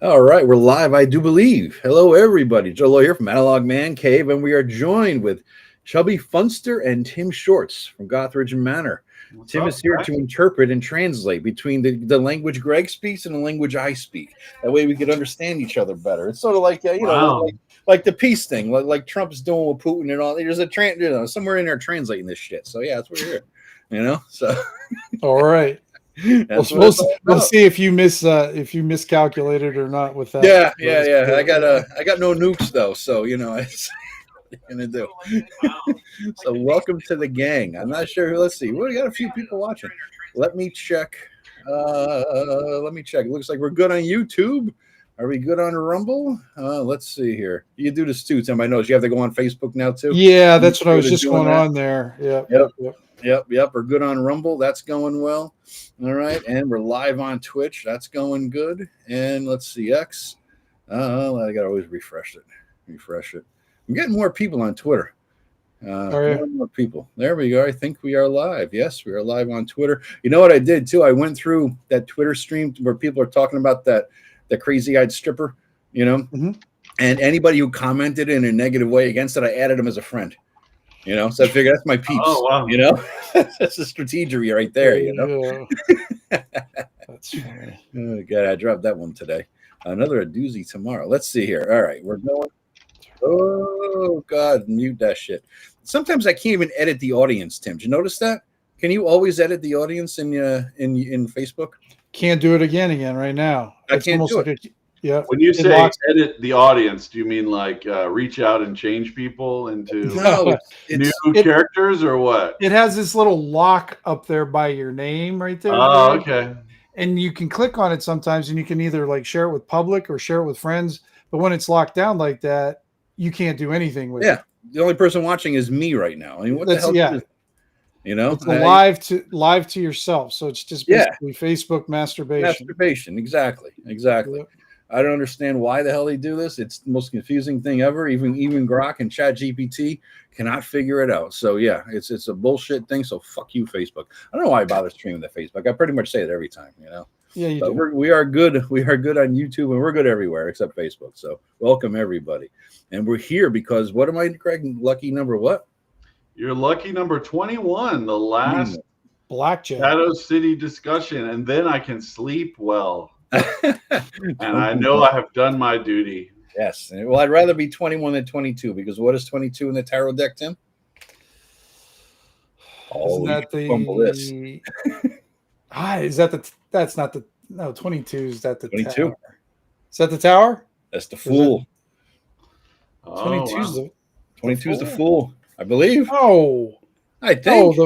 All right, we're live, I do believe. Hello, everybody. Joethelawyer here from Mancave, and we are joined with Chubby, Funster, and Tim Shorts from Gothridge and Manor. What's Tim up, is here Greg? to interpret and translate between the language Greg speaks and the language I speak. That way we could understand each other better. It's sort of like, Wow. like the peace thing, like Trump's doing with Putin and all. There's somewhere in there translating this shit. So, yeah, that's what we're here, So, all right. We'll see if you miscalculated or not with that. Yeah. I got no nukes though, so it's what are you gonna do. So welcome to the gang. I'm not sure. Let's see. We got a few people watching. Let me check. It looks like we're good on YouTube. Are we good on Rumble? Let's see here. You do this too, Tim. I know you have to go on Facebook now too. Yeah, that's what I was just going on there. Yep. We're good on Rumble. That's going well. All right. And we're live on Twitch. That's going good. And let's see, X. I got to always refresh it. I'm getting more people on Twitter. More people. There we go. I think we are live. Yes, we are live on Twitter. You know what I did too? I went through that Twitter stream where people are talking about the crazy-eyed stripper, Mm-hmm. And anybody who commented in a negative way against it, I added them as a friend. So I figured that's my peeps. Oh, wow. That's a strategy right there. Yeah. That's funny. Oh, God, I dropped that one today. Another a doozy tomorrow. Let's see here. All right, we're going. Oh God, mute that shit. Sometimes I can't even edit the audience. Tim, did you notice that? Can you always edit the audience in Facebook? Can't do it again right now. I can't do it. Yeah. When you say edit the audience, do you mean like reach out and change people into new characters or what? It has this little lock up there by your name right there. Oh, okay. And you can click on it sometimes, and you can either like share it with public or share it with friends. But when it's locked down like that, you can't do anything with it. Yeah, the only person watching is me right now. I mean, what the hell? Yeah. It's live to yourself, so it's just basically Facebook masturbation. Exactly. Yep. I don't understand why the hell they do this. It's the most confusing thing ever. Even Grok and ChatGPT cannot figure it out. So yeah, it's a bullshit thing. So fuck you, Facebook. I don't know why I bother streaming to Facebook. I pretty much say it every time. Yeah, you do. We are good. We are good on YouTube, and we're good everywhere except Facebook. So welcome everybody. And we're here because what am I, Greg? Lucky number what? You're lucky number 21, the last Blackjack ShadowCity discussion, and then I can sleep well. And I know I have done my duty. Yes. Well, I'd rather be 21 than 22 because what is 22 in the tarot deck, Tim? Isn't that that's not the 22? Is that the 22? Tower? Is that the tower? That's the Fool. 22 is the Fool, I believe. Oh, I think.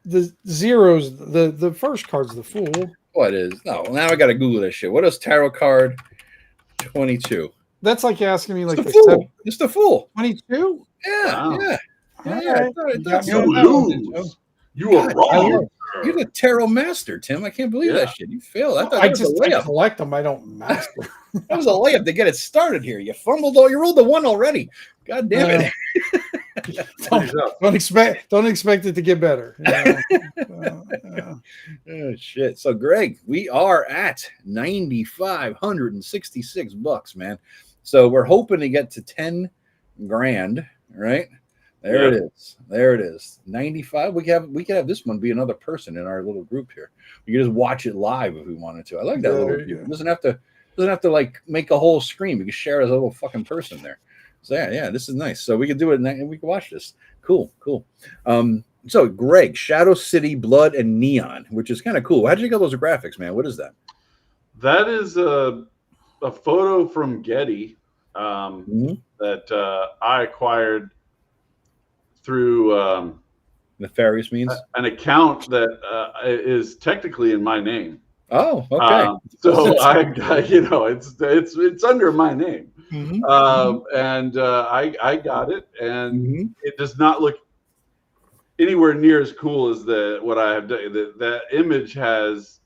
The zeros. The first card's the Fool. What is? No, now I got to Google this shit. What is tarot card 22? That's like asking me like the Fool. It's the Fool. 22? Yeah, wow. Yeah. You lose. You are wrong. You're the tarot master, Tim. I can't believe that shit. You failed. I collect them. I don't master. That was a layup to get it started here. You fumbled. You rolled the one already. God damn it. Don't expect it to get better. Oh shit. So Greg, we are at $9,566, man. So we're hoping to get to 10 grand, right? There it is. 95. We could have this one be another person in our little group here. We could just watch it live if we wanted to. I like that little group. It doesn't have to like make a whole screen. We can share it as a little fucking person there. So yeah, this is nice. So we could do it and we can watch this. Cool. So Greg, ShadowCity Blood and Neon, which is kind of cool. How did you get those graphics, man? What is that? That is a photo from Getty that I acquired through nefarious means, an account that is technically in my name. Oh, okay. So it's under my name, and I got it, and it does not look anywhere near as cool as what I have done. That image has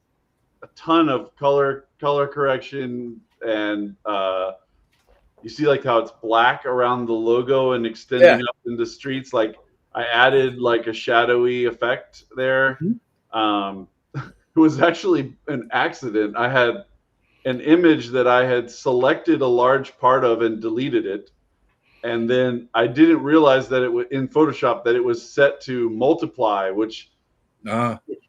a ton of color correction, and you see like how it's black around the logo and extending up into streets. Like I added like a shadowy effect there. It was actually an accident. I had an image that I had selected a large part of and deleted it. And then I didn't realize that it was in Photoshop that it was set to multiply, which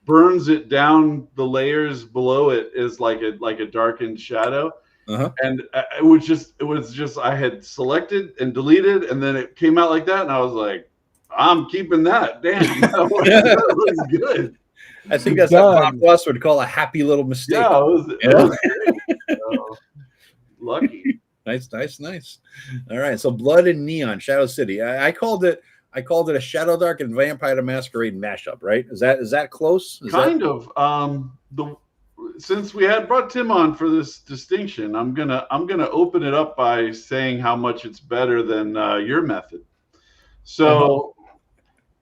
burns it down. The layers below it is like a darkened shadow. And it was just I had selected and deleted, and then it came out like that, and I was like, I'm keeping that. Damn, that looks good. I think that's what Bob Ross would call a happy little mistake. Yeah, it was great. Lucky. Nice. All right, so Blood and Neon, Shadow City. I called it a ShadowDark and Vampire the Masquerade mashup, right? Is that close? Kind of. Since we had brought Tim on for this distinction, I'm gonna open it up by saying how much it's better than your method. So,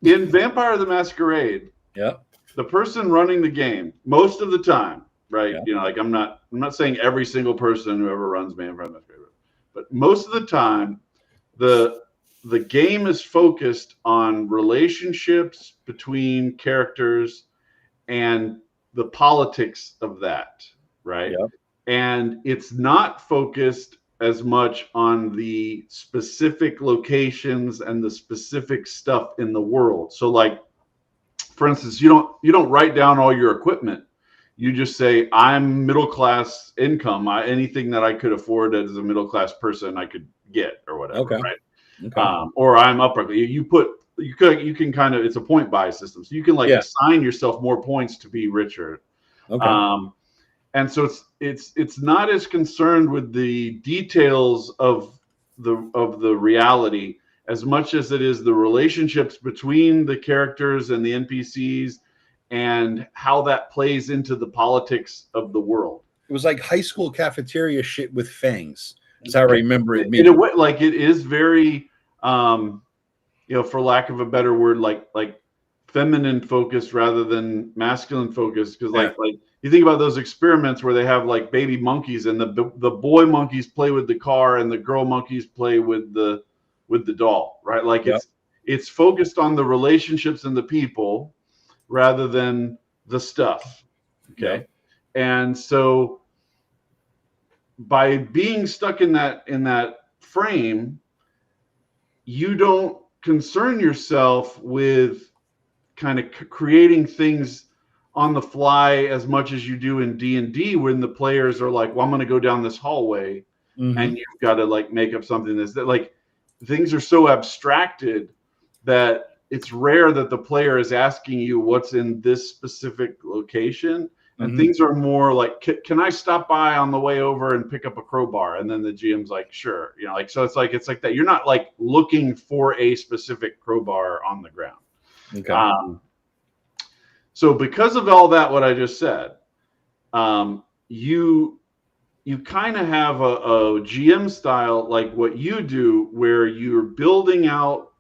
in Vampire the Masquerade, the person running the game most of the time, right? You know, like I'm not saying every single person who ever runs Vampire the Masquerade, but most of the time, the game is focused on relationships between characters and the politics of that, right? And it's not focused as much on the specific locations and the specific stuff in the world. So, like, for instance, you don't write down all your equipment. You just say, I'm middle class income. Anything that I could afford as a middle class person, I could get or whatever, right? Or I'm upper. You can kind of, it's a point buy system, so you can assign yourself more points to be richer. And so it's not as concerned with the details of the reality as much as it is the relationships between the characters and the NPCs and how that plays into the politics of the world. It was like high school cafeteria shit with fangs. That's how I remember it. In a way, like it is very, for lack of a better word, like feminine focused rather than masculine focused. Because like you think about those experiments where they have like baby monkeys and the boy monkeys play with the car and the girl monkeys play with the doll, right? Like it's focused on the relationships and the people rather than the stuff. Okay. And so by being stuck in that frame, you don't concern yourself with kind of creating things on the fly as much as you do in D&D when the players are like, well, I'm going to go down this hallway and you've got to like make up something that like things are so abstracted that it's rare that the player is asking you what's in this specific location. And things are more like, can I stop by on the way over and pick up a crowbar? And then the GM's like, sure. You know, like, so it's like that. You're not like looking for a specific crowbar on the ground. So because of all that, what I just said, you kind of have a GM style, like what you do, where you're building out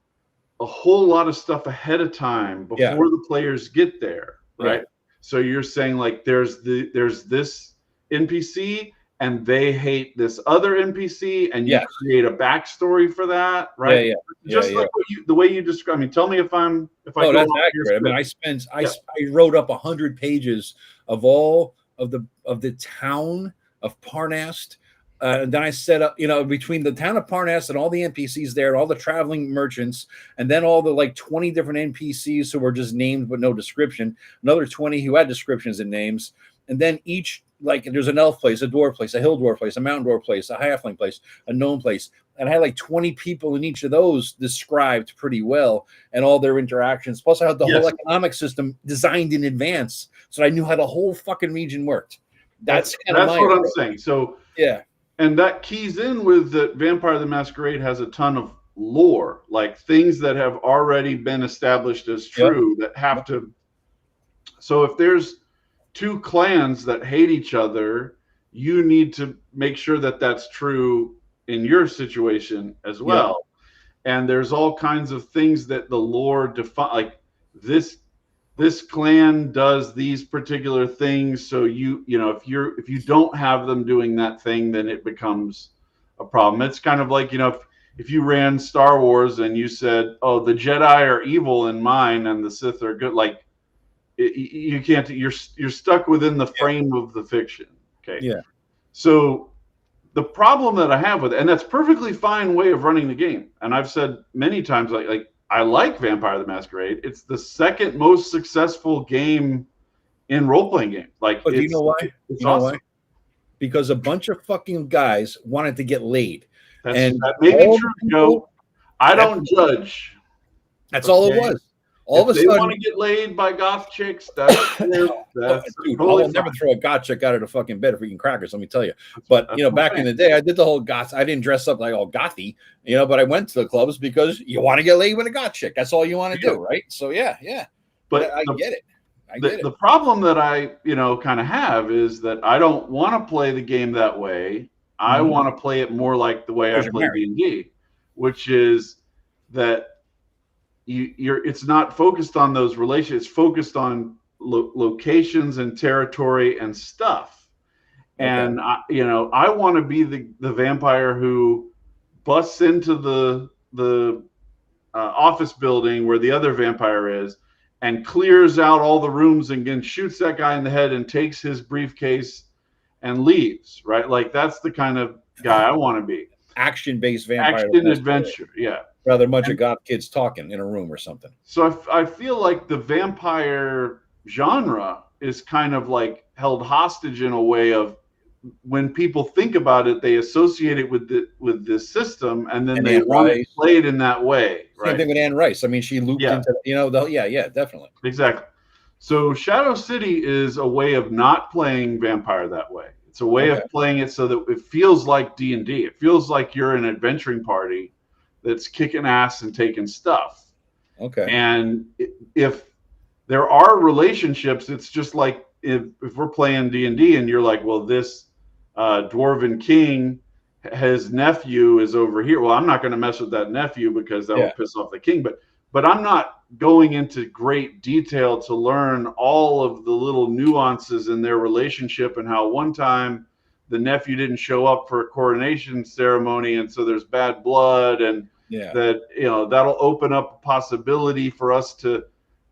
a whole lot of stuff ahead of time before the players get there, right? So you're saying like there's this NPC and they hate this other NPC, and you create a backstory for that, right? Just like the way you describe. I mean, tell me if I that's accurate. I mean, I wrote up 100 pages of all of the town of Parnast. Then I set up, between the town of Parnast and all the NPCs there, all the traveling merchants, and then all the like 20 different NPCs who were just named but no description, another 20 who had descriptions and names, and then each, like, there's an elf place, a dwarf place, a hill dwarf place, a mountain dwarf place, a halfling place, a gnome place, and I had like 20 people in each of those described pretty well, and all their interactions. Plus, I had the whole economic system designed in advance, so I knew how the whole fucking region worked. That's what I'm saying. So and that keys in with that Vampire the Masquerade has a ton of lore, like things that have already been established as true that have to. So if there's two clans that hate each other, you need to make sure that that's true in your situation as well. And there's all kinds of things that the lore define, like this clan does these particular things, so if you don't have them doing that thing, then it becomes a problem. It's kind of like, if you ran Star Wars and you said, oh, the Jedi are evil in mine and the Sith are good, like you can't, you're stuck within the frame of the fiction. Okay. So the problem that I have with it, and that's perfectly fine way of running the game. And I've said many times, like I like Vampire the Masquerade. It's the second most successful game in role-playing game. Like, but you know why? It's you know awesome. why? Because a bunch of fucking guys wanted to get laid. That may be true, Joe. I don't judge. That's all it was. All of a sudden, they want to get laid by goth chicks. That's dude, totally I'll never throw a goth chick out of the fucking bed if we can crackers. Let me tell you. But back in the day, I did the whole goth. I didn't dress up like all gothy, but I went to the clubs because you want to get laid with a goth chick. That's all you want to do, right? So yeah. But I get it. The problem that I kind of have is that I don't want to play the game that way. I want to play it more like the way I play D&D, which is that it's not focused on those relations. It's focused on locations and territory and stuff. Okay. And I want to be the vampire who busts into the office building where the other vampire is and clears out all the rooms and then shoots that guy in the head and takes his briefcase and leaves. Right, like that's the kind of guy I want to be. Action-based vampire. Action adventure, yeah. Rather than a bunch of goth kids talking in a room or something. So I feel like the vampire genre is kind of like held hostage in a way of when people think about it, they associate it with this system, and then they want to play it in that way. Right? Same thing with Anne Rice. I mean, she looped into definitely. Exactly. So Shadow City is a way of not playing vampire that way. It's a way of playing it so that it feels like D&D. It feels like you're an adventuring party that's kicking ass and taking stuff. Okay. And if there are relationships, it's just like if we're playing D&D and you're like, well, this dwarven king, his nephew is over here. Well, I'm not going to mess with that nephew because that will piss off the king. But I'm not going into great detail to learn all of the little nuances in their relationship and how one time the nephew didn't show up for a coronation ceremony, and so there's bad blood, and that that'll open up a possibility for us to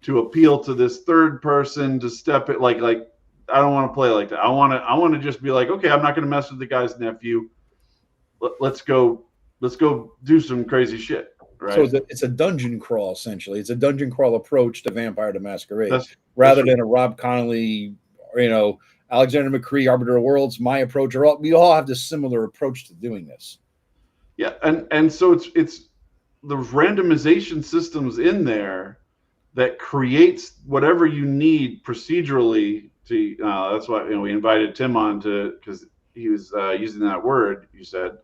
appeal to this third person to step it. Like I don't want to play like that. I want to just be like, okay, I'm not going to mess with the guy's nephew. Let's go do some crazy shit. Right. So it's a dungeon crawl, essentially. It's a dungeon crawl approach to Vampire the Masquerade, rather than a Rob Connolly, Alexander McCree, Arbiter of Worlds. My approach, we all have this similar approach to doing this. Yeah, and so it's the randomization systems in there that creates whatever you need procedurally to. That's why we invited Tim on because he was using that word you said,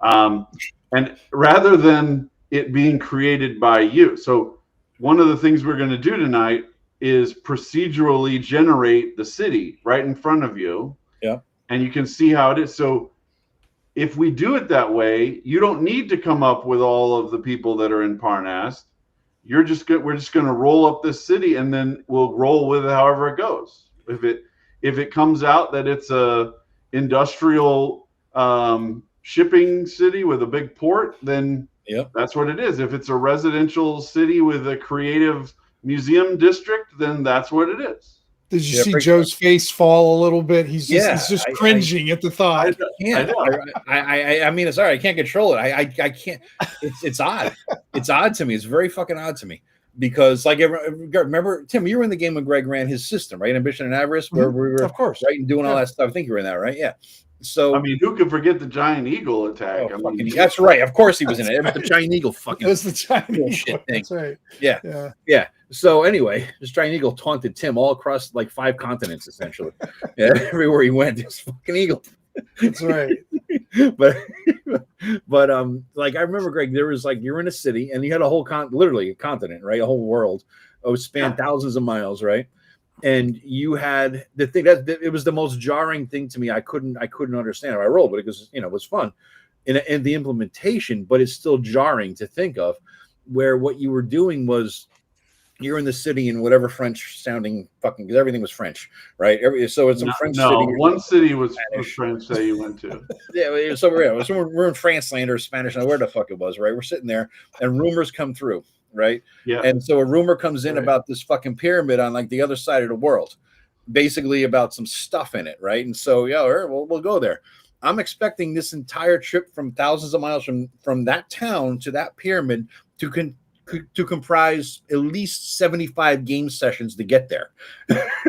and rather than it being created by you. So one of the things we're going to do tonight is procedurally generate the city right in front of you. Yeah. And you can see how it is. So if we do it that way, you don't need to come up with all of the people that are in Parnas. We're just going to roll up this city, and then we'll roll with it however it goes. If it comes out that it's a industrial shipping city with a big port, then that's what it is. If it's a residential city with a creative museum district, then that's what it is. Did you see Joe's face fall a little bit? He's just cringing at the thought. I mean, sorry, I can't control it. I can't. It's odd. It's odd to me. It's very fucking odd to me because, like, remember, Tim, you were in the game when Greg ran his system, right? Ambition and Avarice, where we were, of course, right, and doing all that stuff. I think you were in that, right? Yeah. So I mean, who could forget the giant eagle attack? That's right. Of course, he was in it. It was the giant eagle fucking. It was the giant eagle shit thing. That's right. Yeah. So anyway, this giant eagle taunted Tim all across like 5 continents, essentially. Everywhere he went, this fucking eagle. That's right. but like I remember, Greg, there was like you're in a city and you had a whole literally a continent, right? A whole world. It would span thousands of miles, right? And you had the thing that it was the most jarring thing to me. I couldn't understand how I rolled, but because it was fun in the implementation, but it's still jarring to think of where what you were doing was you're in the city in whatever French sounding fucking because everything was French, right? So it's a French city. One city was French that you went to. So we're in France land or Spanish, where the fuck it was, right? We're sitting there and rumors come through. Right. Yeah. And so a rumor comes in about this fucking pyramid on like the other side of the world basically about some stuff in it, right? And so, yeah, all right, we'll go there. I'm expecting this entire trip from thousands of miles from that town to that pyramid to comprise at least 75 game sessions to get there,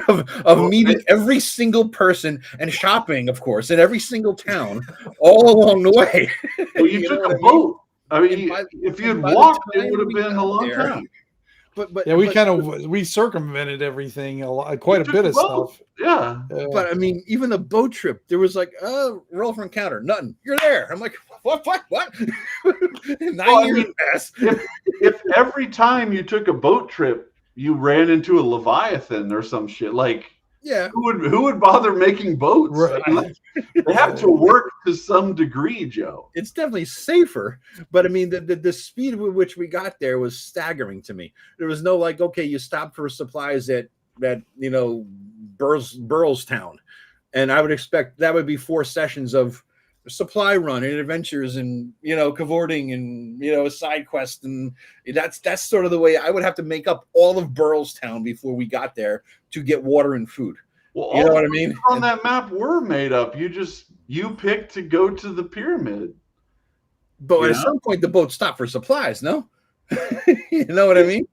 of meeting every single person and shopping, of course, in every single town all along the way. Well, you took a boat. I mean, if you'd walked, it would have been a long time. But yeah, we circumvented everything quite a bit of stuff. Yeah. But I mean, even the boat trip, there was like, roll for encounter, nothing. You're there. I'm like, what? 9 years passed. If every time you took a boat trip, you ran into a Leviathan or some shit, like, yeah, who would bother making boats? Right. I mean, they have to work to some degree, Joe. It's definitely safer, but I mean, the speed with which we got there was staggering to me. There was no like, okay, you stopped for supplies at Burlestown, and I would expect that would be 4 sessions of supply run and adventures and cavorting and a side quest, and that's sort of the way I would have to make up all of Burlestown before we got there to get water and food. Well, you know what I mean? On that map were made up. You picked to go to the pyramid. But at some point the boat stopped for supplies, no? You know what I mean?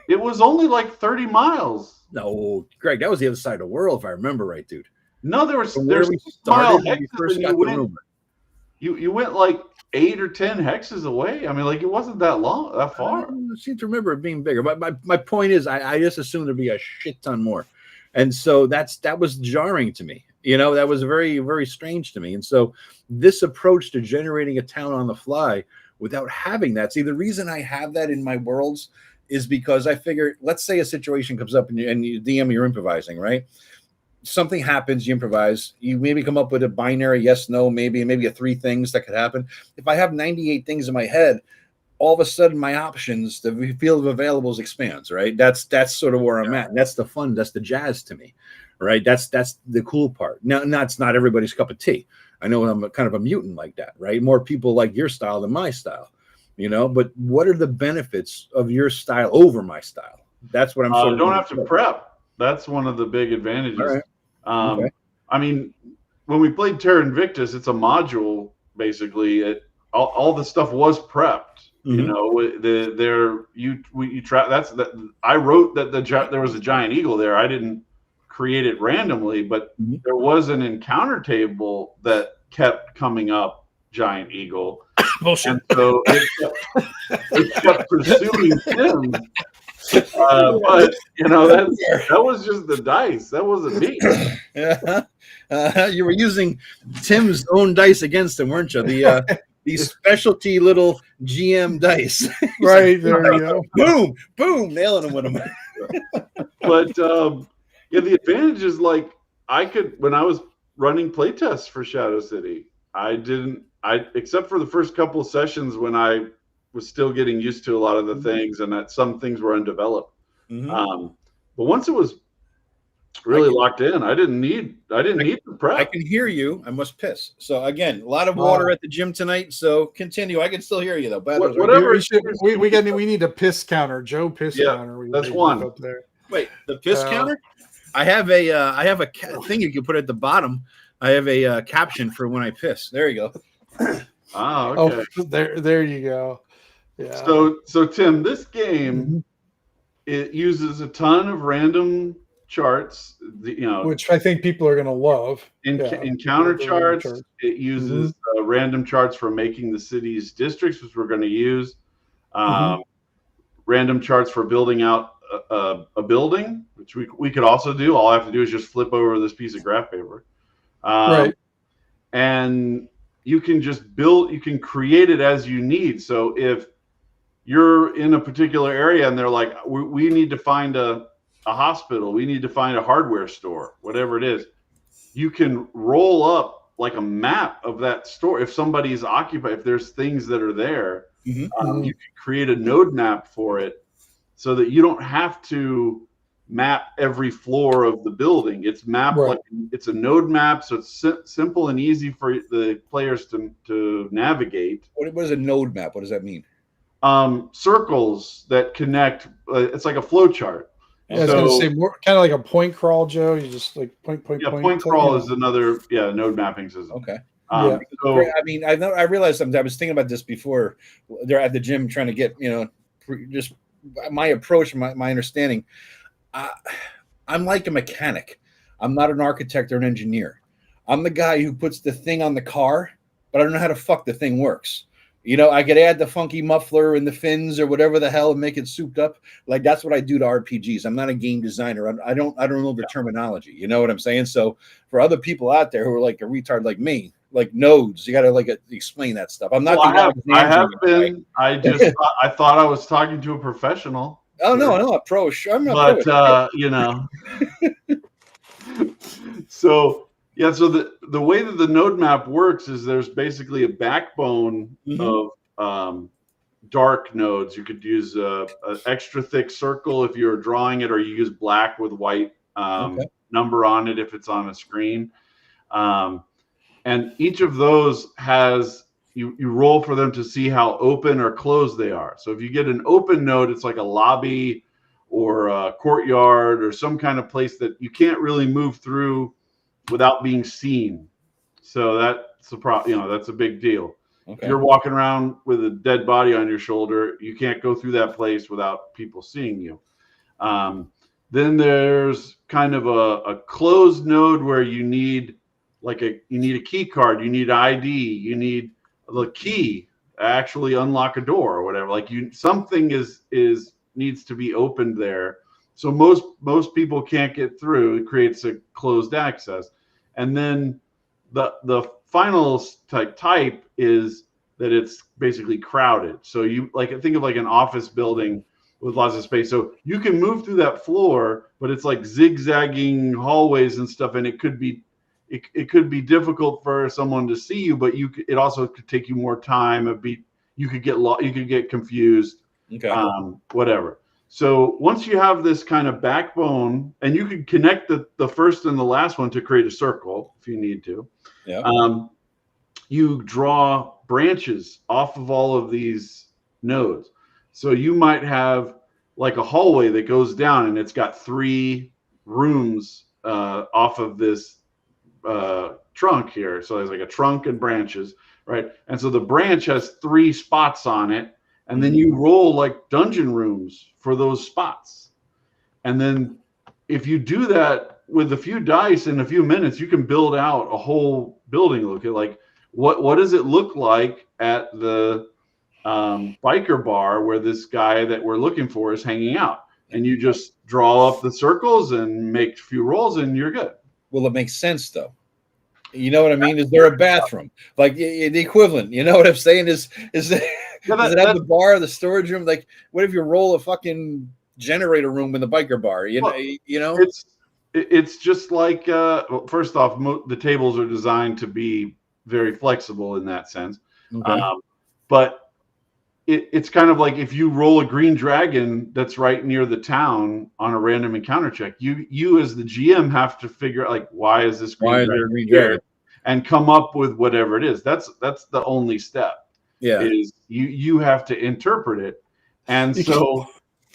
It was only like 30 miles. No, Greg, that was the other side of the world, if I remember right, dude. No, there's we started when we first got the room. You went like 8 or 10 hexes away. I mean, like, it wasn't that far. I seem to remember it being bigger. But my point is, I just assumed there'd be a shit ton more. And so that was jarring to me. That was very, very strange to me. And so this approach to generating a town on the fly without having that. See, the reason I have that in my worlds is because I figure, let's say a situation comes up and you DM, you're improvising, right? Something happens, you improvise, you maybe come up with a binary yes, no, maybe a 3 things that could happen. If I have 98 things in my head, all of a sudden my options, the field of availables expands, right? That's sort of where I'm at. And that's the fun, that's the jazz to me, right? That's the cool part. Now, it's not everybody's cup of tea. I know I'm kind of a mutant like that, right? More people like your style than my style, but what are the benefits of your style over my style? That's what I'm sort of don't have to prep. That's one of the big advantages. Right. Okay. I mean, when we played Terra Invictus, it's a module basically. All the stuff was prepped. Mm-hmm. I wrote that there was a giant eagle there. I didn't create it randomly, but there was an encounter table that kept coming up, giant eagle. Bullshit. And so it kept pursuing him. But that was just the dice. That wasn't me. You were using Tim's own dice against him, weren't you? These specialty little GM dice. Right, there you go. Boom, boom, nailing them with them. But the advantage is, like, when I was running playtests for Shadow City, except for the first couple of sessions when I was still getting used to a lot of the things, and that some things were undeveloped. Mm-hmm. But once it was really locked in, I didn't need the prep. I can hear you. I must piss. So again, a lot of water at the gym tonight. So continue. I can still hear you though. Whatever. We need a piss counter. Joe piss counter. That's one up there. Wait, the piss counter? I have a thing you can put at the bottom. I have a caption for when I piss. There you go. Okay. Oh, there you go. Yeah. So Tim, this game, it uses a ton of random charts, which I think people are going to love. Encounter charts. It uses random charts for making the city's districts, which we're going to use. Random charts for building out a building, which we could also do. All I have to do is just flip over this piece of graph paper. Right. And you can just build. You can create it as you need. So if you're in a particular area and they're like, we need to find a hospital, we need to find a hardware store, whatever it is, you can roll up like a map of that store. If somebody's occupied, if there's things that are there, you can create a node map for it so that you don't have to map every floor of the building. It's mapped like it's a node map, so it's simple and easy for the players to navigate. What is a node map? What does that mean? Circles that connect. It's like a flow chart. Yeah, I was going to say more kind of like a point crawl, Joe. You just like point. Point crawl is another node mapping system. Okay. So, I mean, I realized something. I was thinking about this before. They're at the gym trying to get, just my approach, my understanding. I'm like a mechanic. I'm not an architect or an engineer. I'm the guy who puts the thing on the car, but I don't know how the fuck the thing works. I could add the funky muffler and the fins or whatever the hell and make it souped up. Like that's what I do to RPGs. I'm not a game designer. I don't know the terminology. You know what I'm saying? So for other people out there who are like a retard like me, like nodes, you got to explain that stuff. I'm not. I have been. I thought I was talking to a professional. Oh no, a pro. Sure, but So so the way that the node map works is there's basically a backbone of dark nodes. You could use an extra thick circle if you're drawing it, or you use black with white number on it if it's on a screen. And each of those has you roll for them to see how open or closed they are. So if you get an open node, it's like a lobby or a courtyard or some kind of place that you can't really move through without being seen. So that's that's a big deal. Okay. If you're walking around with a dead body on your shoulder, you can't go through that place without people seeing you. Then there's kind of a closed node where you need a key card, you need ID, you need the key to actually unlock a door or whatever. Something needs to be opened there. So most people can't get through. It creates a closed access. And then the final type is that it's basically crowded. So you think of an office building with lots of space. So you can move through that floor, but it's like zigzagging hallways and stuff. And it could be difficult for someone to see you, but it also could take you more time. You could get confused. Okay. Whatever. So once you have this kind of backbone, and you can connect the first and the last one to create a circle if you need to. Yeah. You draw branches off of all of these nodes. So you might have like a hallway that goes down, and it's got 3 rooms off of this trunk here. So there's like a trunk and branches, right? And so the branch has 3 spots on it. And then you roll like dungeon rooms for those spots. And then if you do that with a few dice in a few minutes, you can build out a whole building. Look at what does it look like at the biker bar where this guy that we're looking for is hanging out. And you just draw up the circles and make a few rolls and you're good. Well, it makes sense though. You know what I mean? Is there a bathroom? Like the equivalent, you know what I'm saying? Is does it have the bar, the storage room? Like, what if you roll a fucking generator room in the biker bar? You know? It's just like first off, the tables are designed to be very flexible in that sense. Okay. But it's kind of like if you roll a green dragon that's right near the town on a random encounter check, you as the GM have to figure out why is this green dragon here, and come up with whatever it is. That's the only step. Yeah, is you have to interpret it, and so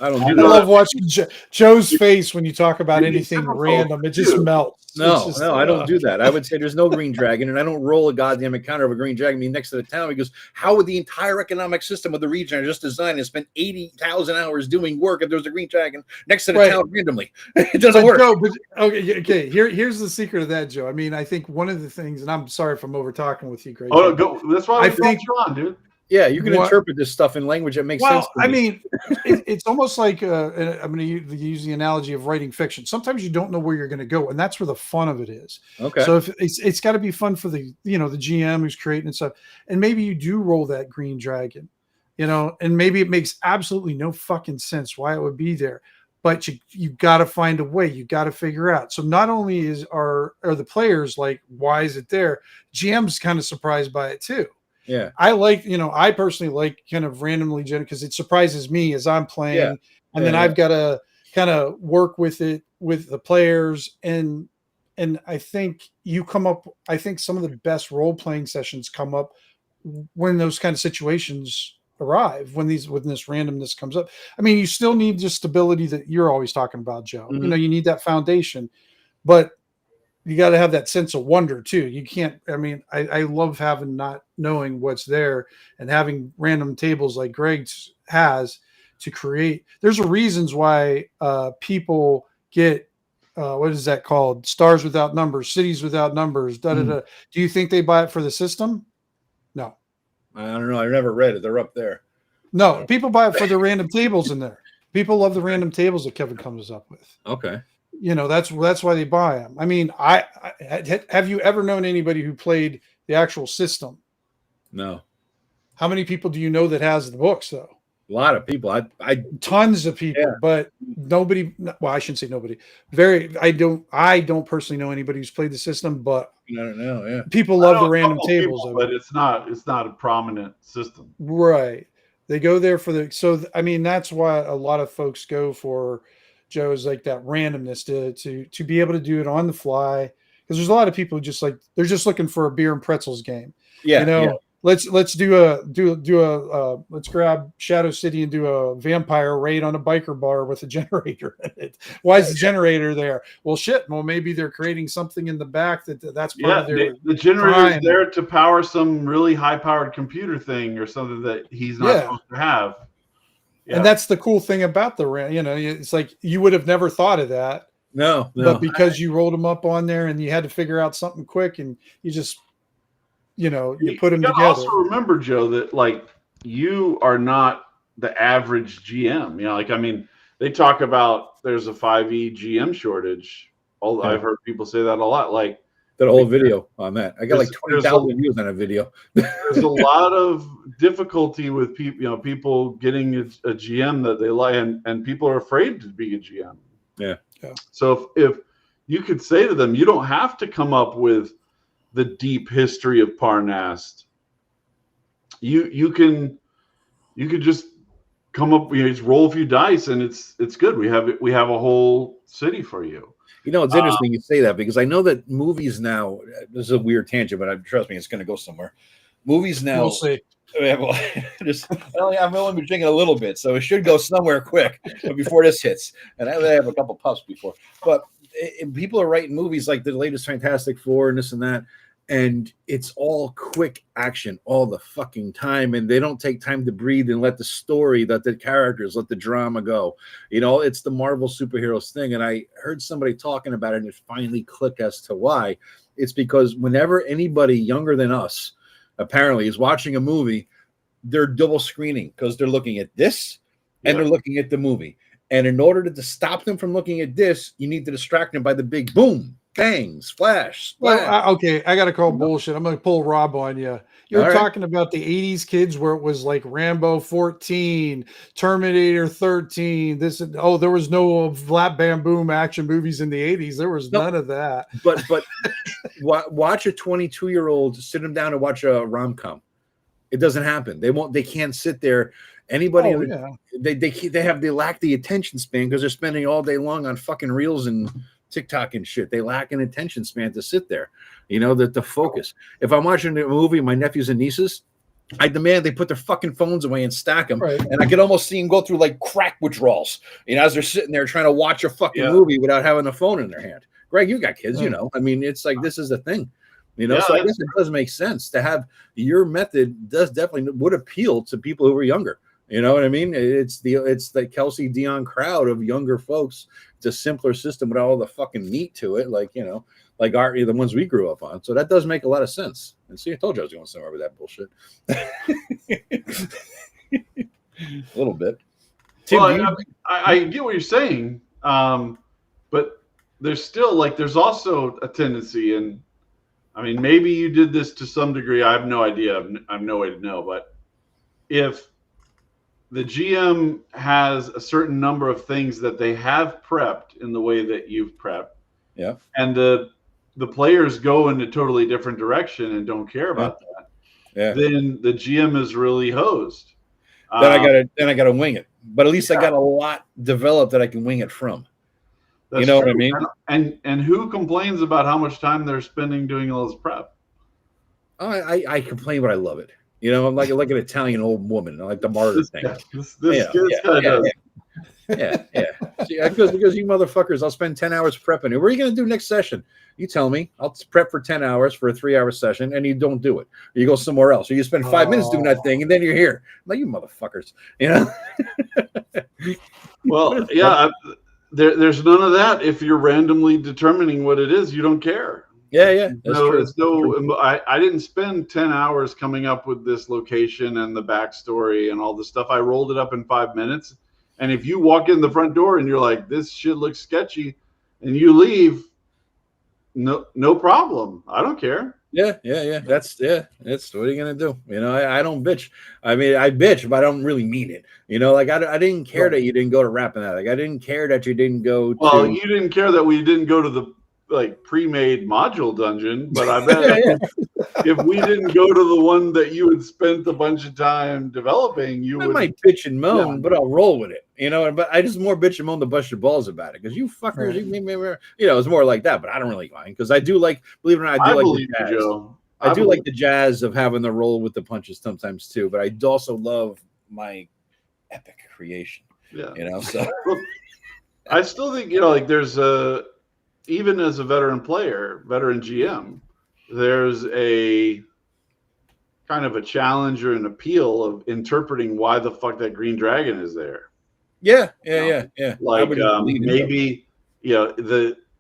I love watching Joe's face when you talk about anything random. It just melts. No, I don't do that. I would say there's no green dragon, and I don't roll a goddamn encounter of a green dragon being next to the town. He goes, how would the entire economic system of the region I just designed and spent 80,000 hours doing work if there was a green dragon next to the town randomly? It doesn't work. No, okay. Here's the secret of that, Joe. I mean, I think one of the things, and I'm sorry if I'm over talking with you, Greg. Oh, go. That's why I think you're on, dude. Yeah, you can interpret this stuff in language that makes sense. I mean, it's almost like I'm going to use the analogy of writing fiction. Sometimes you don't know where you're going to go, and that's where the fun of it is. Okay. So if it's got to be fun for the GM who's creating and stuff, and maybe you do roll that green dragon, and maybe it makes absolutely no fucking sense why it would be there, but you got to find a way. You got to figure out. So not only are the players like, why is it there? GM's kind of surprised by it too. Yeah, I personally like kind of randomly generated because it surprises me as I'm playing, and then I've got to kind of work with it with the players, and I think some of the best role playing sessions come up when those kind of situations arrive when this randomness comes up. I mean, you still need the stability that you're always talking about, Joe. Mm-hmm. You know, you need that foundation, but you got to have that sense of wonder too. You can't, I mean, I love having not knowing what's there and having random tables like Greg has to create. There's reasons why people get, what is that called? Stars without numbers, cities without numbers. Do you think they buy it for the system? No. I don't know. I never read it. They're up there. No, people buy it for the random tables in there. People love the random tables that Kevin comes up with. Okay. You know, that's why they buy them. I mean, I have you ever known anybody who played the actual system? No. How many people do you know that has the books though? A lot of people. I tons of people, but nobody. Well, I shouldn't say nobody. I don't personally know anybody who's played the system, but I don't know. Yeah. People love the random tables, but it's not a prominent system, right? They go there for I mean, that's why a lot of folks go for Joe's like that randomness to be able to do it on the fly, because there's a lot of people who they're just looking for a beer and pretzels game. Yeah, you know, yeah. let's let's grab Shadow City and do a vampire raid on a biker bar with a generator in it. Why is the generator there? Well, shit. Well, maybe they're creating something in the back that's part of their. The generator is there to power some really high-powered computer thing or something that he's not supposed to have. Yeah. And that's the cool thing about it's like you would have never thought of that. No. But because you rolled them up on there and you had to figure out something quick and you just, you put them together. Also remember, Joe, that like you are not the average GM. I mean, they talk about there's a 5e GM shortage. I've heard people say that a lot. Like that whole video on that. I got like 20,000 views on a video. There's a lot of difficulty with people, people getting a GM that they like, and people are afraid to be a GM. Yeah. So if you could say to them, you don't have to come up with the deep history of Parnast. You can just come up, just roll a few dice, and it's good. We have a whole city for you. It's interesting you say that, because I know that movies now, this is a weird tangent, but trust me, it's going to go somewhere. Movies now. We'll see. I've only been drinking a little bit, so it should go somewhere quick before this hits. And I have a couple puffs before. But people are writing movies like the latest Fantastic Four and this and that, and it's all quick action all the fucking time, and they don't take time to breathe and let the story, let the characters, let the drama go. It's the Marvel superheroes thing, and I heard somebody talking about it, and it finally clicked as to why. It's because whenever anybody younger than us apparently is watching a movie, they're double screening, because they're looking at this and they're looking at the movie. And in order to stop them from looking at this, you need to distract them by the big boom, bangs, flash, splash. Well, okay, I got to call bullshit. I'm going to pull Rob on you. You're talking about the 80s kids where it was like Rambo 14, Terminator 13. There was no Flap Bam Boom action movies in the 80s. There was none of that. But watch a 22-year-old sit them down and watch a rom-com. It doesn't happen. They can't sit there. Anybody, they lack the attention span, because they're spending all day long on fucking reels and TikTok and shit. They lack an attention span to sit there, the focus. If I'm watching a movie, my nephews and nieces, I demand they put their fucking phones away and stack them. Right. And I can almost see them go through like crack withdrawals, as they're sitting there trying to watch a fucking movie without having a phone in their hand. Greg, you got kids, I mean, it's like, this is a thing, so I guess it does make sense to have your method would appeal to people who are younger. You know what I mean? It's the Kelsey Dion crowd of younger folks. It's a simpler system without all the fucking meat to it, like like the ones we grew up on. So that does make a lot of sense. And see, I told you I was going somewhere with that bullshit. A little bit. Tim, I get what you're saying, but there's also a tendency, and I mean, maybe you did this to some degree. I have no idea. I have no way to know, but if the GM has a certain number of things that they have prepped in the way that you've prepped. Yeah. And the players go in a totally different direction and don't care about that. Yeah. Then the GM is really hosed. Then I gotta wing it. But at least I got a lot developed that I can wing it from. What I mean? And who complains about how much time they're spending doing all this prep? I complain, but I love it. You know, I'm like an Italian old woman, like the martyr thing. Yeah. See, because you motherfuckers, I'll spend 10 hours prepping it. What are you going to do next session? You tell me. I'll prep for 10 hours for a 3-hour session, and you don't do it. Or you go somewhere else. Or you spend 5 minutes doing that thing, and then you're here. I'm like, you motherfuckers. You know? Well, yeah, there's none of that. If you're randomly determining what it is, you don't care. Yeah. That's true. I didn't spend 10 hours coming up with this location and the backstory and all the stuff. I rolled it up in 5 minutes. And if you walk in the front door and you're like, this shit looks sketchy, and you leave, no problem. I don't care. Yeah. That's what are you gonna do? You know, I don't bitch. I mean, I bitch, but I don't really mean it. You know, like I didn't care that you didn't go to rapping that. Like I didn't care that you didn't go. Well, you didn't care that we didn't go to the pre-made module dungeon, but I bet if we didn't go to the one that you had spent a bunch of time developing, I might bitch and moan, but I'll roll with it. You know, but I just more bitch and moan to bust your balls about it because you fuckers, you know, it's more like that. But I don't really mind because I do like, believe it or not, I do like the jazz. Joe. I do like the jazz of having the roll with the punches sometimes too. But I also love my epic creation. Yeah, you know. So I still think like there's even as a veteran GM, there's a kind of a challenge or an appeal of interpreting why the fuck that green dragon is there. Yeah. Like maybe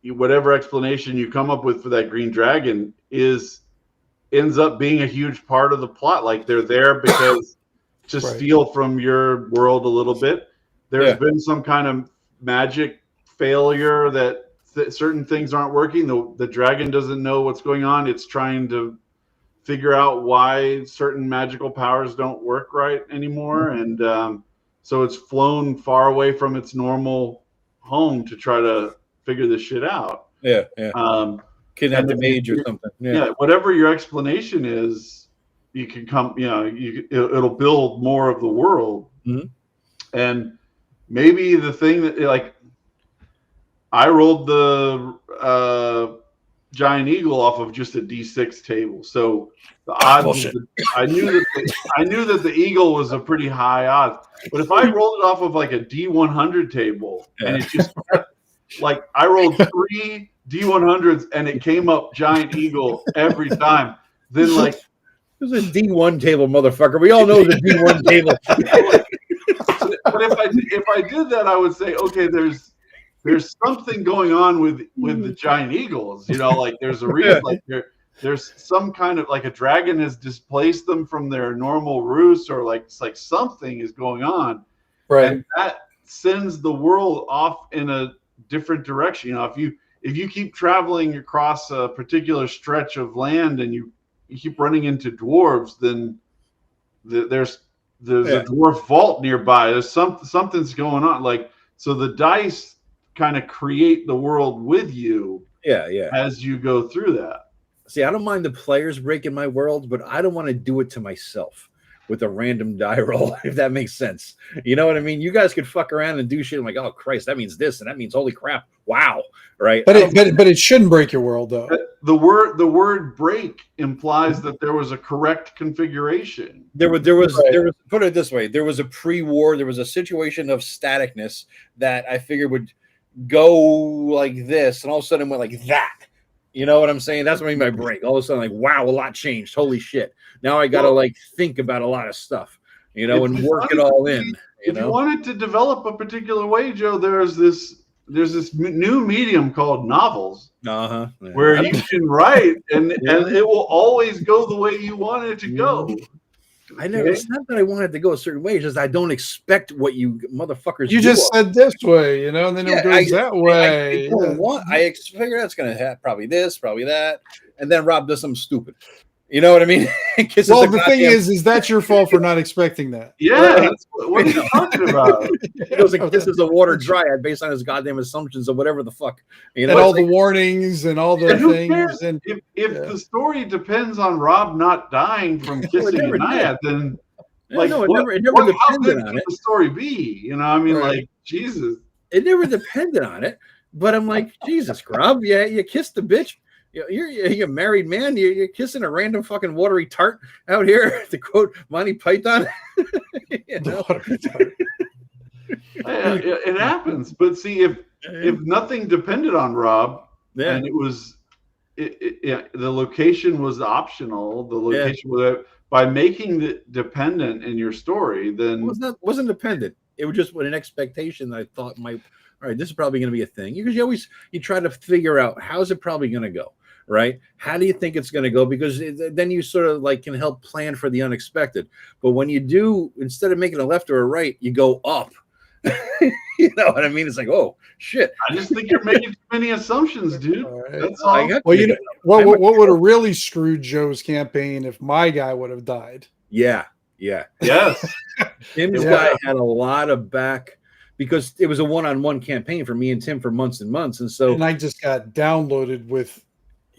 whatever explanation you come up with for that green dragon ends up being a huge part of the plot. Like they're there because to steal from your world a little bit. There's been some kind of magic failure that certain things aren't working. The dragon doesn't know what's going on. It's trying to figure out why certain magical powers don't work right anymore. And so it's flown far away from its normal home to try to figure this shit out. Yeah. Kidnap the mage or something. Yeah, whatever your explanation is, you can come, it'll build more of the world. Mm-hmm. And maybe the thing that, I rolled the giant eagle off of just a D6 table, so the odds. I knew that the eagle was a pretty high odds, but if I rolled it off of like a D100 table and it just I rolled 3 D100s and it came up giant eagle every time, then it was a D1 table, motherfucker. We all know the D1 table. But if I did that, I would say, okay, there's something going on with the giant eagles, there's a reason, there's some kind of a dragon has displaced them from their normal roost, or it's like something is going on, right? And that sends the world off in a different direction. If you keep traveling across a particular stretch of land and you keep running into dwarves, then there's a dwarf vault nearby. There's something's going on, so the dice kind of create the world with you as you go through that. See, I don't mind the players breaking my world, but I don't want to do it to myself with a random die roll, if that makes sense. You know what I mean? You guys could fuck around and do shit. I'm like, oh Christ, that means this, and that means holy crap, wow, right? But it shouldn't break your world, though. The word break implies that there was a correct configuration. There was put it this way, there was a pre-war, there was a situation of staticness that I figured would go like this, and all of a sudden went like that. You know what I'm saying? That's what I mean by break. All of a sudden, wow, a lot changed. Holy shit! Now I gotta think about a lot of stuff, and work it all in. If you wanted to develop a particular way, Joe, there's this new medium called novels, where you can write, and it will always go the way you want it to go. It's not that I want it to go a certain way. It's just I don't expect what you motherfuckers. You just said this way, and then it goes that way. I figure that's going to have probably this, probably that, and then Rob does something stupid. You know what I mean? Well, the thing is that's your fault for not expecting that. Yeah, that's what are you talking about? He goes like, this is a water dryad based on his goddamn assumptions of whatever the fuck. And all the warnings and all the things. And if the story depends on Rob not dying from kissing a naiad, then it never depended on it. The story be, Jesus. It never depended on it. But I'm like, Jesus, Rob, you kissed the bitch. you're a married man. You're kissing a random fucking watery tart out here, to quote Monty Python. Watery tart. It happens. But see, if nothing depended on Rob, and it was, the location was optional. The location was, by making it dependent in your story, then wasn't dependent. It was just with an expectation that I thought all right, this is probably going to be a thing. Because you try to figure out, how's it probably going to go, right? How do you think it's going to go? Because then you sort of like can help plan for the unexpected. But when you do, instead of making a left or a right, you go up. You know what I mean? It's like, oh shit. I just think you're making too many assumptions, dude. That's all. Well, what would have really screwed Joe's campaign if my guy would have died? Yeah. Yes. Tim's guy had a lot of back, because it was a one-on-one campaign for me and Tim for months and months, and I just got downloaded with.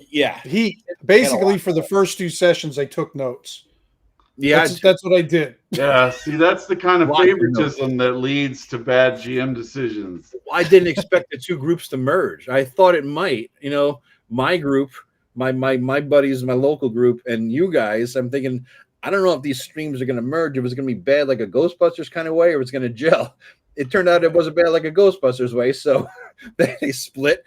Yeah, he basically for the first 2 sessions I took notes. Yeah, that's what I did. Yeah, see, that's the kind of favoritism that leads to bad GM decisions. I didn't expect the 2 groups to merge. I thought it might. My group, my buddies, my local group, and you guys. I'm thinking, I don't know if these streams are going to merge. It was going to be bad like a Ghostbusters kind of way, or it's going to gel. It turned out it wasn't bad like a Ghostbusters way, so they split.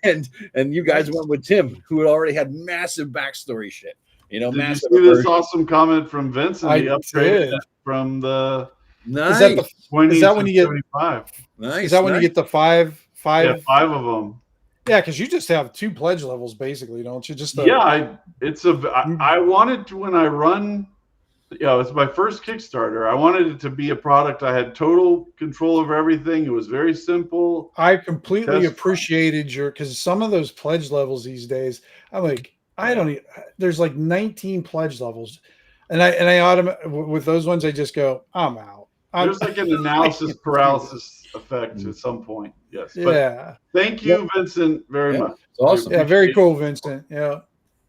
And you guys went with Tim, who had already had massive backstory shit. Massive. Did you see this awesome comment from Vincent? He upgraded from the. Nice. Is that when you get 25? Nice. Is that when you get the five? Yeah, 5 of them. Yeah, because you just have 2 pledge levels, basically, don't you? I wanted to, when I run. It's my first Kickstarter. I wanted it to be a product I had total control over everything. It was very simple. I completely appreciated because some of those pledge levels these days, I'm like, there's like 19 pledge levels. And I with those ones, I just go, I'm out. There's like an analysis paralysis effect at some point. Yes. But thank you, Vincent, very much. It's awesome. Yeah, very cool, Vincent. Yeah.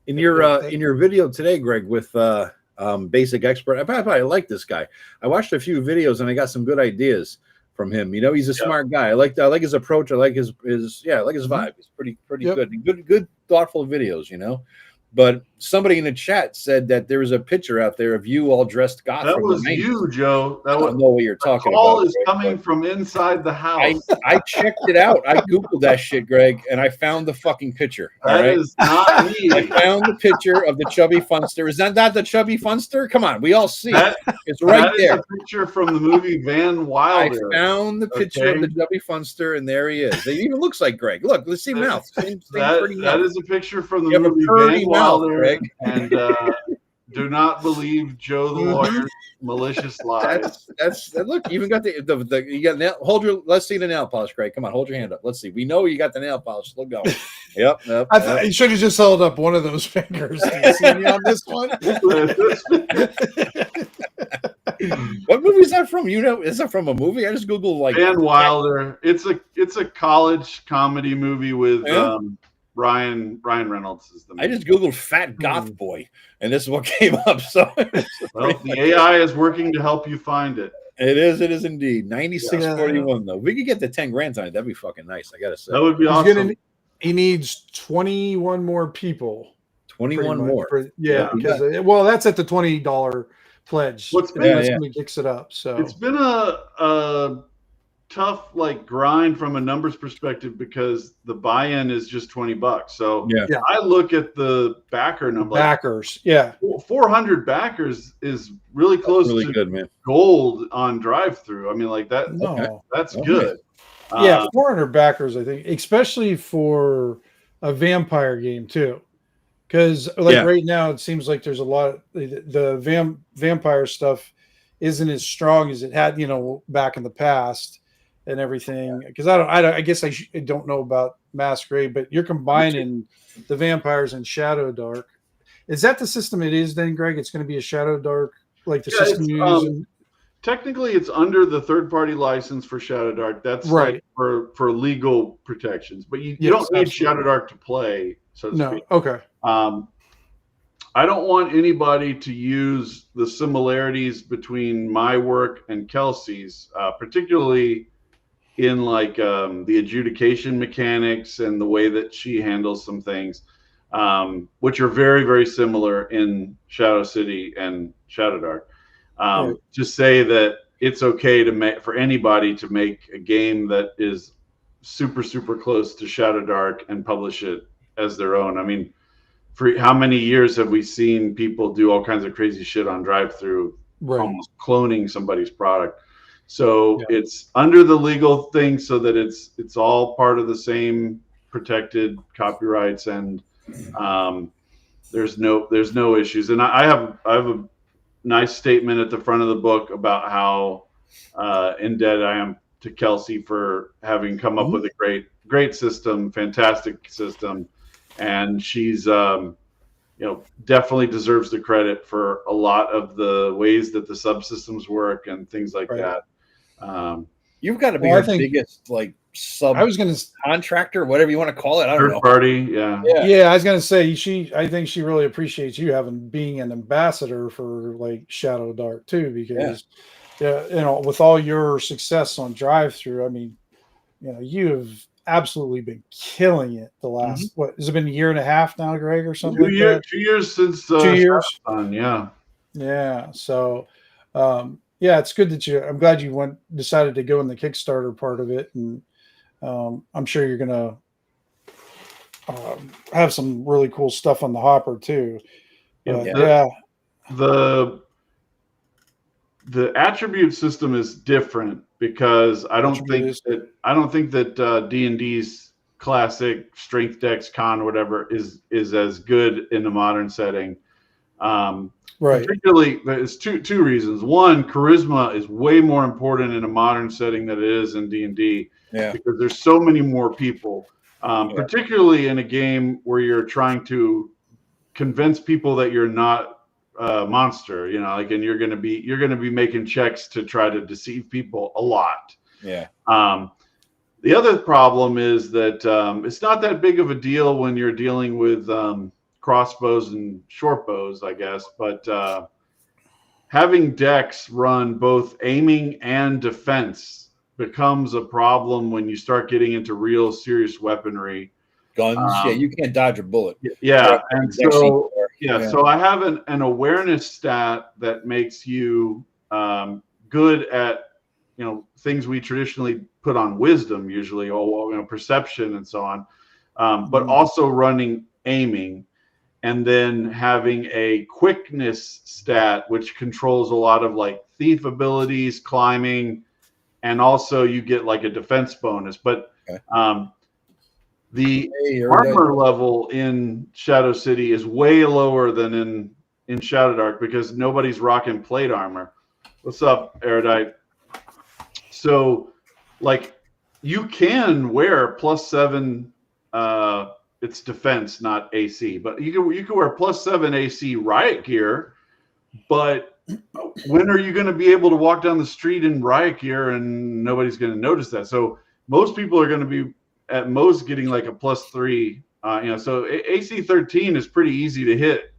In your video today, Greg, with Basic Expert, I like this guy. I watched a few videos and I got some good ideas from him. He's a smart guy. I like his approach. I like his vibe. He's pretty good. Good, thoughtful videos. But somebody in the chat said that there was a picture out there of you all dressed goth. That was you, Joe. I don't know what you're talking about. The call is coming from inside the house. I checked it out. I Googled that shit, Greg, and I found the fucking picture. That is not me. I found the picture of the Chubby Funster. Is that not the Chubby Funster? Come on, we all see it. It's right there. That is a picture from the movie Van Wilder. I found the picture of the Chubby Funster, and there he is. It even looks like Greg. Look, let's see mouth. That is a picture from the movie Van Wilder. Greg. And do not believe Joethelawyer malicious lies. That's look. You even got the you got nail. Let's see the nail polish, Greg. Come on, hold your hand up. Let's see. We know you got the nail polish. Look going. Yep. You should have just held up one of those fingers. Do you see me on this one? What movie is that from? Is that from a movie? I just googled like Van Wilder. It's a college comedy movie with Ryan Reynolds is the movie. I just googled fat goth boy, and this is what came up. So the AI is working to help you find it. It is indeed. 9641 though. If we could get the 10 grand on it, that'd be fucking nice. I gotta say. That would be awesome. He needs 21 more people. 21 more. Because that's at the $20 pledge. That's when he kicks it up. So it's been a tough grind from a numbers perspective because the buy-in is just $20. So I look at the backer number. Backers, 400 backers is really close to good, man. Gold on drive-through. I mean, that's good. 400 backers, I think, especially for a vampire game too. Because right now it seems like there's a lot of the vampire stuff isn't as strong as it had, back in the past. And everything, because I guess I don't know about Masquerade, but you're combining the vampires and ShadowDark. Is that the system it is then, Greg? It's going to be a ShadowDark, like the system you're using? Technically, it's under the third-party license for ShadowDark. That's right for legal protections, but you don't need ShadowDark to play. So to speak. Okay. I don't want anybody to use the similarities between my work and Kelsey's, particularly in the adjudication mechanics and the way that she handles some things. which are very, very similar in Shadow City and ShadowDark. To say that it's okay to make for anybody to make a game that is super, super close to ShadowDark and publish it as their own. I mean, for how many years have we seen people do all kinds of crazy shit on drive-through, almost cloning somebody's product? So it's under the legal thing, so that it's all part of the same protected copyrights, and there's no issues. And I have a nice statement at the front of the book about how in debt I am to Kelsey for having come up with a great system, fantastic system, and she's definitely deserves the credit for a lot of the ways that the subsystems work and things like that. You've got to be her biggest contractor, whatever you want to call it. I don't know. Third party, yeah. I was gonna say I think she really appreciates you being an ambassador for like ShadowDark too, because with all your success on drive-through, I mean, you have absolutely been killing it the last what has it been, a year and a half now, Greg, or something? 2 years since 2 years. Yeah. So it's good that I'm glad you decided to go in the Kickstarter part of it, and I'm sure you're gonna have some really cool stuff on the hopper too. The attribute system is different because I don't think that D&D's classic strength, dex, con, whatever is as good in the modern setting. Particularly, there's two reasons. One, charisma is way more important in a modern setting than it is in D&D, because there's so many more people, particularly in a game where you're trying to convince people that you're not monster, and you're going to be making checks to try to deceive people a lot. The other problem is that it's not that big of a deal when you're dealing with crossbows and short bows, I guess, but having decks run both aiming and defense becomes a problem when you start getting into real serious weaponry. Guns, you can't dodge a bullet. And so I have an awareness stat that makes you good at things we traditionally put on wisdom, usually, or perception and so on, but also running aiming, and then having a quickness stat which controls a lot of like thief abilities, climbing, and also you get like a defense bonus. But the armor level in Shadow City is way lower than in ShadowDark because nobody's rocking plate armor. What's up, Erudite? So, like, you can wear +7. It's defense, not AC, but you can wear +7 AC riot gear. But when are you going to be able to walk down the street in riot gear and nobody's going to notice that? So most people are going to be at most getting like a +3. So AC 13 is pretty easy to hit,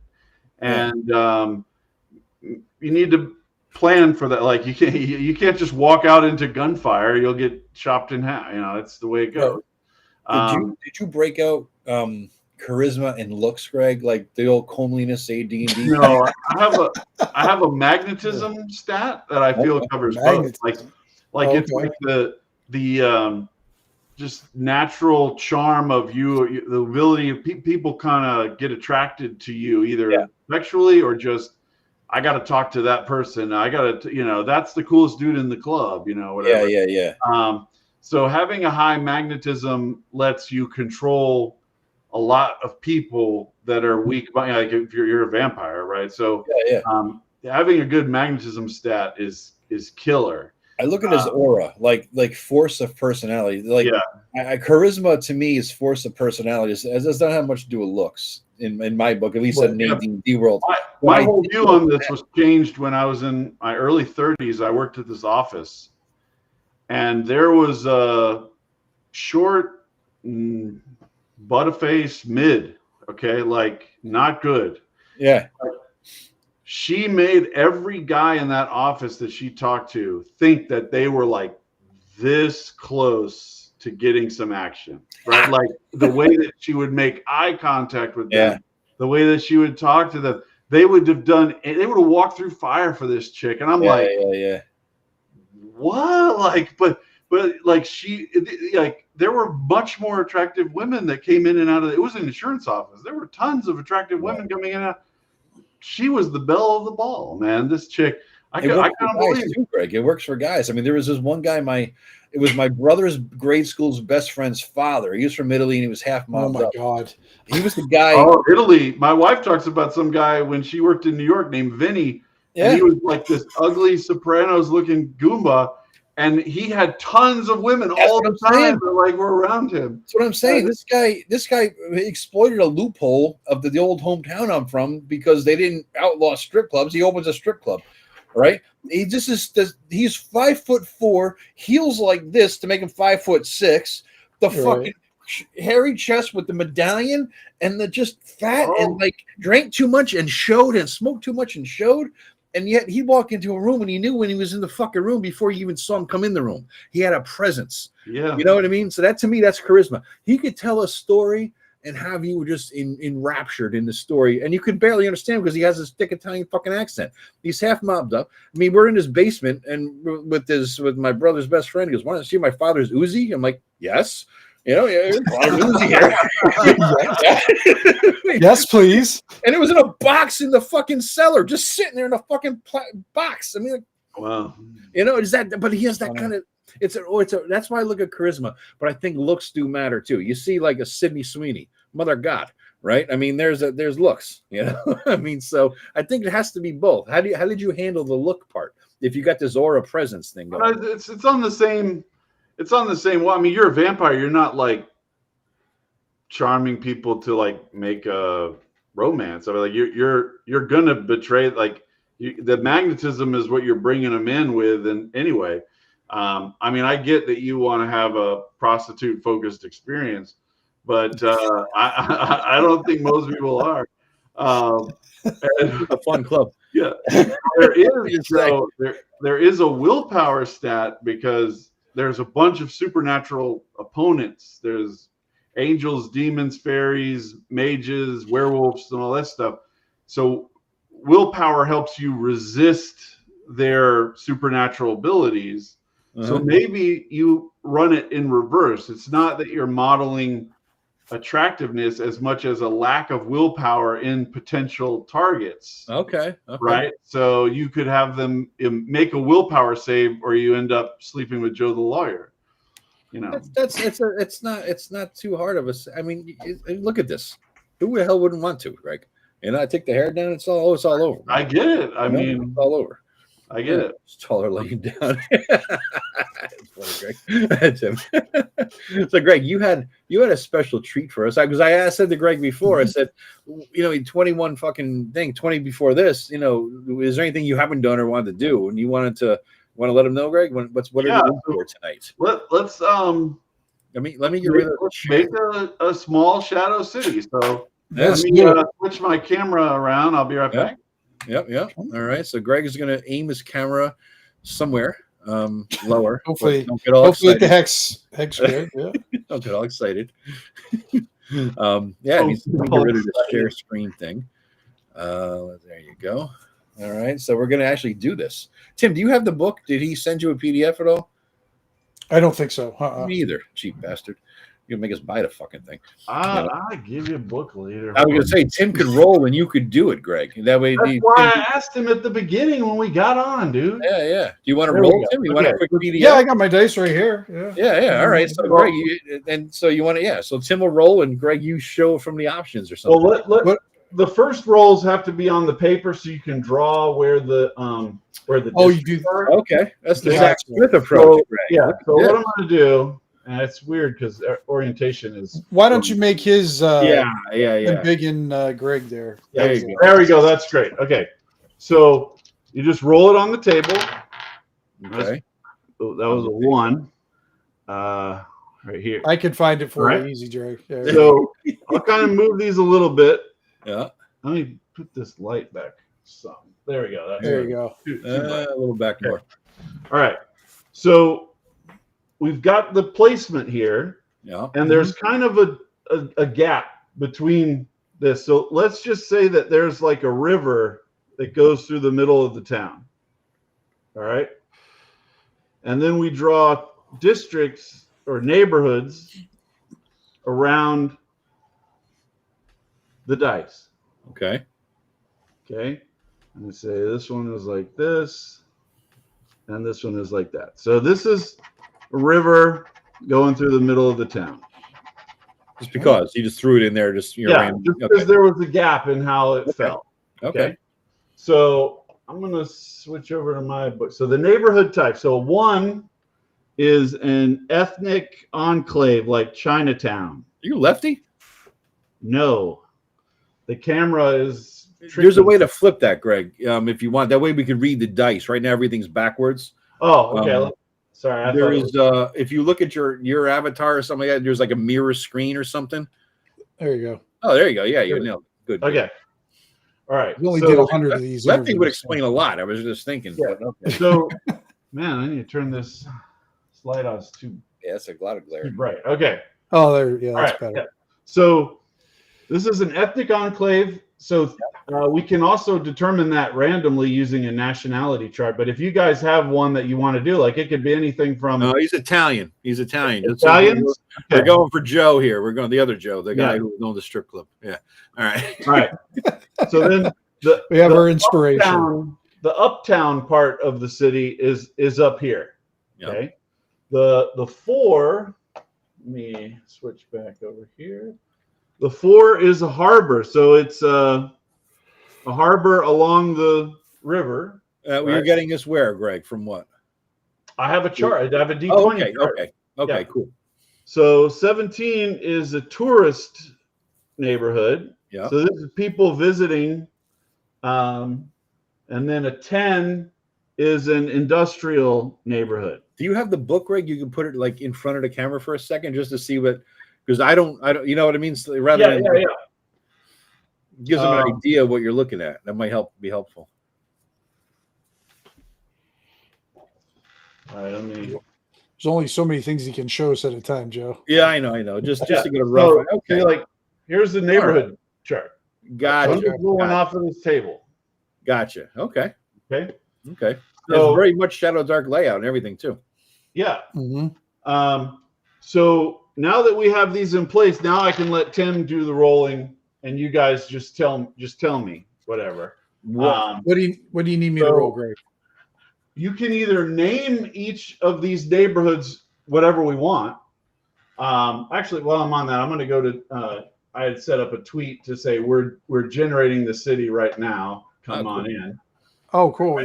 and you need to plan for that. Like you can't just walk out into gunfire; you'll get chopped in half. That's the way it goes. Did you break out charisma and looks, Greg, like the old comeliness AD&D? No, I have a magnetism stat that I feel covers both. It's like the just natural charm of you, the ability of people kind of get attracted to you either sexually or just, I got to talk to that person. I got to, that's the coolest dude in the club, whatever. So having a high magnetism lets you control a lot of people that are weak, like if you're a vampire, right? So having a good magnetism stat is killer. I look at his aura, like force of personality. Charisma to me is force of personality. It does not have much to do with looks in my book, at least in the D&D world. My whole view on this was changed when I was in my early 30s. I worked at this office, and there was a short, butt-a-face mid, like not good. Yeah. She made every guy in that office that she talked to think that they were like this close to getting some action, right? Like the way that she would make eye contact with them, the way that she would talk to them. They would have walked through fire for this chick. And I'm what? Like, but like there were much more attractive women that came in and out of it. It was an insurance office. There were tons of attractive women coming in and out. She was the belle of the ball, man. This chick. I can't believe it. Too, Greg. It works for guys. I mean, there was this one guy, it was my brother's grade school's best friend's father. He was from Italy and he was half mobbed up. Oh my God. He was the guy. Oh, Italy. My wife talks about some guy when she worked in New York named Vinny. Yeah. And he was like this ugly Sopranos looking Goomba. And he had tons of women all the time that like were around him. That's what I'm saying. This guy exploited a loophole of the old hometown I'm from because they didn't outlaw strip clubs. He opens a strip club, right? He just he's 5'4", heels like this to make him 5'6". The fucking hairy chest with the medallion and the just fat and like drank too much and showed and smoked too much and showed. And yet he'd walk into a room and he knew when he was in the fucking room before you even saw him come in the room. He had a presence. Yeah. You know what I mean? So that to me, that's charisma. He could tell a story and have you just enraptured in the story. And you could barely understand because he has this thick Italian fucking accent. He's half mobbed up. I mean, we're in his basement and with my brother's best friend. He goes, "Want to see my father's Uzi?" I'm like, "Yes." You know, Uzi here. Yes, please. And it was in a box in the fucking cellar, just sitting there in a fucking box. I mean, like, wow. You know, is that? But he has that kind of. That's why I look at charisma. But I think looks do matter too. You see, like a Sydney Sweeney, Mother God, right? I mean, there's looks. You know, I mean, so I think it has to be both. How did you handle the look part? If you got this aura presence thing going, it's on the same. It's on the same. Well, I mean, you're a vampire. You're not like charming people to like make a romance. I mean, like you're gonna betray. Like the magnetism is what you're bringing them in with. And anyway, I mean, I get that you want to have a prostitute focused experience, but I don't think most people are. A fun club. Yeah, there is a willpower stat because there's a bunch of supernatural opponents. There's angels, demons, fairies, mages, werewolves, and all that stuff. So willpower helps you resist their supernatural abilities. So maybe you run it in reverse. It's not that you're modeling attractiveness as much as a lack of willpower in potential targets. Okay. Right. So you could have them make a willpower save, or you end up sleeping with Joethelawyer. You know, it's not too hard of a. I mean, look at this. Who the hell wouldn't want to, Greg? You know, I take the hair down. It's all over. Man. I get it. I mean, it's all over. I get it. It's taller laying down. It's funny, Greg. Tim. So, Greg, you had a special treat for us. Because I said to Greg before, I said, you know, 21 fucking thing, 20 before this. You know, is there anything you haven't done or wanted to do, and you want to let him know, Greg? What are you doing for tonight? Let's let me get rid of the make a small Shadow City. So let me switch my camera around. I'll be right back. Yep. All right. So Greg is going to aim his camera somewhere lower. Hopefully, don't get all excited. The hex square. Yeah. Don't get all excited. He's going to get rid of the share screen thing. There you go. All right. So we're going to actually do this. Tim, do you have the book? Did he send you a PDF at all? I don't think so. Me either. Cheap bastard. You're gonna make us buy the fucking thing. I'll give you a book later. I was gonna say Tim could roll and you could do it, Greg. That way. That's why I asked him at the beginning when we got on, dude. Yeah. Do you want to roll, Tim? You want a quick PDF? Yeah, I got my dice right here. Yeah. All right. So Greg, you want to? So Tim will roll and Greg, you show from the options or something. Well, the first rolls have to be on the paper so you can draw where the you do. Okay, that's the Zach Smith approach. So what I'm going to do. And it's weird because orientation is. Why don't you make his? Yeah. Big in Greg there. There we go. That's great. Okay, so you just roll it on the table. Okay. That was a 1. Right here. I can find it for you, easy, Drake. Yeah, so I'll kind of move these a little bit. Yeah. Let me put this light back some. There we go. There you go. A little back more. All right. So we've got the placement here, and there's kind of a gap between this. So let's just say that there's like a river that goes through the middle of the town. All right. And then we draw districts or neighborhoods around the dice. Okay. Okay. I'm going to say this one is like this, and this one is like that. So this is a river going through the middle of the town. Just because you just threw it in there, just because there was a gap in how it fell. Okay. So I'm going to switch over to my book. So the neighborhood type. So 1 is an ethnic enclave like Chinatown. Are you lefty? No. The camera is tricky. There's a way to flip that, Greg, if you want. That way we could read the dice. Right now everything's backwards. Oh, okay. Sorry. There is if you look at your avatar or something like that, there's like a mirror screen or something. There you go. Oh, there you go. Yeah, you nailed it. Good. Okay. All right. We only did 100 of these. Lefty would explain a lot. I was just thinking. Yeah. Okay. So, man, I need to turn this slide on. It's too. Yeah, it's a lot of glare. Too bright. Okay. Oh, there. Yeah, that's better. Yeah. So, this is an ethnic enclave. So, we can also determine that randomly using a nationality chart. But if you guys have one that you want to do, like it could be anything from. No, he's Italian. He's Italian. Italians? We're going for Joe here. We're going the other Joe, the guy who owned the strip club. Yeah. All right. All right. So then we have our inspiration. The uptown part of the city is up here. Yep. Okay. The 4. Let me switch back over here. The 4 is a harbor, so it's a harbor along the river. You're getting us where, Greg? From what? I have a chart. I have a D20 okay, chart. Okay, cool. So 17 is a tourist neighborhood. Yeah. So this is people visiting, and then a 10 is an industrial neighborhood. Do you have the book, Greg? You can put it like in front of the camera for a second just to see what. Because I don't, you know what I mean? Rather than gives them an idea of what you're looking at. That might be helpful. All right, there's only so many things he can show us at a time, Joe. Yeah, I know. Just to get a rough. Okay, like here's the neighborhood chart. Gotcha. I'm just going off of this table. Gotcha. Okay. So, There's very much ShadowDark layout and everything too. Yeah. Mm-hmm. So now that we have these in place, now I can let Tim do the rolling, and you guys just tell me whatever. What do you need me to roll, Greg? You can either name each of these neighborhoods whatever we want. Actually, while I'm on that, I'm going to go to. I had set up a tweet to say we're generating the city right now. Come on in. Oh, cool.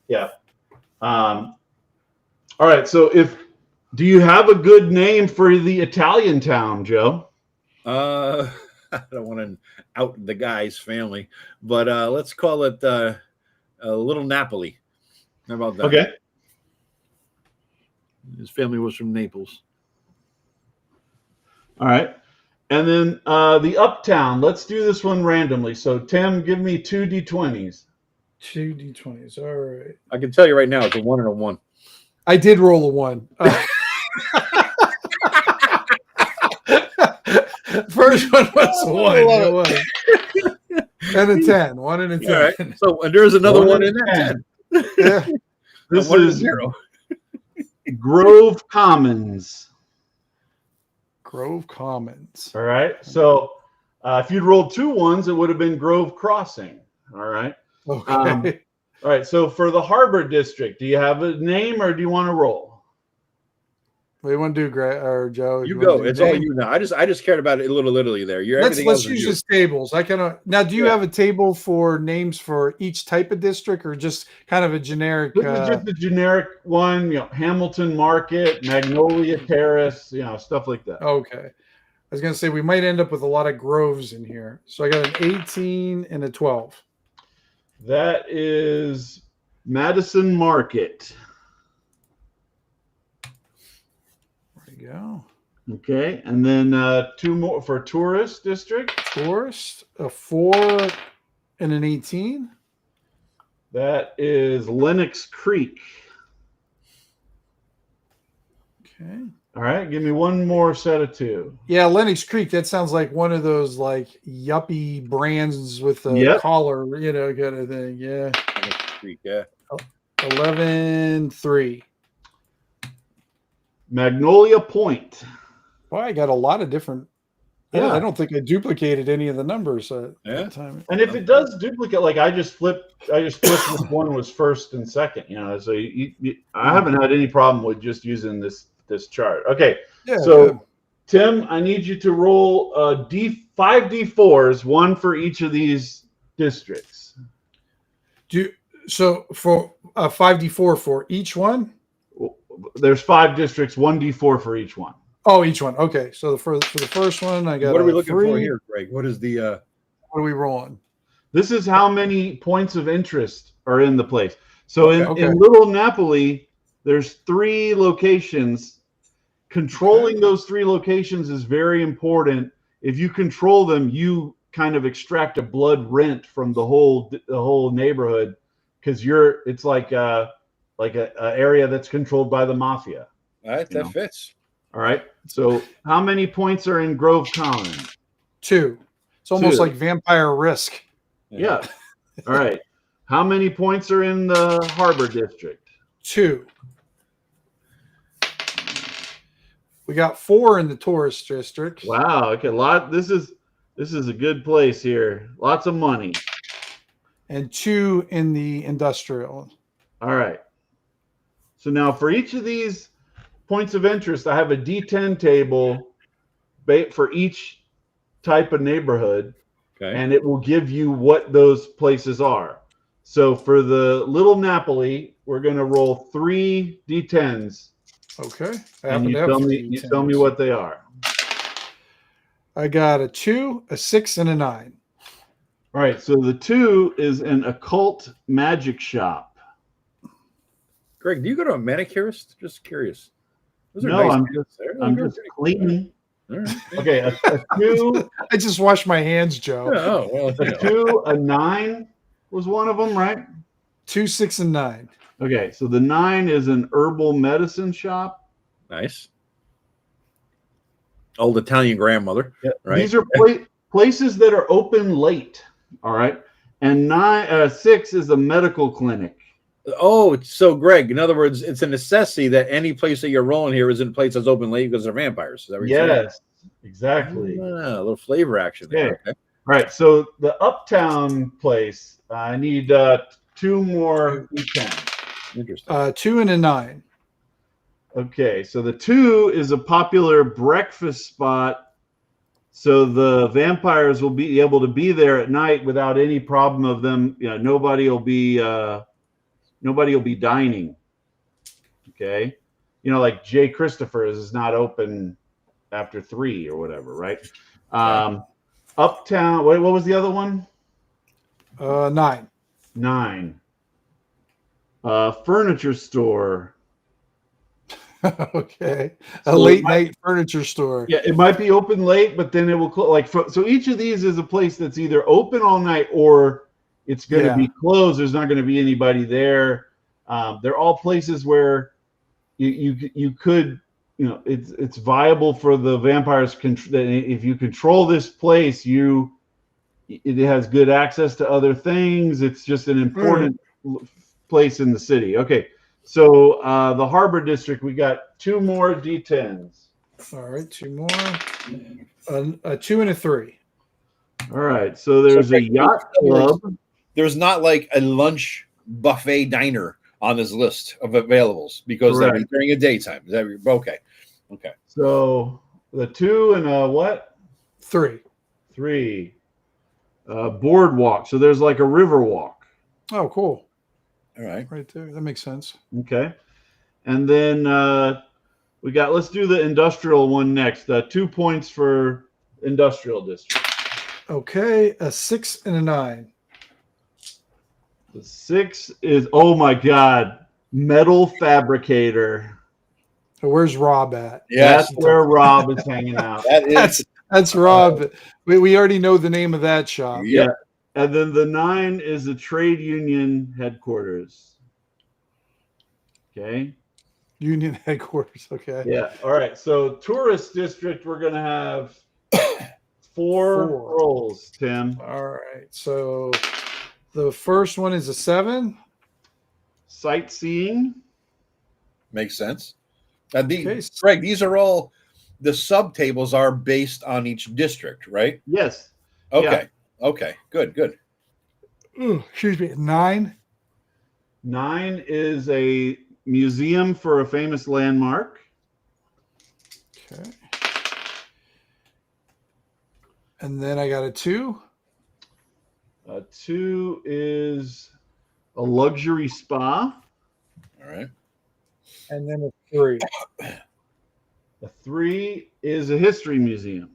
Yeah. All right. So do you have a good name for the Italian town, Joe? I don't want to out the guy's family, but let's call it Little Napoli. How about that? Okay. His family was from Naples. All right. And then the uptown. Let's do this one randomly. So, Tim, give me 2 D20s. 2 D20s. All right. I can tell you right now, it's a 1 and a 1. I did roll a 1. First one was a 1. And a 10. 1 and a 10. All right. So there's another 1 in that 10. Yeah. This is 0. Grove Commons. Grove Commons. All right. So if you'd rolled 2 1s, it would have been Grove Crossing. All right. Okay. All right. So for the Harbor District, do you have a name or do you want to roll? What do you want to do, Greg or Joe? You go. It's all you now. I just cared about it a little literally there. Let's use just tables. I cannot. Now, do you have a table for names for each type of district, or just kind of a generic? This is just a generic one. You know, Hamilton Market, Magnolia Terrace. You know, stuff like that. Okay. I was gonna say we might end up with a lot of groves in here. So I got an 18 and a 12. That is Madison Market. Go. Okay, and then 2 more for tourist district. Tourist, a 4 and an 18. That is Lenox Creek. Okay. All right, give me one more set of 2. Yeah, Lennox Creek. That sounds like one of those like yuppie brands with a collar, kind of thing. Yeah. Lennox Creek, yeah. 11-3. Magnolia Point. Well, I got a lot of different. Yeah, I don't think I duplicated any of the numbers at that time. And if it does duplicate, like I just flipped which one was first and second. So I haven't had any problem with just using this chart. Okay, so Tim, I need you to roll 5 d4s, one for each of these districts. So for 5d4 for each one? There's 5 districts, 1d4 for each one. Oh, each one. Okay, so for the first one, I got. What are we looking for here, Greg? What is the? What are we rolling? This is how many points of interest are in the place. So in Little Napoli, there's 3 locations. Controlling those 3 locations is very important. If you control them, you kind of extract a blood rent from the whole neighborhood, because it's like a area that's controlled by the mafia. All right, that fits. All right. So how many points are in Grove Common? 2. It's almost like Vampire Risk. Yeah. All right. How many points are in the Harbor District? 2. We got 4 in the Tourist District. Wow. Okay. This is a good place here. Lots of money. And 2 in the Industrial. All right. So now for each of these points of interest, I have a D10 table for each type of neighborhood, and it will give you what those places are. So for the Little Napoli, we're going to roll 3 D10s. Okay. And you tell me what they are. I got a 2, a 6, and a 9. All right. So the 2 is an occult magic shop. Greg, do you go to a manicurist? Just curious. No, I'm just cleaning. Right. Okay, a 2. I just washed my hands, Joe. Oh, well, a 2, a 9 was one of them, right? 2, 6, and 9. Okay, so the 9 is an herbal medicine shop. Nice. Old Italian grandmother. Yeah. Right. These are places that are open late. All right, and 6 is a medical clinic. Oh, so Greg, in other words, it's a necessity that any place that you're rolling here is in a place that's open late because they're vampires. Is that what you're saying? Yes, exactly. A little flavor action there. Okay. All right, so the Uptown place, I need 2 more D10s. Interesting. 2 and a 9. Okay, so the 2 is a popular breakfast spot, so the vampires will be able to be there at night without any problem of them. Nobody will be dining. Okay, like J. Christopher's is not open after 3 or whatever, right? Uptown. What was the other one? 9. 9. Furniture store. Okay, a late night furniture store. Yeah, it might be open late, but then it will close. So each of these is a place that's either open all night or it's going to be closed. There's not going to be anybody there. They're all places where you could, it's viable for the vampires. If you control this place, it has good access to other things. It's just an important place in the city. Okay. So the Harbor District, we got 2 more D10s. All right, 2 more. A 2 and a 3. All right. So there's a yacht club. There's not like a lunch buffet diner on this list of availables because that'd be during a daytime. Is that okay? Okay. So the 2 and a what? 3. 3. Boardwalk. So there's like a river walk. Oh, cool. All right. Right there. That makes sense. Okay. And then let's do the industrial one next. 2 points for industrial district. Okay. A 6 and a 9. The 6 is, oh my God, metal fabricator. So where's Rob at? Yeah, that's where Rob is hanging out. That's Rob. We already know the name of that shop. Yeah. And then the 9 is the trade union headquarters. Okay. Union headquarters. Okay. Yeah. All right. So tourist district, we're gonna have four rolls, Tim. All right. So the first one is a 7. Sightseeing. Makes sense. Greg, these are all the subtables are based on each district, right? Yes. Okay. Yeah. Okay. Good. Ooh, excuse me. 9. 9 is a museum for a famous landmark. Okay. And then I got a 2. 2 is a luxury spa. All right. And then a 3. A 3 is a history museum.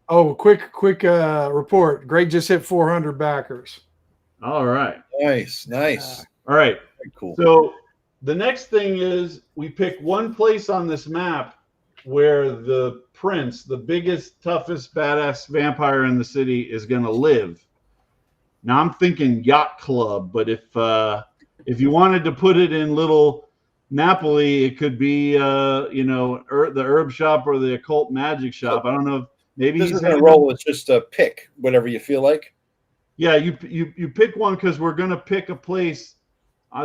Oh, quick report. Greg just hit 400 backers. All right. Nice. All right. Very cool. So the next thing is we pick one place on this map where the prince, the biggest, toughest, badass vampire in the city, is going to live. Now I'm thinking yacht club, but if you wanted to put it in little Napoli, it could be the herb shop or the occult magic shop. I don't know. Maybe this is going to roll. It's just a pick, whatever you feel like. Yeah, you pick one because we're going to pick a place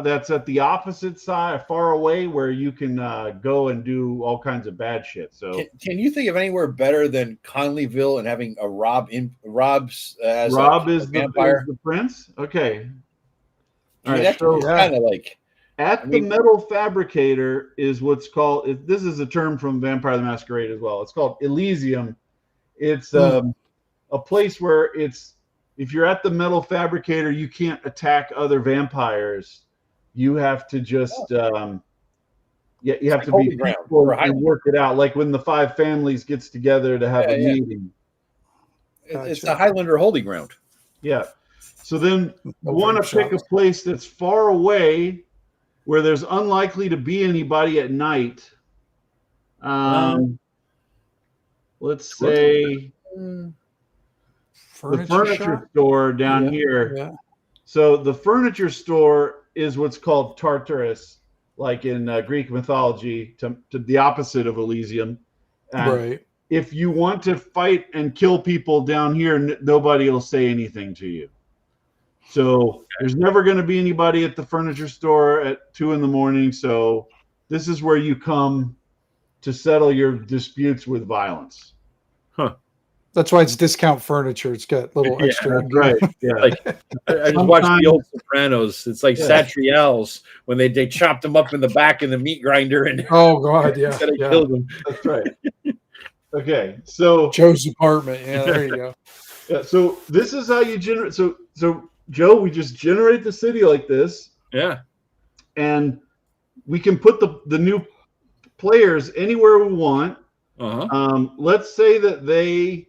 that's at the opposite side, far away, where you can go and do all kinds of bad shit. So, can you think of anywhere better than Conleyville and having a Rob is the vampire, is the prince? Okay, all right. So kind of like the metal fabricator is what's called. This is a term from Vampire the Masquerade as well. It's called Elysium. It's a place where if you're at the metal fabricator, you can't attack other vampires. You have to just you have to be peaceful and work it out. Like when the 5 families gets together to have a meeting. It's the Highlander holding ground. Yeah. So then you want to pick a place that's far away where there's unlikely to be anybody at night. Let's say the furniture store down here. Yeah. So the furniture store is what's called Tartarus, like in Greek mythology, to the opposite of Elysium. Right. If you want to fight and kill people down here, nobody will say anything to you. So there's never going to be anybody at the furniture store at 2 a.m. So this is where you come to settle your disputes with violence. Huh. That's why it's discount furniture. It's got little extra. That's right. Yeah. Like, I just watched the old Sopranos. It's like Satrials when they chopped them up in the back in the meat grinder and oh god, yeah, killed them. That's right. Okay, so Joe's apartment. Yeah, there you go. Yeah, so this is how you generate. So Joe, we just generate the city like this. Yeah, and we can put the new players anywhere we want. Let's say that they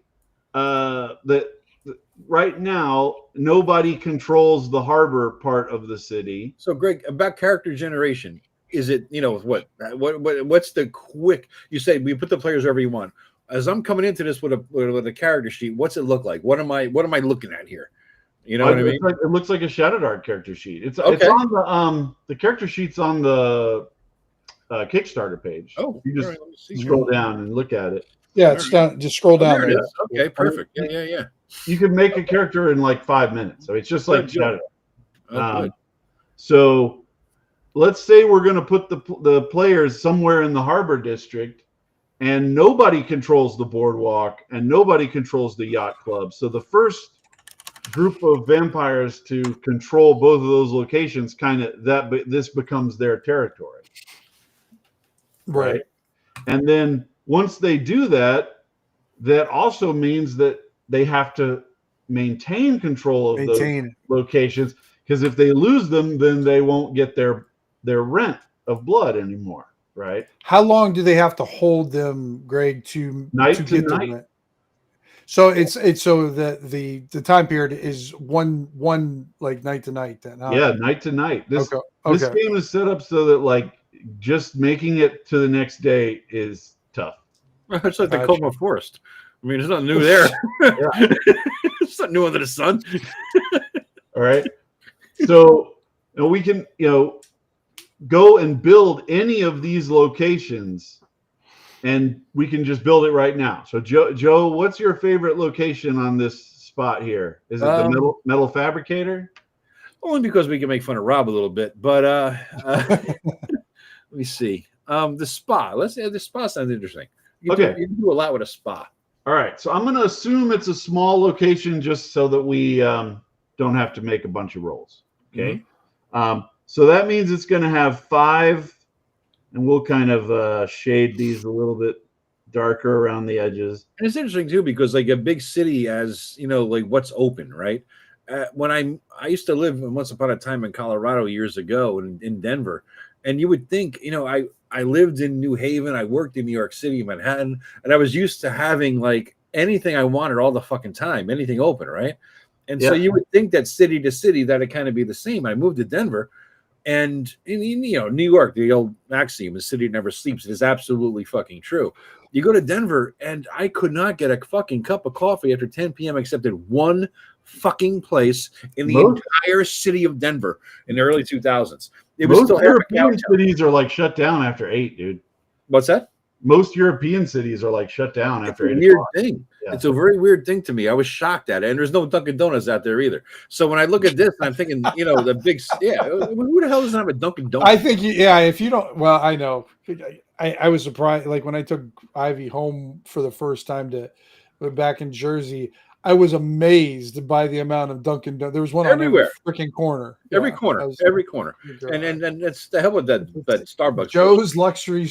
right now nobody controls the harbor part of the city. So Greg, about character generation, is it what's the quick? You say we put the players wherever you want. As I'm coming into this with a character sheet, what's it look like? What am I looking at here? You know what I mean? It looks like a ShadowDark character sheet. It's on the character sheet's on the Kickstarter page. Oh, you just scroll down and look at it. Yeah, it's down. Just scroll down there. Okay, perfect. Yeah. You can make a character in like 5 minutes. So it's just like ShadowDark. So let's say we're going to put the players somewhere in the harbor district, and nobody controls the boardwalk and nobody controls the yacht club. So the first group of vampires to control both of those locations, this becomes their territory. Right. And then once they do that, that also means that they have to maintain control of those locations, because if they lose them, then they won't get their rent of blood anymore. Right. How long do they have to hold them, Greg, to night to night? Rent? So it's so that the time period is one like night to night then. Huh? Yeah, night to night. This game is set up so that like just making it to the next day is tough. It's like the Coma Forest. I mean, it's not new there. It's not new under the sun. All right. So we can, go and build any of these locations, and we can just build it right now. So Joe, what's your favorite location on this spot here? Is it the metal fabricator? Only because we can make fun of Rob a little bit, but let me see. The spa. Let's say the spa sounds interesting. You can do a lot with a spa. All right. So I'm going to assume it's a small location just so that we don't have to make a bunch of rolls. Okay. Mm-hmm. So that means it's going to have 5, and we'll kind of shade these a little bit darker around the edges. And it's interesting too, because like a big city, as you know, like what's open, right? When I used to live once upon a time in Colorado years ago in Denver, and you would think, you know, I lived in New Haven, I worked in New York City, Manhattan, and I was used to having like anything I wanted all the fucking time, anything open, right? And so you would think that city to city that it kind of be the same. I moved to Denver, and in you know, New York, the old axiom, the city never sleeps. It is absolutely fucking true. You go to Denver, and I could not get a fucking cup of coffee after 10 p.m. except at one fucking place in the entire city of Denver in the early 2000s. It was still European cities are like shut down after 8, dude. What's that? Most European cities are like shut down after 8. Weird thing. Yeah. It's a very weird thing to me. I was shocked at it, and there's no Dunkin' Donuts out there either. So when I look at this, I'm thinking, you know, the big who the hell doesn't have a Dunkin' Donuts? I think if you don't, well, I know. I was surprised. Like when I took Ivy home for the first time back in Jersey, I was amazed by the amount of Dunkin' Donuts. There was one everywhere, on every freaking corner. Every corner. And that's the hell with that Starbucks. Joe's Luxury.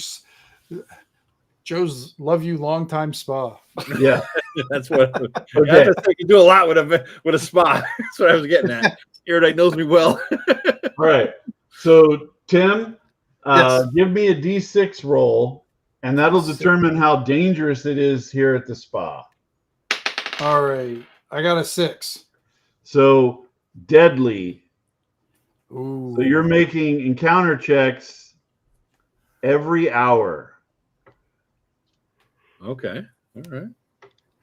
Joe's Love You Longtime Spa. Yeah, that's what. Okay. You do a lot with a spa. That's what I was getting at. Everybody knows me well. All right. So Tim, give me a D6 roll, and that'll determine how dangerous it is here at the spa. All right. I got a 6. So deadly. Ooh. So you're making encounter checks every hour. Okay. All right.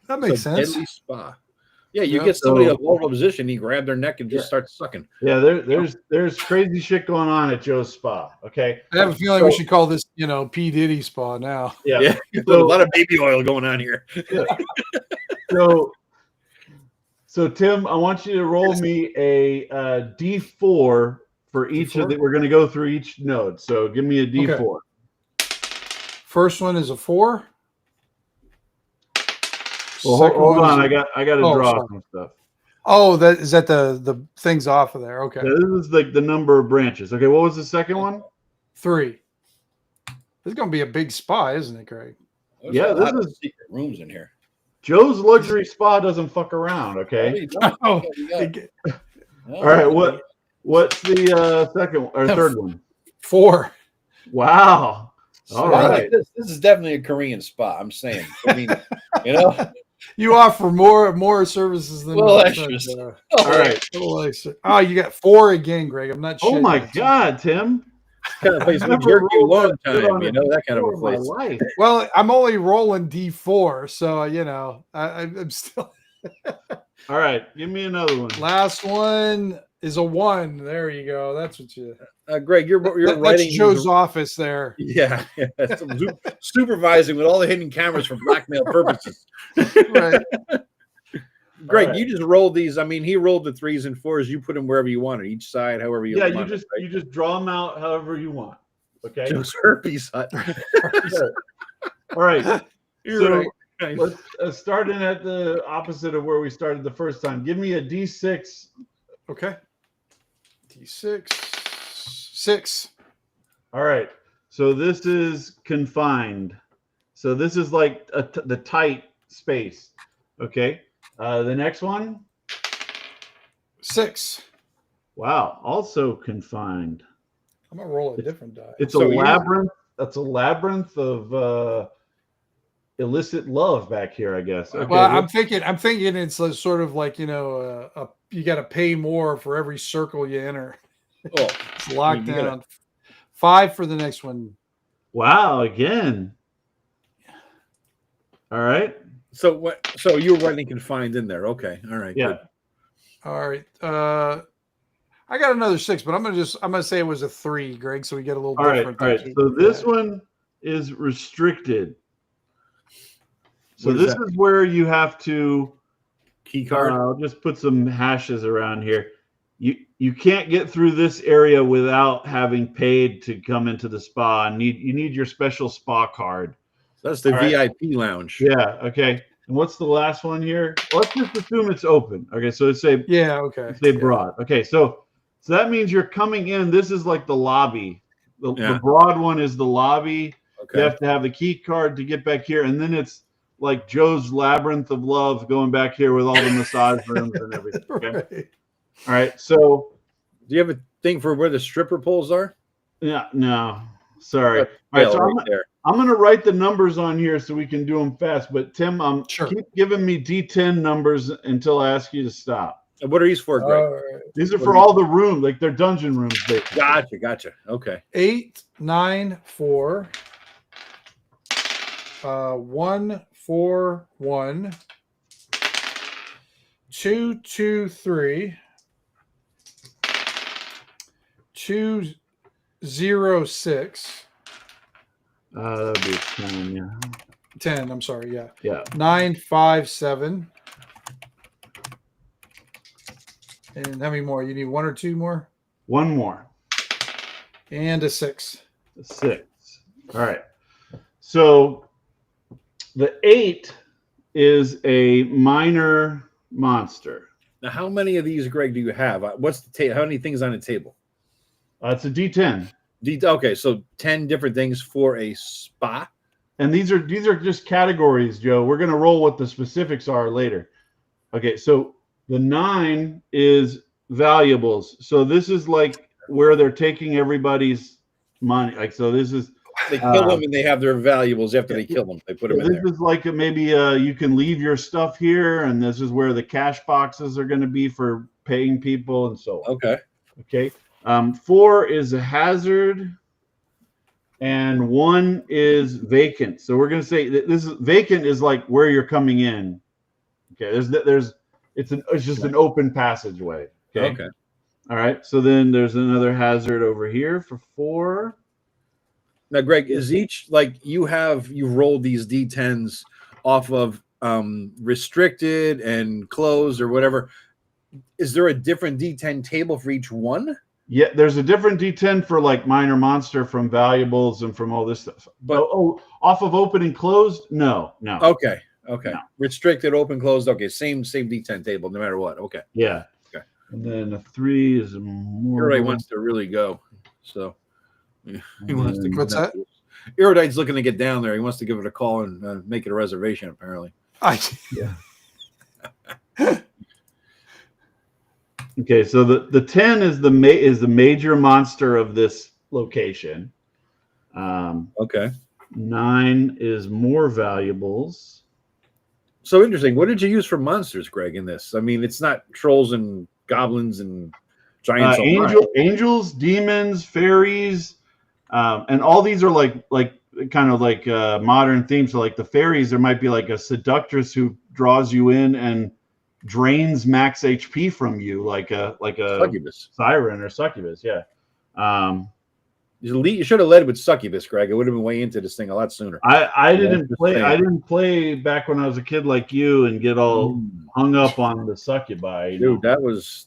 That makes sense. Deadly spa. Yeah, you get somebody in a vulnerable position, you grab their neck and just start sucking. Yeah, there's crazy shit going on at Joe's spa. Okay. I have a feeling we should call this, you know, P. Diddy spa now. Yeah. So, a lot of baby oil going on here. Yeah. So Tim, I want you to roll me a D4 for each of the. We're going to go through each node. So give me a D4. Okay. First one is a 4. Well, hold on. I got to draw some stuff. Oh, is that the things off of there? Okay. Yeah, this is like the number of branches. Okay, what was the second one? 3. This is going to be a big spa, isn't it, Greg? This is secret rooms in here. Joe's luxury spa doesn't fuck around. Okay. All right. What's the second or third one? 4. Wow. All right. This is definitely a Korean spa. I'm saying. I mean, you know. You offer more services than extras. All right. Oh, you got 4 again, Greg. I'm not sure. Oh my God, Tim. Kind of place would jerk you a long time, you know, that kind of a place. Well, I'm only rolling D4, so you know, I'm still. All right, give me another one. Last one is a 1. There you go. That's what you. Greg, you're writing. That's Joe's office there. Yeah. Supervising with all the hidden cameras for blackmail purposes. Right. Greg, you just rolled these. I mean, he rolled the 3s and 4s. You put them wherever you wanted, each side, however you want. Yeah, you just draw them out however you want. Okay. Joe's herpes hut. All right. So let's start in at the opposite of where we started the first time. Give me a D6. Okay. D6. 6. All right. So this is confined. So this is like the tight space. Okay. The next one. 6. Wow. Also confined. I'm gonna roll a different die. It's a labyrinth. That's a labyrinth of illicit love back here, I guess. Okay. Well, I'm thinking it's sort of like, you know, you got to pay more for every circle you enter. Oh, it's locked down. 5 for the next one. Wow, again. All right. So what? So you're writing confined in there. Okay. All right. Yeah. Good. All right. I got another 6, but I'm gonna say it was a 3, Greg, so we get a little different. All right. So this one is restricted. So this is where you have to key card. I'll just put some hashes around here. You can't get through this area without having paid to come into the spa. You need your special spa card. That's the VIP lounge. Yeah. Okay. And what's the last one here? Let's just assume it's open. Okay. So it's say broad. Okay. So that means you're coming in. This is like the lobby. The broad one is the lobby. Okay. You have to have the key card to get back here, and then it's like Joe's labyrinth of love going back here with all the massage rooms and everything. Okay. Right. All right. So, do you have a thing for where the stripper poles are? Yeah. No. Sorry. All right. So I'm going to write the numbers on here so we can do them fast. But Tim, keep giving me D10 numbers until I ask you to stop. And what are these for, Greg? These are for all the rooms, like they're dungeon rooms. Basically. Gotcha. Okay. 8, 9, 4, 1, 4, 1, 2, 2, 3, 2, 0, 6. That would be 10, yeah. 10, I'm sorry, yeah. Yeah. 9, 5, 7. And how many more? You need 1 or 2 more? 1 more. And a 6. A 6. All right. So the 8 is a minor monster. Now, how many of these, Greg, do you have? What's the how many things on the table? It's a D10. Okay, so 10 different things for a spa. And these are just categories, Joe. We're going to roll what the specifics are later. Okay, so the 9 is valuables. So this is like where they're taking everybody's money. Like, so this is they kill them and they have their valuables after they kill them. They put them in there. This is like maybe you can leave your stuff here, and this is where the cash boxes are going to be for paying people and so on. Okay. 4 is a hazard, and 1 is vacant. So we're going to say that this is vacant is like where you're coming in. Okay. It's just an open passageway. Okay. All right. So then there's another hazard over here for 4. Now, Greg, is each like you rolled these D10s off of restricted and closed or whatever? Is there a different D10 table for each one? Yeah, there's a different D10 for like minor monster from valuables and from all this stuff. But off of open and closed? No. Okay. No. Restricted, open, closed. Okay, same D10 table, no matter what. Okay. Yeah. Okay. And then a 3 is more. Everybody wants to really go, so. He wants to. What's that? Erudite's looking to get down there. He wants to give it a call and make it a reservation. Apparently. Yeah. Okay, so the 10 is the major monster of this location. Okay. 9 is more valuables. So interesting. What did you use for monsters, Greg? In this, I mean, it's not trolls and goblins and giants. Angels, demons, fairies. And all these are like kind of like modern themes. So like the fairies, there might be like a seductress who draws you in and drains max HP from you, like a succubus, siren or succubus. Yeah. You should have led with succubus, Greg. It would have been way into this thing a lot sooner. I didn't play back when I was a kid like you and get all hung up on the succubi. Dude, that was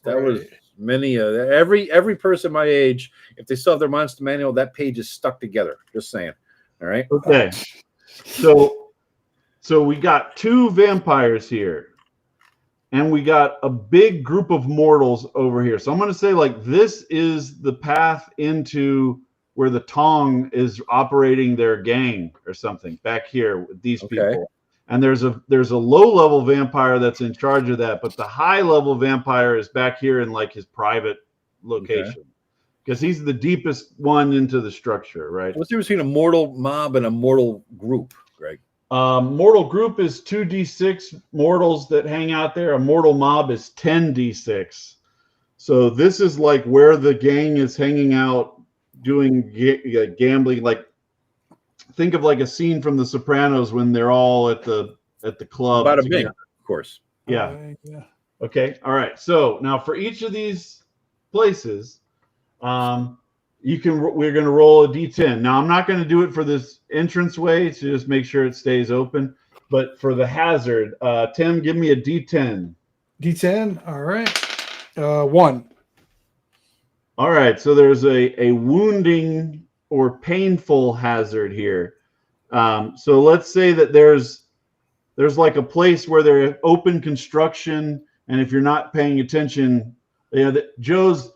many every person my age, if they still have their monster manual, that page is stuck together. Just saying. All right. Okay. So we got 2 vampires here, and we got a big group of mortals over here. So I'm going to say like this is the path into where the Tong is operating their gang or something back here with these people. And there's a low-level vampire that's in charge of that, but the high-level vampire is back here in like his private location because he's the deepest one into the structure, right? What's the difference between a mortal mob and a mortal group, Greg? Mortal group is 2d6 mortals that hang out there. A mortal mob is 10d6. So this is like where the gang is hanging out doing gambling, like think of like a scene from The Sopranos when they're all at the club. About a big, of course. Yeah. Okay. All right. So now for each of these places. We're going to roll a D10. Now, I'm not going to do it for this entranceway to just make sure it stays open. But for the hazard, Tim, give me a D10. D10. All right. 1. All right. So there's a wounding or painful hazard here. So let's say that there's like a place where they're open construction, and if you're not paying attention, Joe's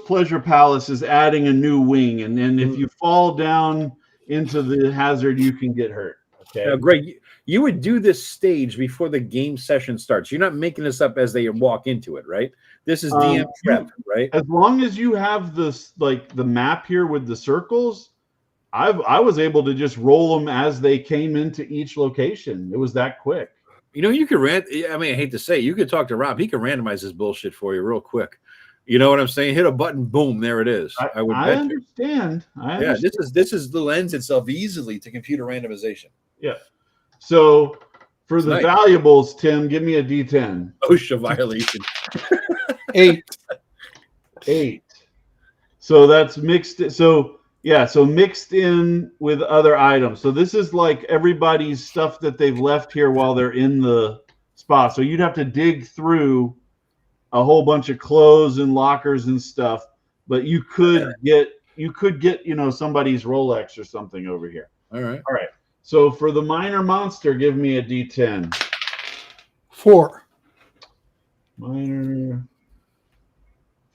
Pleasure Palace is adding a new wing, and then if you fall down into the hazard, you can get hurt. Okay. Now, Greg, you would do this stage before the game session starts. You're not making this up as they walk into it, right? This is DM prep, right? As long as you have this, like the map here with the circles, I was able to just roll them as they came into each location. It was that quick. You know, you could I hate to say, you could talk to Rob. He can randomize this bullshit for you real quick. You know what I'm saying? Hit a button, boom, there it is. I understand. Yeah, this lends itself easily to computer randomization. Yeah. So for the valuables, Tim, give me a D10. OSHA violation. 8. 8. So that's mixed. So mixed in with other items. So this is like everybody's stuff that they've left here while they're in the spa. So you'd have to dig through a whole bunch of clothes and lockers and stuff, but you could get somebody's Rolex or something over here. All right. So for the minor monster, give me a D10. 4. Minor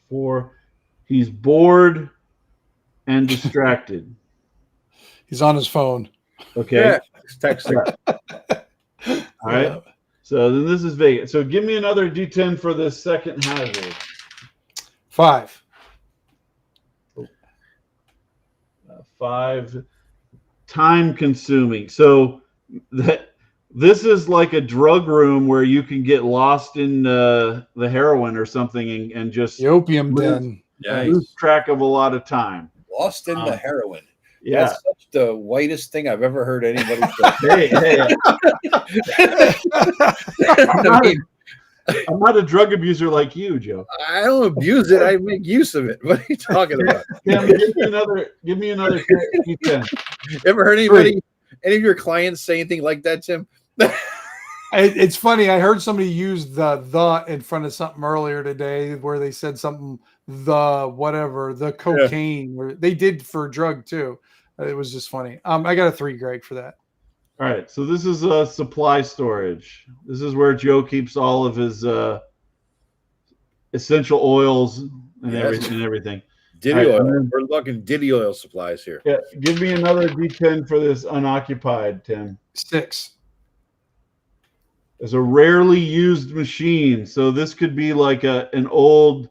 4. He's bored and distracted. He's on his phone. Okay. Yeah, he's texting. All right. So then this is Vegas. So give me another D10 for this second hazard. 5. 5. Time consuming. So this is like a drug room where you can get lost in the heroin or something and just the opium den. Lose track of a lot of time. Lost in the heroin. Yeah. That's such the whitest thing I've ever heard anybody say. Hey. I'm not a drug abuser like you, Joe. I don't abuse it. I make use of it. What are you talking about? Tim, give me another D10. Ever heard any of your clients say anything like that, Tim? It's funny. I heard somebody use the in front of something earlier today where they said something, the cocaine, or they did for a drug too. It was just funny. I got a 3, Greg, for that. All right. So this is supply storage. This is where Joe keeps all of his essential oils and everything. Diddy oil. We're looking Diddy oil supplies here. Yeah. Give me another D10 for this unoccupied, Tim. 6. It's a rarely used machine. So this could be like an old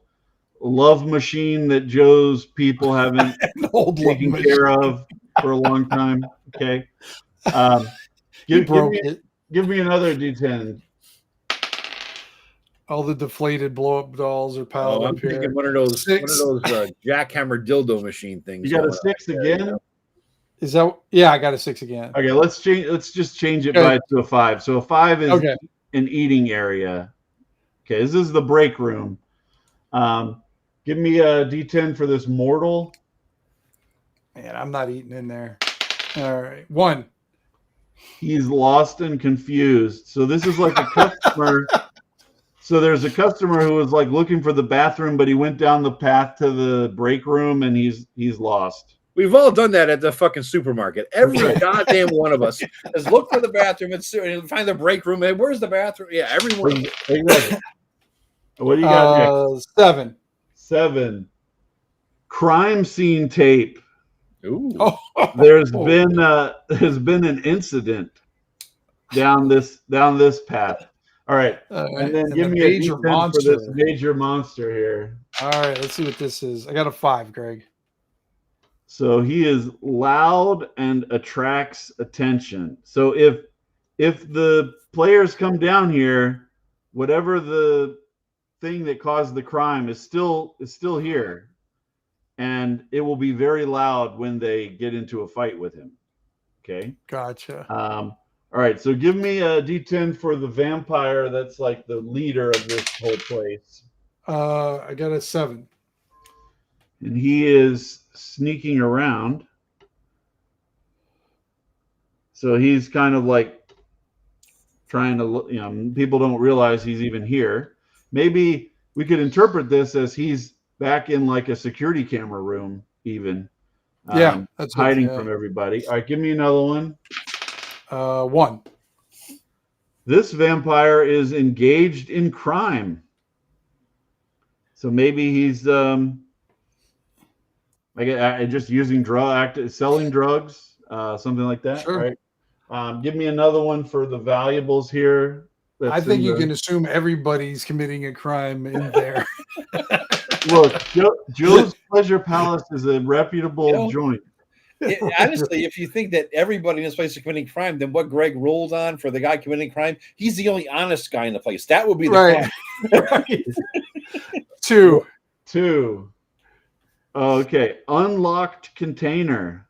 love machine that Joe's people haven't taken care of for a long time. Okay. Give me another D10. All the deflated blow-up dolls are piled I'm up here. thinking one of those jackhammer dildo machine things. You got a 6 again? Is that? Yeah, I got a 6 again. Okay, let's just change it to a 5. So a 5 is an eating area. Okay, this is the break room. Give me a D10 for this mortal. Man, I'm not eating in there. All right, 1. He's lost and confused. So this is like a customer. So there's a customer who was like looking for the bathroom, but he went down the path to the break room and he's lost. We've all done that at the fucking supermarket. Every goddamn one of us has looked for the bathroom and find the break room. And where's the bathroom? Yeah, everyone. What do you got next? 7. 7. Crime scene tape. Ooh. There's been an incident down this path. All right. And then give me a major monster for this major monster here. All right, let's see what this is. I got a 5, Greg. So he is loud and attracts attention. So if the players come down here, whatever the thing that caused the crime is still here. And it will be very loud when they get into a fight with him. Okay. Gotcha. All right. So give me a D10 for the vampire that's like the leader of this whole place. I got a 7. And he is sneaking around. So he's kind of like trying to, people don't realize he's even here. Maybe we could interpret this as he's back in like a security camera room, even. That's hiding from everybody. All right, give me another one. 1. This vampire is engaged in crime. So maybe he's just using selling drugs, something like that. Sure. Right. Give me another one for the valuables here. I think you can assume everybody's committing a crime in there. Look, Joe's Pleasure Palace is a reputable joint. Honestly, if you think that everybody in this place is committing crime, then what Greg rolled on for the guy committing crime, he's the only honest guy in the place. That would be the right. 2. Okay, unlocked container.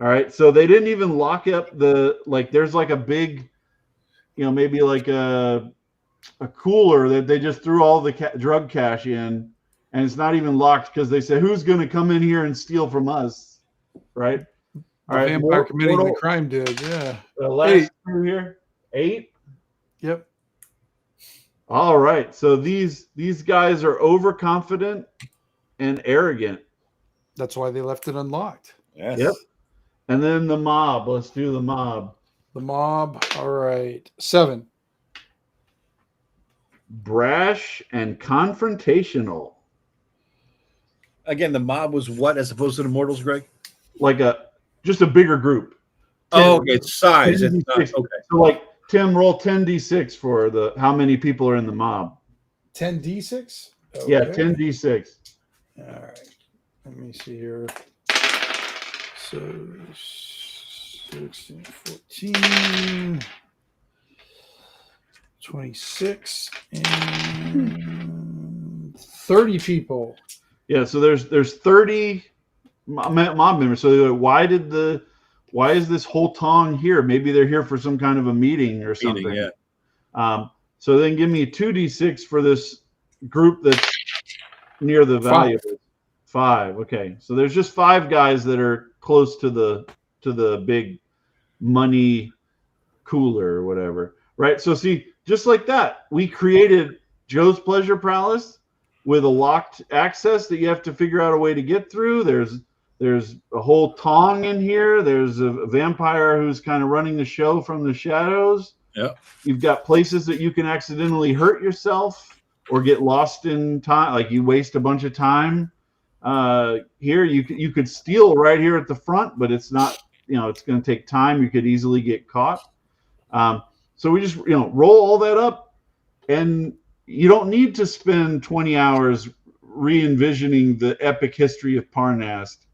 All right, so they didn't even lock up there's like a big, maybe like a cooler that they just threw all the drug cash in, and it's not even locked because they said, who's going to come in here and steal from us, right? All right, vampire committing the crime did, yeah. The last 2 here, 8. Yep. All right, so these guys are overconfident and arrogant. That's why they left it unlocked. Yes. Yep. And then the mob. Let's do the mob. The mob. All right. 7. Brash and confrontational. Again, the mob was what as opposed to the mortals, Greg? Like just a bigger group. It's size. It's not, okay. So like Tim, roll 10d6 for how many people are in the mob. 10d6? Okay. Yeah, 10d6. All right. Let me see here. So 16, 14, 26, and 30 people. Yeah, so there's 30 mob members. So why is this whole town here? Maybe they're here for some kind of a meeting or something. Yeah. So then give me 2d6 for this group that's near the value. 5. Okay, so there's just 5 guys that are close to the big money cooler or whatever, right? So see, just like that, we created Joe's Pleasure Palace with a locked access that you have to figure out a way to get through. There's a whole tong in here. There's a vampire who's kind of running the show from the shadows. Yep. You've got places that you can accidentally hurt yourself or get lost in time, like you waste a bunch of time. Here you could steal right here at the front, but it's not, it's going to take time. You could easily get caught. So we just, roll all that up, and you don't need to spend 20 hours re-envisioning the epic history of Parnast.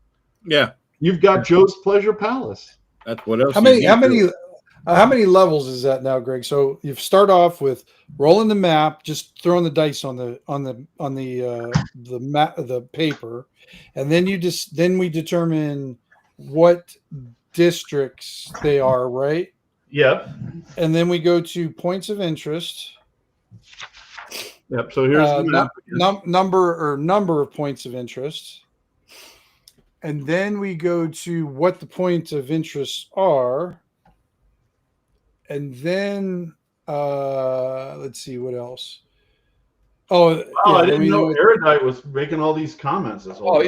Yeah. You've got Joe's Pleasure Palace. That's what else. How many levels is that now, Greg? So you start off with rolling the map, just throwing the dice on the map, the paper, and then we determine what districts they are, right? Yep. And then we go to points of interest. Yep. So here's the map. Number of points of interest. And then we go to what the points of interest are. And then let's see what else. I didn't know Erudite was making all these comments. He's for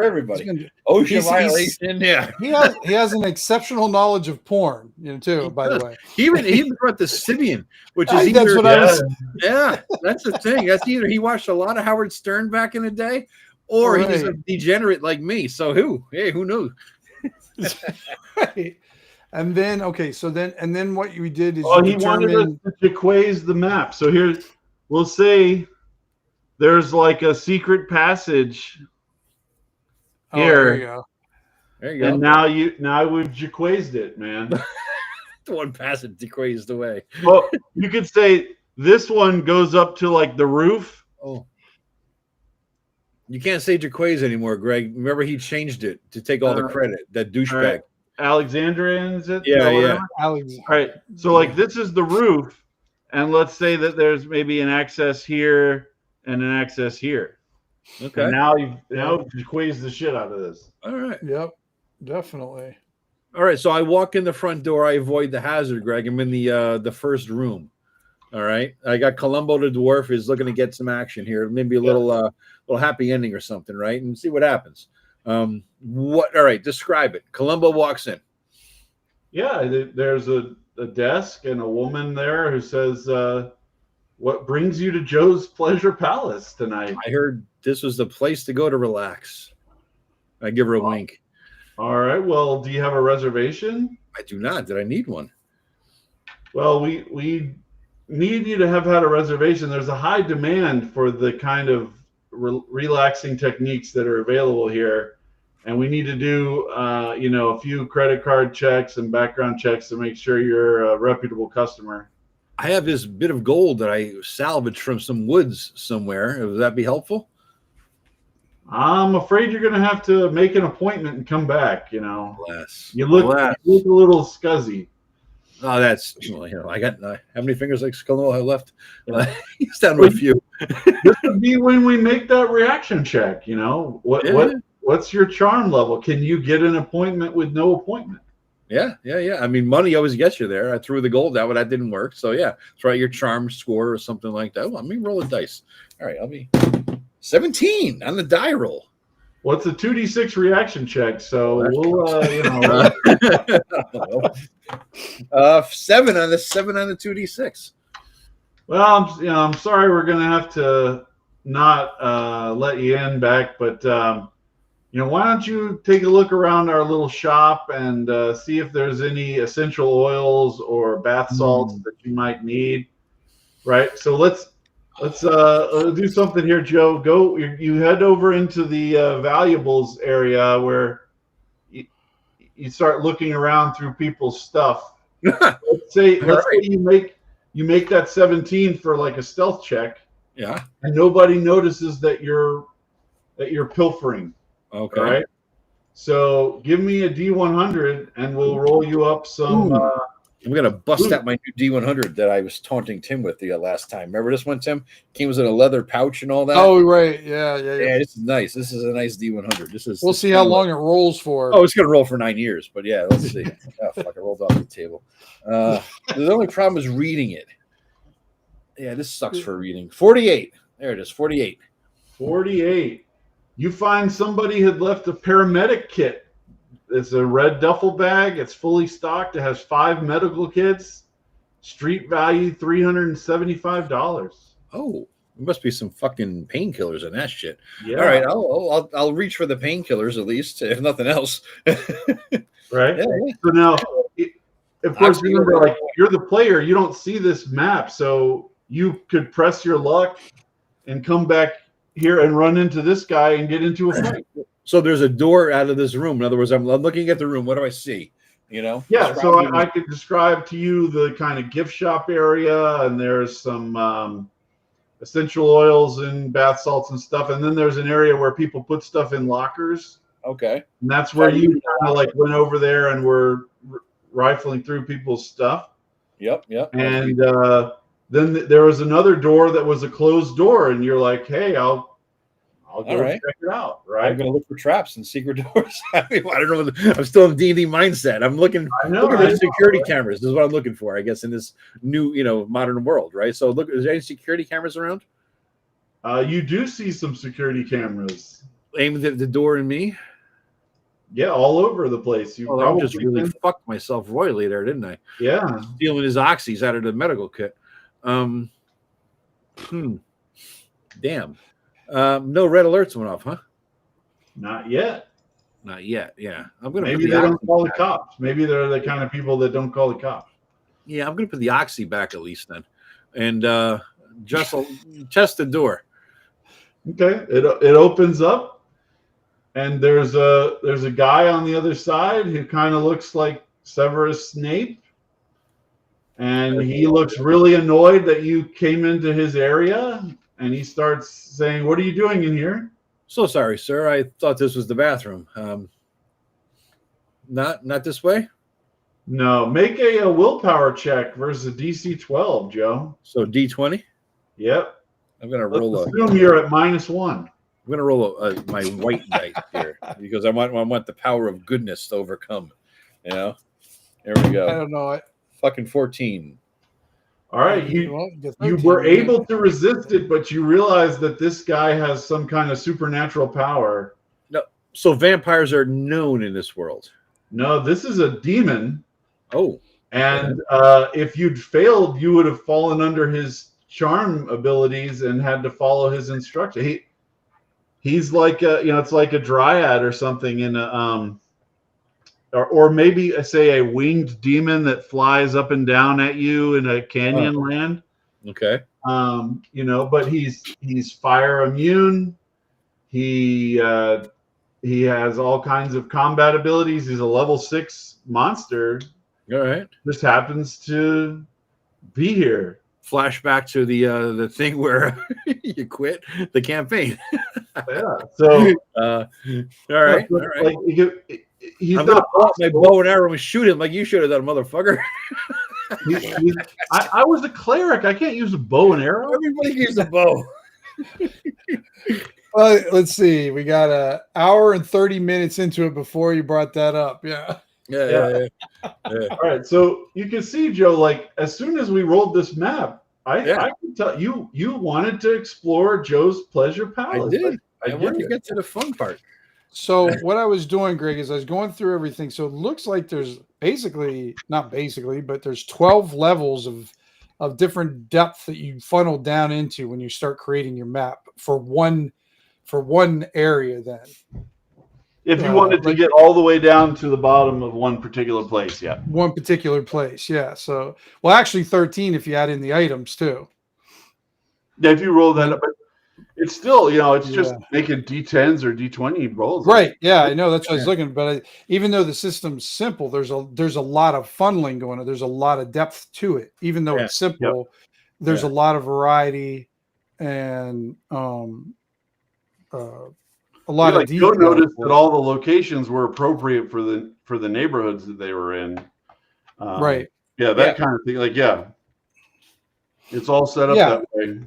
everybody. Ocean violation. Yeah, he has an exceptional knowledge of porn, too. By the way, he even brought the Sibian, which is that's what I was. Yeah, that's the thing. That's either he watched a lot of Howard Stern back in the day, or he's a degenerate like me. So who knew? Right. And then then what we did is he wanted us to Jaquays the map. So here we'll say there's like a secret passage here. There you go. And now we've Jaquaysed it, man. The one passage Jaquaysed the way. Well, you could say this one goes up to like the roof. Oh. You can't say Jaquays anymore, Greg. Remember, he changed it to take all the credit. That douchebag. Alexandrian, is it? Yeah. All right. So like this is the roof, and let's say that there's maybe an access here and an access here. Okay. And now you've squeezed the shit out of this. All right. Yep. Definitely. All right. So I walk in the front door. I avoid the hazard, Greg. I'm in the first room. All right. I got Columbo the dwarf is looking to get some action here. Maybe a little happy ending or something, right? And see what happens. All right. Describe it. Columbo walks in. Yeah, there's a desk and a woman there who says, "What brings you to Joe's Pleasure Palace tonight?" I heard this was the place to go to relax. I give her a wink. All right. Well, do you have a reservation? I do not. Did I need one? Well, we need you to have had a reservation. There's a high demand for the kind of relaxing techniques that are available here, and we need to do a few credit card checks and background checks to make sure you're a reputable customer. I have this bit of gold that I salvaged from some woods somewhere. Would that be helpful? I'm afraid you're going to have to make an appointment and come back. Bless. You look a little scuzzy. Oh, that's I got how many fingers like Skull I left? He's down to a few. This would be when we make that reaction check. What's your charm level? Can you get an appointment with no appointment? Yeah. I mean, money always gets you there. I threw the gold out, but that didn't work. So yeah, try your charm score or something like that. Well, roll a dice. All right, I'll be 17 on the die roll. Well, it's a 2d6 reaction check, so we'll 7 on the 2d6. Well, I'm sorry we're gonna have to not let you in back, but why don't you take a look around our little shop and see if there's any essential oils or bath salts that you might need, right? So let's do something here, Joe. Go. You head over into the valuables area where you start looking around through people's stuff. let's say you make that 17 for like a stealth check. Yeah. And nobody notices that you're pilfering. Okay. All right. So give me a D100 and we'll roll you up some. I'm going to bust out my new D100 that I was taunting Tim with the last time. Remember this one, Tim? Came in a leather pouch and all that. Oh, right. Yeah. Yeah, this is nice. This is a nice D100. We'll see how long it rolls for. Oh, it's going to roll for 9 years. But yeah, let's see. Oh, fuck, I rolled off the table. The only problem is reading it. Yeah, this sucks for reading. 48. There it is, 48. 48. You find somebody had left a paramedic kit. It's a red duffel bag. It's fully stocked. It has 5 medical kits. Street value $375. Oh, there must be some fucking painkillers in that shit. Yeah. All right, I'll reach for the painkillers at least, if nothing else. Right. Yeah. So now, of course, remember, like you're the player. You don't see this map, so you could press your luck and come back here and run into this guy and get into a fight. So there's a door out of this room. In other words, I'm looking at the room. What do I see? Yeah. So I could describe to you the kind of gift shop area, and there's some essential oils and bath salts and stuff. And then there's an area where people put stuff in lockers. Okay. And that's where you kind of like went over there and were rifling through people's stuff. Yep. And then there was another door that was a closed door, and you're like, hey, I'll go check it out, right? I'm going to look for traps and secret doors. I don't know. I'm still in D&D mindset. I'm looking for security cameras. This is what I'm looking for, I guess, in this new, modern world, right? So look, is there any security cameras around? You do see some security cameras. Aimed at the door and me? Yeah, all over the place. I just really fucked myself royally there, didn't I? Yeah. Stealing his oxys out of the medical kit. Damn. No red alerts went off, huh? Not yet. Yeah. I'm gonna maybe they don't call the cops. Maybe they're the kind of people that don't call the cops. Yeah, I'm gonna put the oxy back at least then, and just test the door. Okay, it opens up, and there's a guy on the other side who kind of looks like Severus Snape, and he looks really annoyed that you came into his area. And he starts saying, "What are you doing in here?" So sorry, sir. I thought this was the bathroom. Not this way? No, make a willpower check versus a DC 12, Joe. So D20. Yep. I'm gonna roll. Assume you're at -1. I'm gonna roll my white dice here because I want the power of goodness to overcome. You know. There we go. I don't know. Fucking 14. All right, you were able to resist it, but you realize that this guy has some kind of supernatural power. No, so vampires are known in this world. No, this is a demon. Oh, and if you'd failed, you would have fallen under his charm abilities and had to follow his instruction. He's like it's like a dryad or something in a or maybe say a winged demon that flies up and down at you in a canyon land. Okay. But he's fire immune. He has all kinds of combat abilities. He's a level 6 monster. All right. Just happens to be here. Flashback to the thing where you quit the campaign. Yeah. So all right. All right. Like, he's I'm gonna pull out my bow and arrow and shoot him like you should have done, motherfucker. I was a cleric. I can't use a bow and arrow. Everybody uses a bow. Let's see. We got an hour and 30 minutes into it before you brought that up. Yeah. All right. So you can see, Joe, like as soon as we rolled this map, I can tell you wanted to explore Joe's Pleasure Palace. I did. I wanted to get to the fun part. So what I was doing, Greg, is I was going through everything. So it looks like there's but there's 12 levels of different depth that you funnel down into when you start creating your map for one area. Then, if you wanted to get all the way down to the bottom of one particular place, one particular place, So, well, actually 13 if you add in the items too. Yeah, if you roll that up. It's still, it's just making D10s or D20 rolls. Right. Yeah, I know. That's what I was looking. But even though the system's simple, there's a lot of funneling going on. There's a lot of depth to it. Even though it's simple, there's a lot of variety and a lot of detail. You'll notice that all the locations were appropriate for the neighborhoods that they were in. Right. Yeah, that kind of thing. It's all set up that way.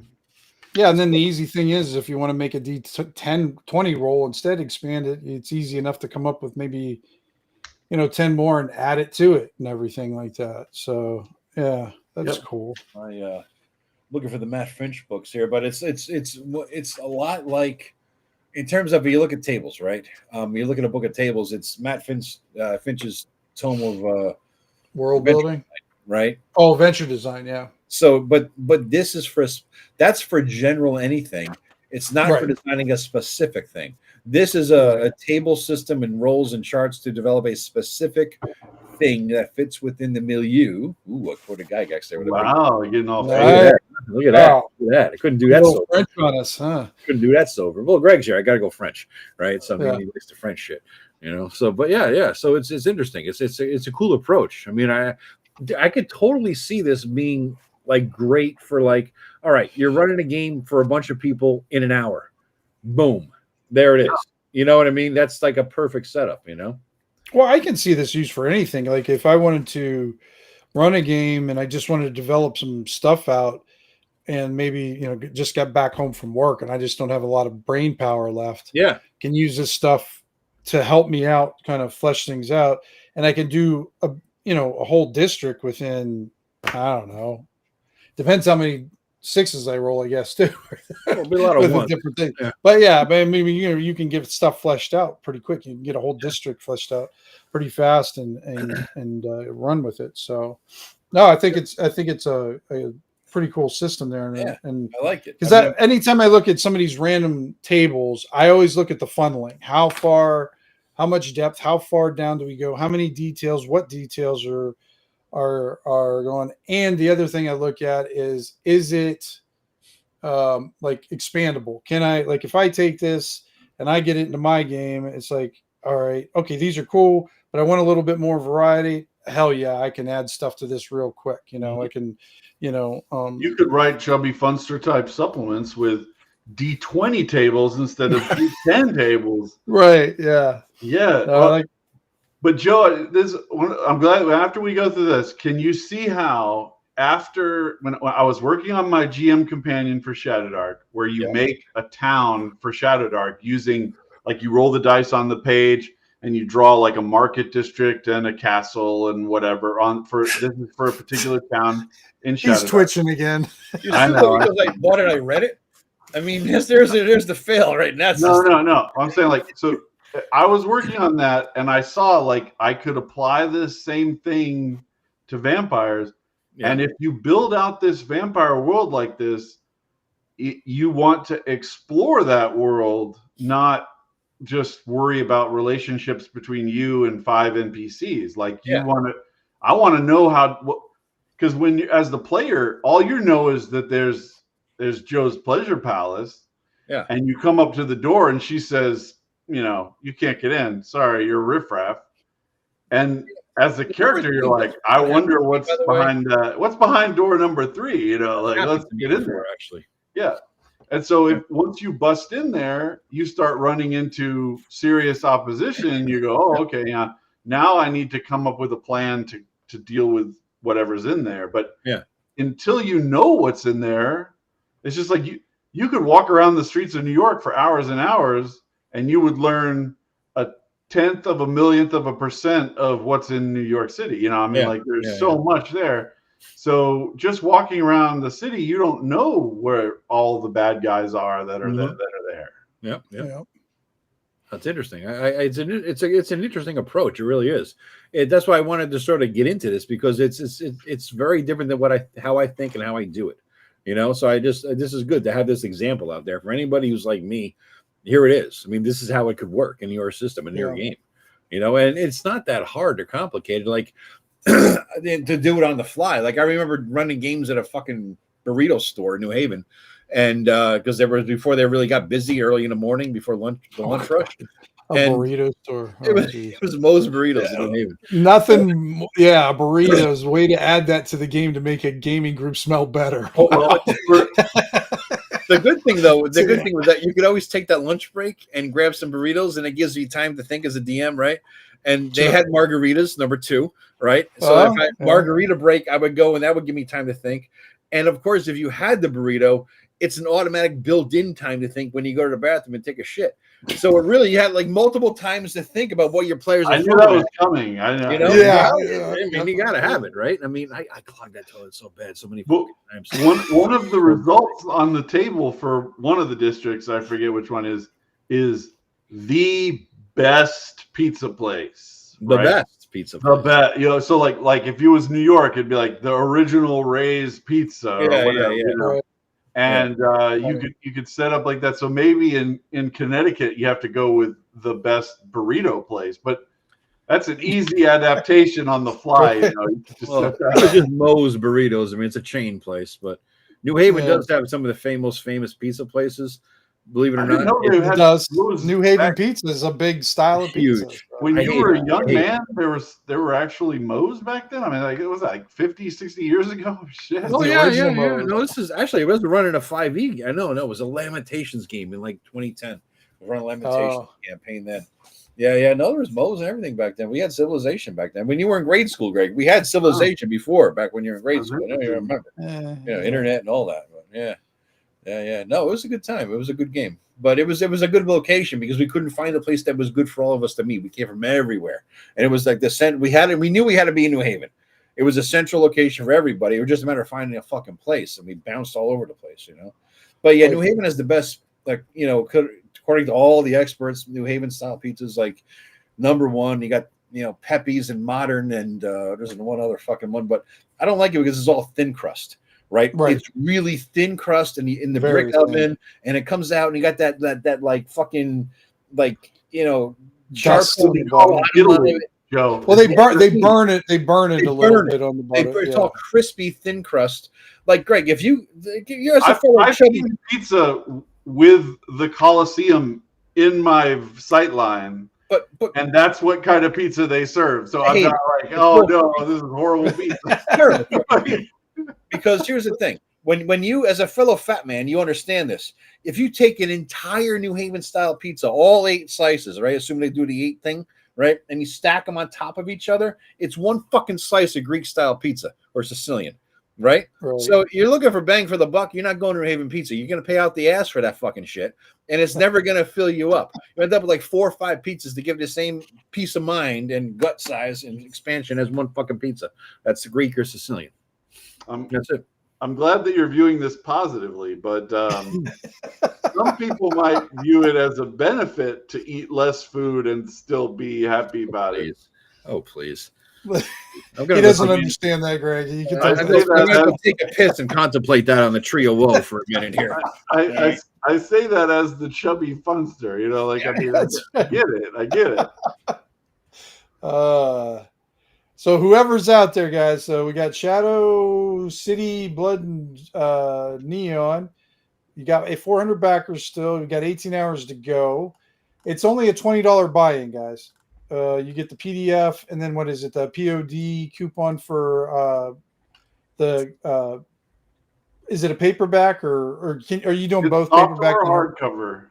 Yeah, and then the easy thing is if you want to make a D10, 20 roll, instead expand it, it's easy enough to come up with maybe, 10 more and add it to it and everything like that. So, yeah, that's cool. I looking for the Matt Finch books here, but it's a lot like in terms of you look at tables, right? You look at a book of tables, it's Matt Finch's tome of world building, right? Oh, venture design, yeah. So, but this is that's for general anything. It's not for designing a specific thing. This is a table system and roles and charts to develop a specific thing that fits within the milieu. Ooh, I quoted Gygax there. Wow, you're getting all look at that. Look at that. I couldn't do that sober. French on us, huh? Couldn't do that sober. Well, Greg's here. I got to go French, right? Something he likes the French shit, So, but yeah. So it's interesting. It's a cool approach. I mean, I could totally see this being like great for like, all right, you're running a game for a bunch of people in an hour. Boom. There it is. You know what I mean? That's like a perfect setup, Well, I can see this used for anything. Like if I wanted to run a game and I just wanted to develop some stuff out and maybe, just got back home from work and I just don't have a lot of brain power left. Yeah. Can use this stuff to help me out, kind of flesh things out. And I can do a whole district within, I don't know. Depends how many sixes I roll, I guess, too. It'll be a lot of different things. Yeah. But I mean, you can get stuff fleshed out pretty quick. You can get a whole district fleshed out pretty fast and run with it. So, no, I think it's a pretty cool system there. And I like it. Because anytime I look at some of these random tables, I always look at the funneling. How much depth? How far down do we go? How many details? What details are going? And the other thing I look at is it like expandable? Can I, like, if I take this and I get it into my game, it's like, all right, okay, these are cool, but I want a little bit more variety. Hell yeah, I can add stuff to this real quick. I can, you could write Chubby Funster type supplements with D20 tables instead of D10 tables. Right. Yeah. Yeah. But Joe, I'm glad after we go through this, can you see how when I was working on my GM companion for ShadowDark, where you make a town for ShadowDark using, like, you roll the dice on the page and you draw like a market district and a castle and whatever this is for a particular town in ShadowDark. He's twitching again. I know. Because I bought it, I read it. I mean, there's the fail right now. No. I'm saying, like, so I was working on that and I saw, like, I could apply this same thing to vampires. Yeah. And if you build out this vampire world like this, you want to explore that world, not just worry about relationships between you and 5 NPCs. Like, I want to know because when you, as the player, all you know is that there's Joe's Pleasure Palace. Yeah. And you come up to the door and she says, you can't get in. Sorry, you're riffraff. And as a character, you're like, I wonder what's behind door number 3. Let's get in there. Actually, yeah. And so once you bust in there, you start running into serious opposition. And you go, oh, okay, yeah. Now I need to come up with a plan to deal with whatever's in there. But until you know what's in there, it's just like you could walk around the streets of New York for hours and hours, and you would learn 1/10 of a millionth of a % of what's in New York City. There's so much there. So just walking around the city, you don't know where all the bad guys are that are there. Yeah. That's interesting. It's an interesting approach. It really is. That's why I wanted to sort of get into this, because it's very different than how I think and how I do it. So this is good to have this example out there for anybody who's like me. Here it is. I mean, this is how it could work in your system, in your game, and it's not that hard or complicated, like to do it on the fly. Like, I remember running games at a fucking burrito store in New Haven, and because before they really got busy early in the morning before lunch rush. Burrito store. It was Moe's Burritos in New Haven. Nothing. Yeah, burritos. Way to add that to the game to make a gaming group smell better. The good thing was that you could always take that lunch break and grab some burritos, and it gives you time to think as a DM, right? And they had margaritas, number 2, right? So if I margarita break, I would go, and that would give me time to think. And of course, if you had the burrito, it's an automatic built-in time to think when you go to the bathroom and take a shit. So it really, you had like multiple times to think about what your players are. I knew that was coming. I know. I mean, you got to have it, right? I mean, I clogged that toilet so bad so many times. One of the results on the table for one of the districts, I forget which one is the best pizza place. The best pizza place. The best. So like if it was New York, it'd be like the original Ray's Pizza or whatever. And you could set up like that. So maybe in Connecticut you have to go with the best burrito place, but that's an easy adaptation on the fly. It's just Moe's Burritos. I mean, it's a chain place, but New Haven does have some of the most famous pizza places. Believe it or not, it does. New Haven pizza is a big style of pizza. When you were a young man, there were actually Moe's back then. I mean, like, it was like 50, 60 years ago. Shit. Oh yeah. No, this is actually, it was running a 5e. I know, it was a Lamentations game in like 2010. We were running a Lamentations campaign then. Yeah. No, there was Moe's and everything back then. We had Civilization back then. When you were in grade school, Greg, we had Civilization before, back when you were in grade school. I know you remember. Internet and all that. But yeah. No, it was a good time. It was a good game, but it was a good location because we couldn't find a place that was good for all of us to meet. We came from everywhere, and it was like we knew we had to be in New Haven. It was a central location for everybody. It was just a matter of finding a fucking place, and we bounced all over the place, But yeah, New Haven is the best. Like, according to all the experts, New Haven style pizzas like number 1. You got Pepe's and Modern, and there's one other fucking one, but I don't like it because it's all thin crust. Right. It's really thin crust in the brick oven, and it comes out, and you got that like fucking charcoal. Well, they burn it a little bit on the bottom. It's all crispy, thin crust. Like, Greg, if you're I've eaten pizza with the Coliseum in my sightline. But and that's what kind of pizza they serve. So I'm not like, oh no, this is horrible pizza. Because here's the thing. When you, as a fellow fat man, you understand this. If you take an entire New Haven style pizza, all 8 slices, right? Assuming they do the 8 thing, right? And you stack them on top of each other. It's one fucking slice of Greek style pizza or Sicilian, right? So you're looking for bang for the buck. You're not going to Haven Pizza. You're going to pay out the ass for that fucking shit, and it's never going to fill you up. You end up with like 4 or 5 pizzas to give the same peace of mind and gut size and expansion as one fucking pizza. That's Greek or Sicilian. That's it. I'm glad that you're viewing this positively, but some people might view it as a benefit to eat less food and still be happy about it. Oh, please. He doesn't understand that, Greg. You can I'm going to take a piss and contemplate that on the tree of woe for a minute here. I say that as the chubby funster, you know, like, I mean, I get it. So whoever's out there, guys, so we got ShadowCity Blood and Neon. You got a 400 backers still. You got 18 hours to go. It's only a $20 buy-in, guys. You get the PDF, and then what is it? The POD coupon for is it a paperback or are you doing both paperback or hardcover?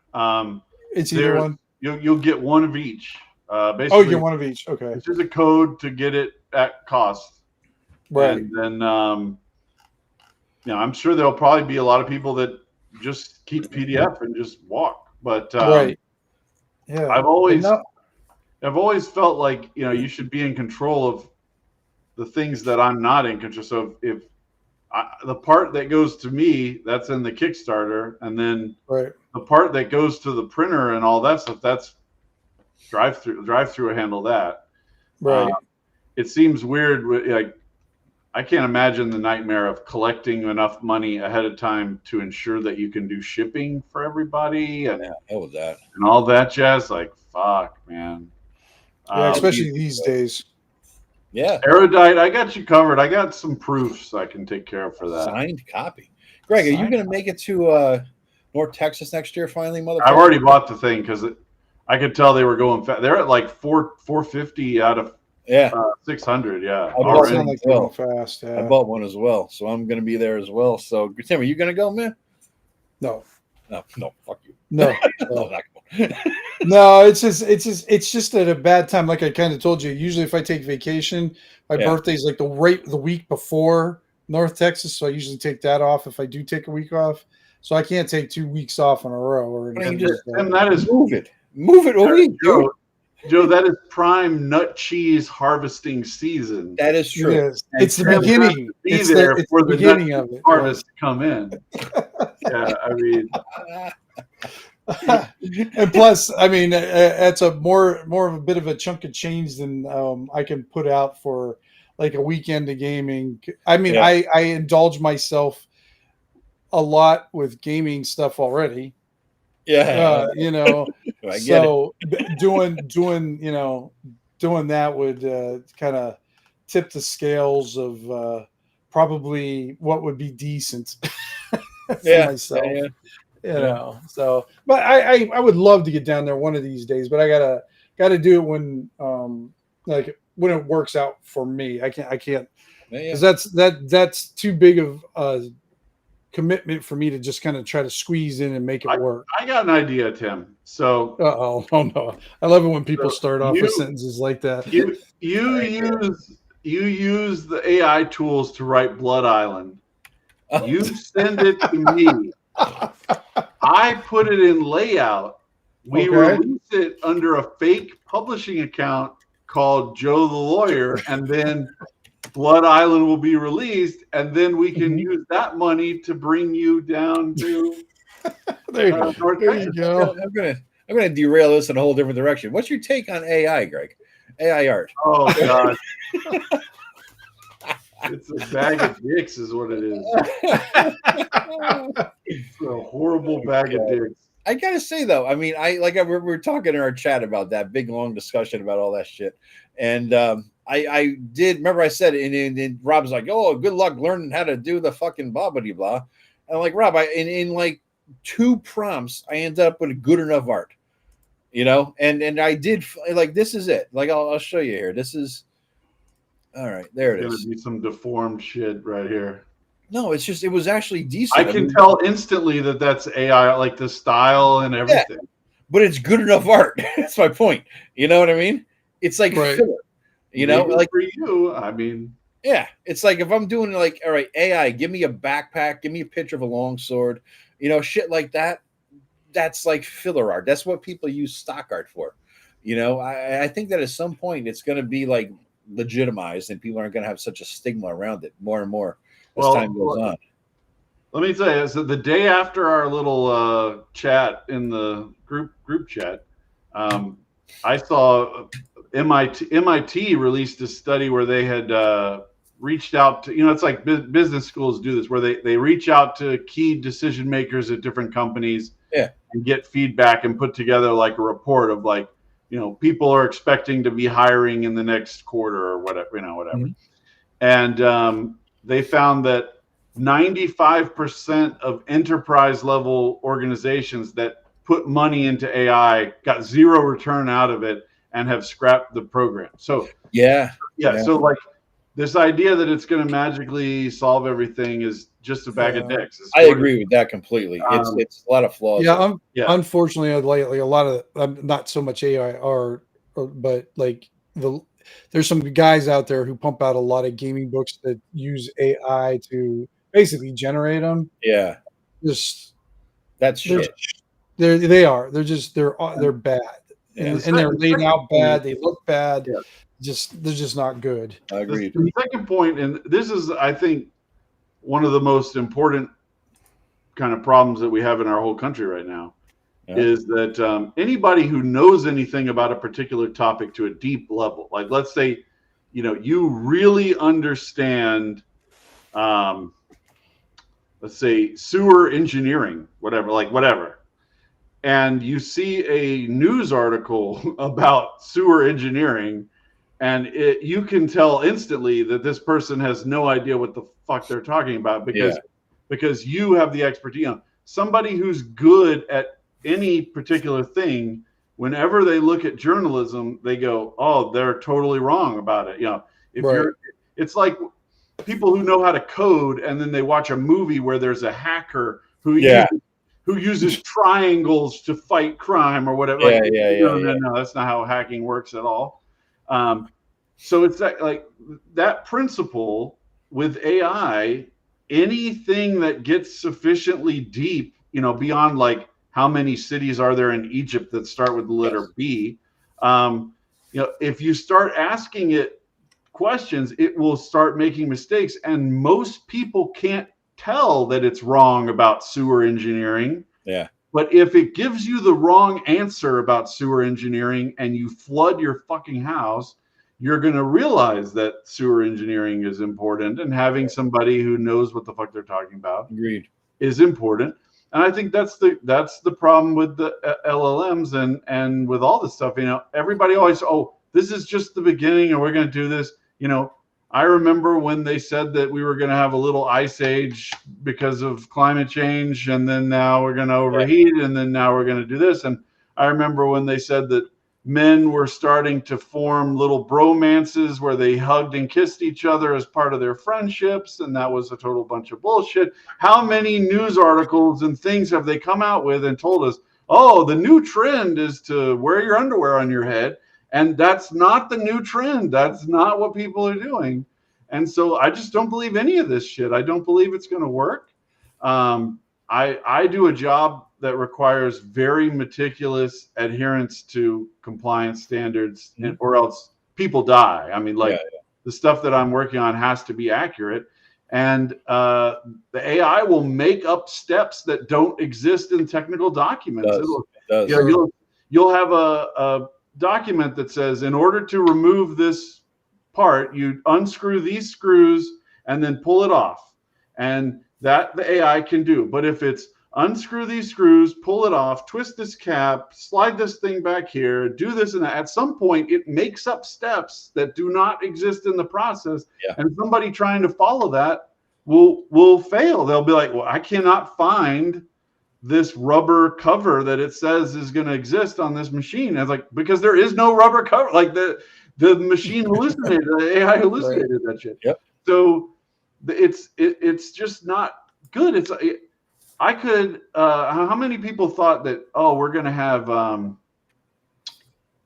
It's either one. You'll get one of each. Basically, you get one of each. Okay. It's just a code to get it at cost. Right. And then, I'm sure there'll probably be a lot of people that just keep PDF and just walk. But right. Yeah. I've always felt like, you should be in control of the things that I'm not in control. So if the part that goes to me, that's in the Kickstarter, and then the part that goes to the printer and all that stuff, that's drive through handle that. Right. It seems weird. Like, I can't imagine the nightmare of collecting enough money ahead of time to ensure that you can do shipping for everybody and all that jazz. Like, fuck, man. Yeah, especially these days. Yeah. Erudite, I got you covered. I got some proofs I can take care of for that. Signed copy. Greg, are you going to make it to North Texas next year finally, motherfucker? I've already bought the thing because I could tell they were going fast. They're at like 450 out of 600. Yeah. I bought one as well. So I'm going to be there as well. So, Tim, are you going to go, man? No, fuck you. No. No, it's just at a bad time. Like I kind of told you, usually if I take vacation, my birthday's like the week before North Texas, so I usually take that off if I do take a week off. So I can't take 2 weeks off in a row or anything. And that is move it a week, Joe, that is prime nut cheese harvesting season. That is true. It is. It's the beginning. It's the beginning of it. Harvest to come in. Yeah, I mean. And plus, I mean, that's a more of a bit of a chunk of change than I can put out for like a weekend of gaming. I mean, I indulge myself a lot with gaming stuff already. Yeah, so doing that would kind of tip the scales of probably what would be decent for myself. So, but I would love to get down there one of these days, but I gotta do it when when it works out for me. I can't because that's too big of a commitment for me to just kind of try to squeeze in and make it work. I got an idea, Tim. So oh no, I love it when people start off with sentences like that. You use the AI tools to write Blood Island. You send it to me. I put it in layout. We release it under a fake publishing account called Joethelawyer, and then Blood Island will be released, and then we can use that money to bring you down to there you go. I'm gonna derail this in a whole different direction. What's your take on AI, Greg? AI art. Oh God. It's a bag of dicks is what it is. It's a horrible bag of dicks. I gotta say though, I mean, we're talking in our chat about that big long discussion about all that shit, and I did remember I said and Rob's like, oh, good luck learning how to do the fucking blah blah blah, and I'm like, Rob, in like 2 prompts I ended up with good enough art, and I did like this is it. Like I'll show you here. This is. All right, there it is. There's gonna be some deformed shit right here. No, it's just it was actually decent. I can tell instantly that that's AI, like the style and everything. Yeah, but it's good enough art. That's my point. You know what I mean? It's like filler, you know, maybe like for you. I mean, yeah, it's like if I'm doing like, all right, AI, give me a backpack, give me a picture of a longsword, you know, shit like that. That's like filler art. That's what people use stock art for. You know, I think that at some point it's going to be like legitimized, and people aren't going to have such a stigma around it more and more as time goes on. Let me tell you, so the day after our little chat in the group chat, I saw MIT released a study where they had reached out to, you know, it's like business schools do this, where they reach out to key decision makers at different companies, and get feedback and put together like a report of like, you know, people are expecting to be hiring in the next quarter or whatever, you know, whatever. And they found that 95% of enterprise level organizations that put money into AI got zero return out of it and have scrapped the program. So so like this idea that it's going to magically solve everything is just a bag of dicks. I agree with that completely. It's a lot of flaws. Unfortunately, lately a lot of not so much AI art, but like there's some guys out there who pump out a lot of gaming books that use AI to basically generate them. Yeah, that's shit. They are. They're bad, and they're laid out bad. They look bad. Yeah. They're just not good. I agree. The second point, and this is, I think, one of the most important kind of problems that we have in our whole country right now, is that anybody who knows anything about a particular topic to a deep level, like let's say, you know, you really understand, let's say sewer engineering, whatever, and you see a news article about sewer engineering, and you can tell instantly that this person has no idea what the fuck they're talking about because you have the expertise. You know, somebody who's good at any particular thing, whenever they look at journalism, they go, "Oh, they're totally wrong about it." You know, it's like people who know how to code, and then they watch a movie where there's a hacker who uses triangles to fight crime or whatever. No, that's not how hacking works at all. So it's like that principle with AI. Anything that gets sufficiently deep, you know, beyond like how many cities are there in Egypt that start with the letter B, you know, if you start asking it questions, it will start making mistakes, and most people can't tell that it's wrong about sewer engineering. Yeah. But if it gives you the wrong answer about sewer engineering and you flood your fucking house, you're going to realize that sewer engineering is important, and having somebody who knows what the fuck they're talking about is important. And I think that's the problem with the LLMs and with all this stuff. You know, everybody always, oh, this is just the beginning and we're going to do this. You know, I remember when they said that we were going to have a little ice age because of climate change, and then now we're going to overheat, and then now we're going to do this. And I remember when they said that men were starting to form little bromances where they hugged and kissed each other as part of their friendships, and that was a total bunch of bullshit. How many news articles and things have they come out with and told us, oh, the new trend is to wear your underwear on your head? And that's not the new trend. That's not what people are doing. And so I just don't believe any of this shit. I don't believe it's going to work. I do a job that requires very meticulous adherence to compliance standards, or else people die. I mean, the stuff that I'm working on has to be accurate. And the AI will make up steps that don't exist in technical documents. You'll have a document that says, in order to remove this part, you unscrew these screws and then pull it off. And that the AI can do. But if it's unscrew these screws, pull it off, twist this cap, slide this thing back here, do this and that, at some point it makes up steps that do not exist in the process. And somebody trying to follow that will fail. They'll be like, well, I cannot find this rubber cover that it says is going to exist on this machine. And it's like, because there is no rubber cover. Like the machine hallucinated, the AI hallucinated that shit. So it's just not good. I could, how many people thought that, oh, we're going to have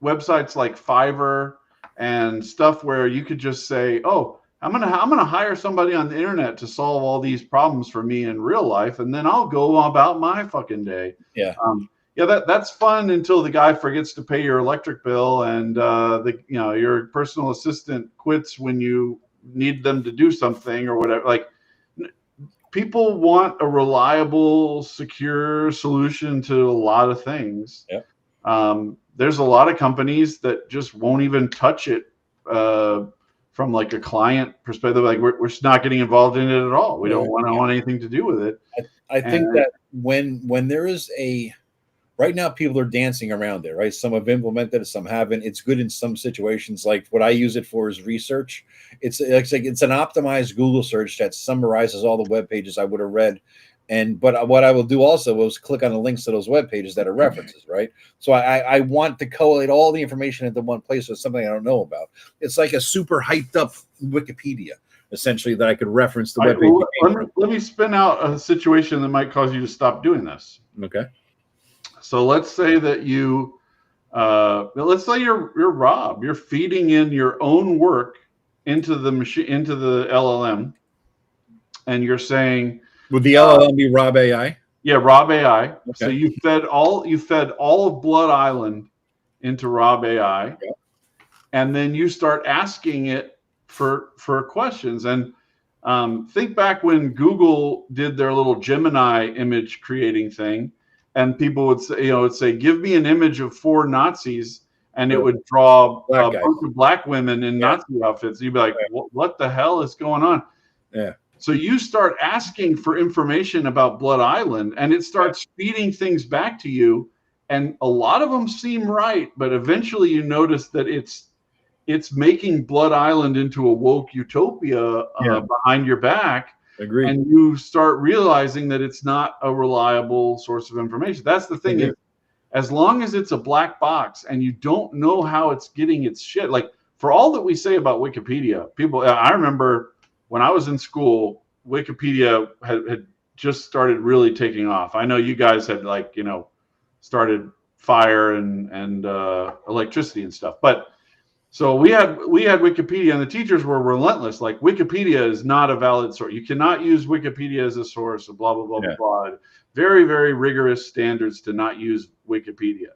websites like Fiverr and stuff where you could just say, oh, I'm gonna hire somebody on the internet to solve all these problems for me in real life, and then I'll go about my fucking day. Yeah. That's fun until the guy forgets to pay your electric bill, and your personal assistant quits when you need them to do something or whatever. Like, people want a reliable, secure solution to a lot of things. Yeah. There's a lot of companies that just won't even touch it from like a client perspective. Like, we're just not getting involved in it at all. We don't want anything to do with it. I think that when there is right now, people are dancing around it, right? Some have implemented it, some haven't. It's good in some situations. Like, what I use it for is research. It's an optimized Google search that summarizes all the web pages I would have read. But what I will do also is click on the links to those web pages that are references, right? So I want to collate all the information into one place. So it's something I don't know about. It's like a super hyped up Wikipedia, essentially, that I could reference the web page. Let me spin out a situation that might cause you to stop doing this. Okay. So let's say that let's say you're Rob. You're feeding in your own work into the machine, into the LLM, and you're saying, would the LLM be Rob AI? Yeah, Rob AI. Okay. So you fed all of Blood Island into Rob AI, and then you start asking it for questions. And think back when Google did their little Gemini image creating thing, and people would say, give me an image of 4 Nazis, and it would draw a bunch of black women in Nazi outfits. You'd be like, what the hell is going on? Yeah. So you start asking for information about Blood Island, and it starts feeding things back to you. And a lot of them seem right, but eventually you notice that it's making Blood Island into a woke utopia behind your back. Agreed. And you start realizing that it's not a reliable source of information. That's the thing. Is, as long as it's a black box and you don't know how it's getting its shit, like, for all that we say about Wikipedia, I remember when I was in school, Wikipedia had just started really taking off. I know you guys had started fire and electricity and stuff, but so we had Wikipedia, and the teachers were relentless. Like, Wikipedia is not a valid source. You cannot use Wikipedia as a source of blah, blah, blah, blah, blah. Very, very rigorous standards to not use Wikipedia.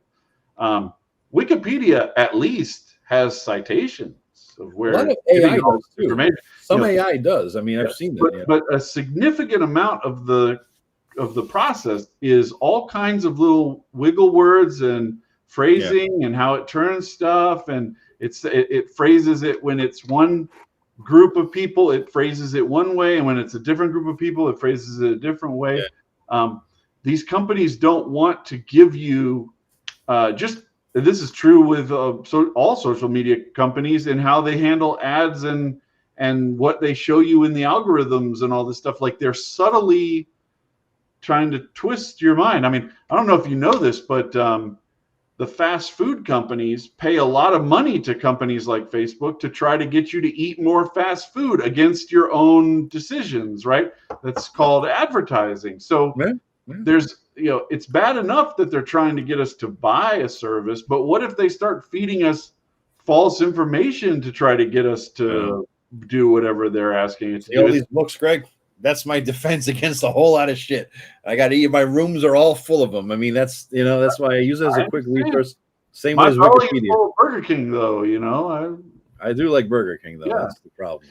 Wikipedia at least has citations of where AI does too. Some AI does. I mean, I've seen that. But a significant amount of the process is all kinds of little wiggle words and phrasing and how it turns stuff, and it phrases it when it's one group of people, it phrases it one way, and when it's a different group of people, it phrases it a different way. These companies don't want to give you this is true with all social media companies and how they handle ads and what they show you in the algorithms and all this stuff. Like, they're subtly trying to twist your mind. I mean, I don't know if you know this, but the fast food companies pay a lot of money to companies like Facebook to try to get you to eat more fast food against your own decisions, right? That's called advertising. So there's, it's bad enough that they're trying to get us to buy a service, but what if they start feeding us false information to try to get us to do whatever they're asking us to do? All these books, Greg, that's my defense against a whole lot of shit. I got to eat. My rooms are all full of them. I mean, that's why I use it as a quick resource. Same way as Wikipedia. Full of Burger King, though, I do like Burger King, though. Yeah. That's the problem.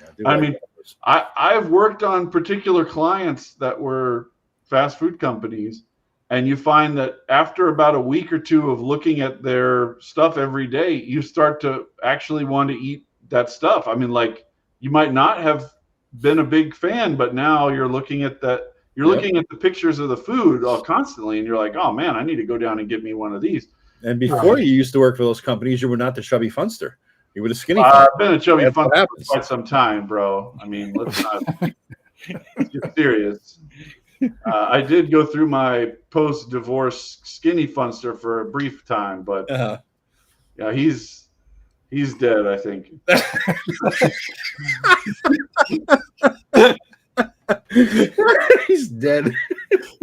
I've worked on particular clients that were fast food companies, and you find that after about a week or two of looking at their stuff every day, you start to actually want to eat that stuff. I mean, like, you might not have been a big fan, but now you're looking at that. You're looking at the pictures of the food constantly, and you're like, oh man, I need to go down and get me one of these. And before you used to work for those companies, you were not the chubby funster. You were the skinny. I've been a chubby funster for quite some time, bro. I mean, let's not get serious. I did go through my post-divorce skinny funster for a brief time, but yeah, he's dead, I think. He's dead.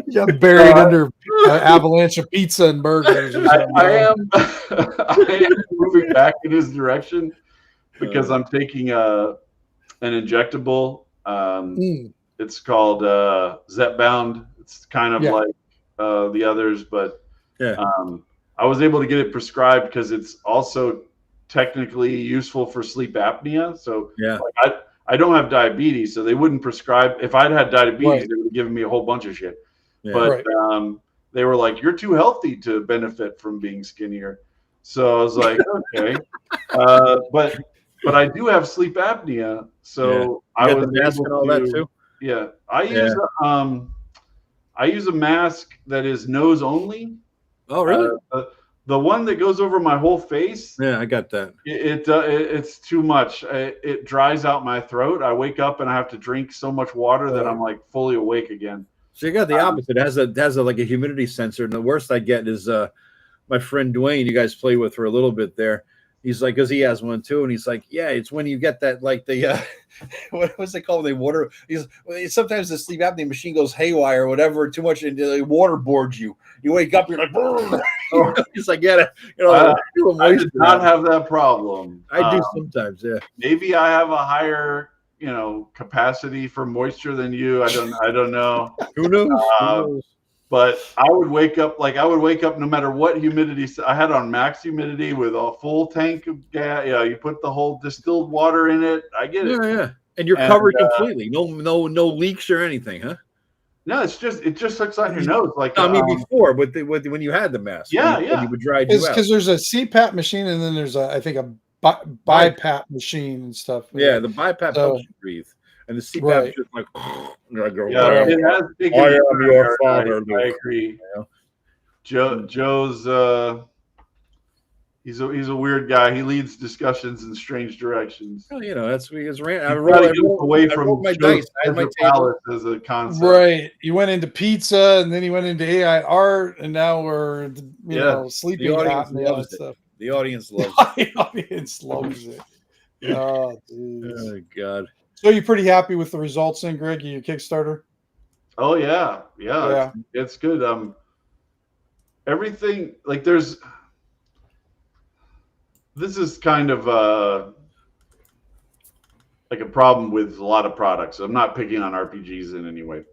Yeah, buried under avalanche of pizza and burgers. I am moving back in his direction, because I'm taking an injectable. It's called Zepbound. It's kind of like the others, but I was able to get it prescribed because it's also technically useful for sleep apnea. So like, I don't have diabetes, so they wouldn't prescribe. If I'd had diabetes, they would have given me a whole bunch of shit. But they were like, "You're too healthy to benefit from being skinnier." So I was like, "Okay," but I do have sleep apnea, so I was mask and all that too. Yeah, I use a mask that is nose only. Oh, really? The one that goes over my whole face. Yeah, I got that. It's too much. It dries out my throat. I wake up and I have to drink so much water that I'm like fully awake again. So you got the opposite. It has a like a humidity sensor, and the worst I get is my friend Dwayne. You guys play with for a little bit there. He's like, because he has one too, and he's like, yeah, it's when you get that like the what's they call it? The water. Sometimes the sleep apnea machine goes haywire or whatever, too much, and they waterboards you. You wake up, you're like, he's like, I did not have that problem. I do sometimes, yeah. Maybe I have a higher, capacity for moisture than you. I don't know. Who knows? But I would wake up no matter what humidity. I had on max humidity with a full tank of gas. Yeah, you put the whole distilled water in it. I get it. Yeah. And you're covered completely. No leaks or anything, huh? No, it just sucks on your nose. Like I mean, before, but when you had the mask, you would dry you out. Because there's a CPAP machine, and then there's I think a BiPAP machine and stuff. Yeah, the BiPAP helps you breathe. And the CPAP is just like, it has taken I am your father. I agree. Joe's he's a weird guy. He leads discussions in strange directions. Well, that's because I rolled away from my dice. I had my palette as a concept. Right. You went into pizza, and then you went into AI art, and now we're sleeping apnea and stuff. The audience loves it. The audience loves it. Oh, oh God. So you're pretty happy with the results then, Greg, your Kickstarter? Oh yeah. It's good. Everything like this is kind of like a problem with a lot of products. I'm not picking on RPGs in any way.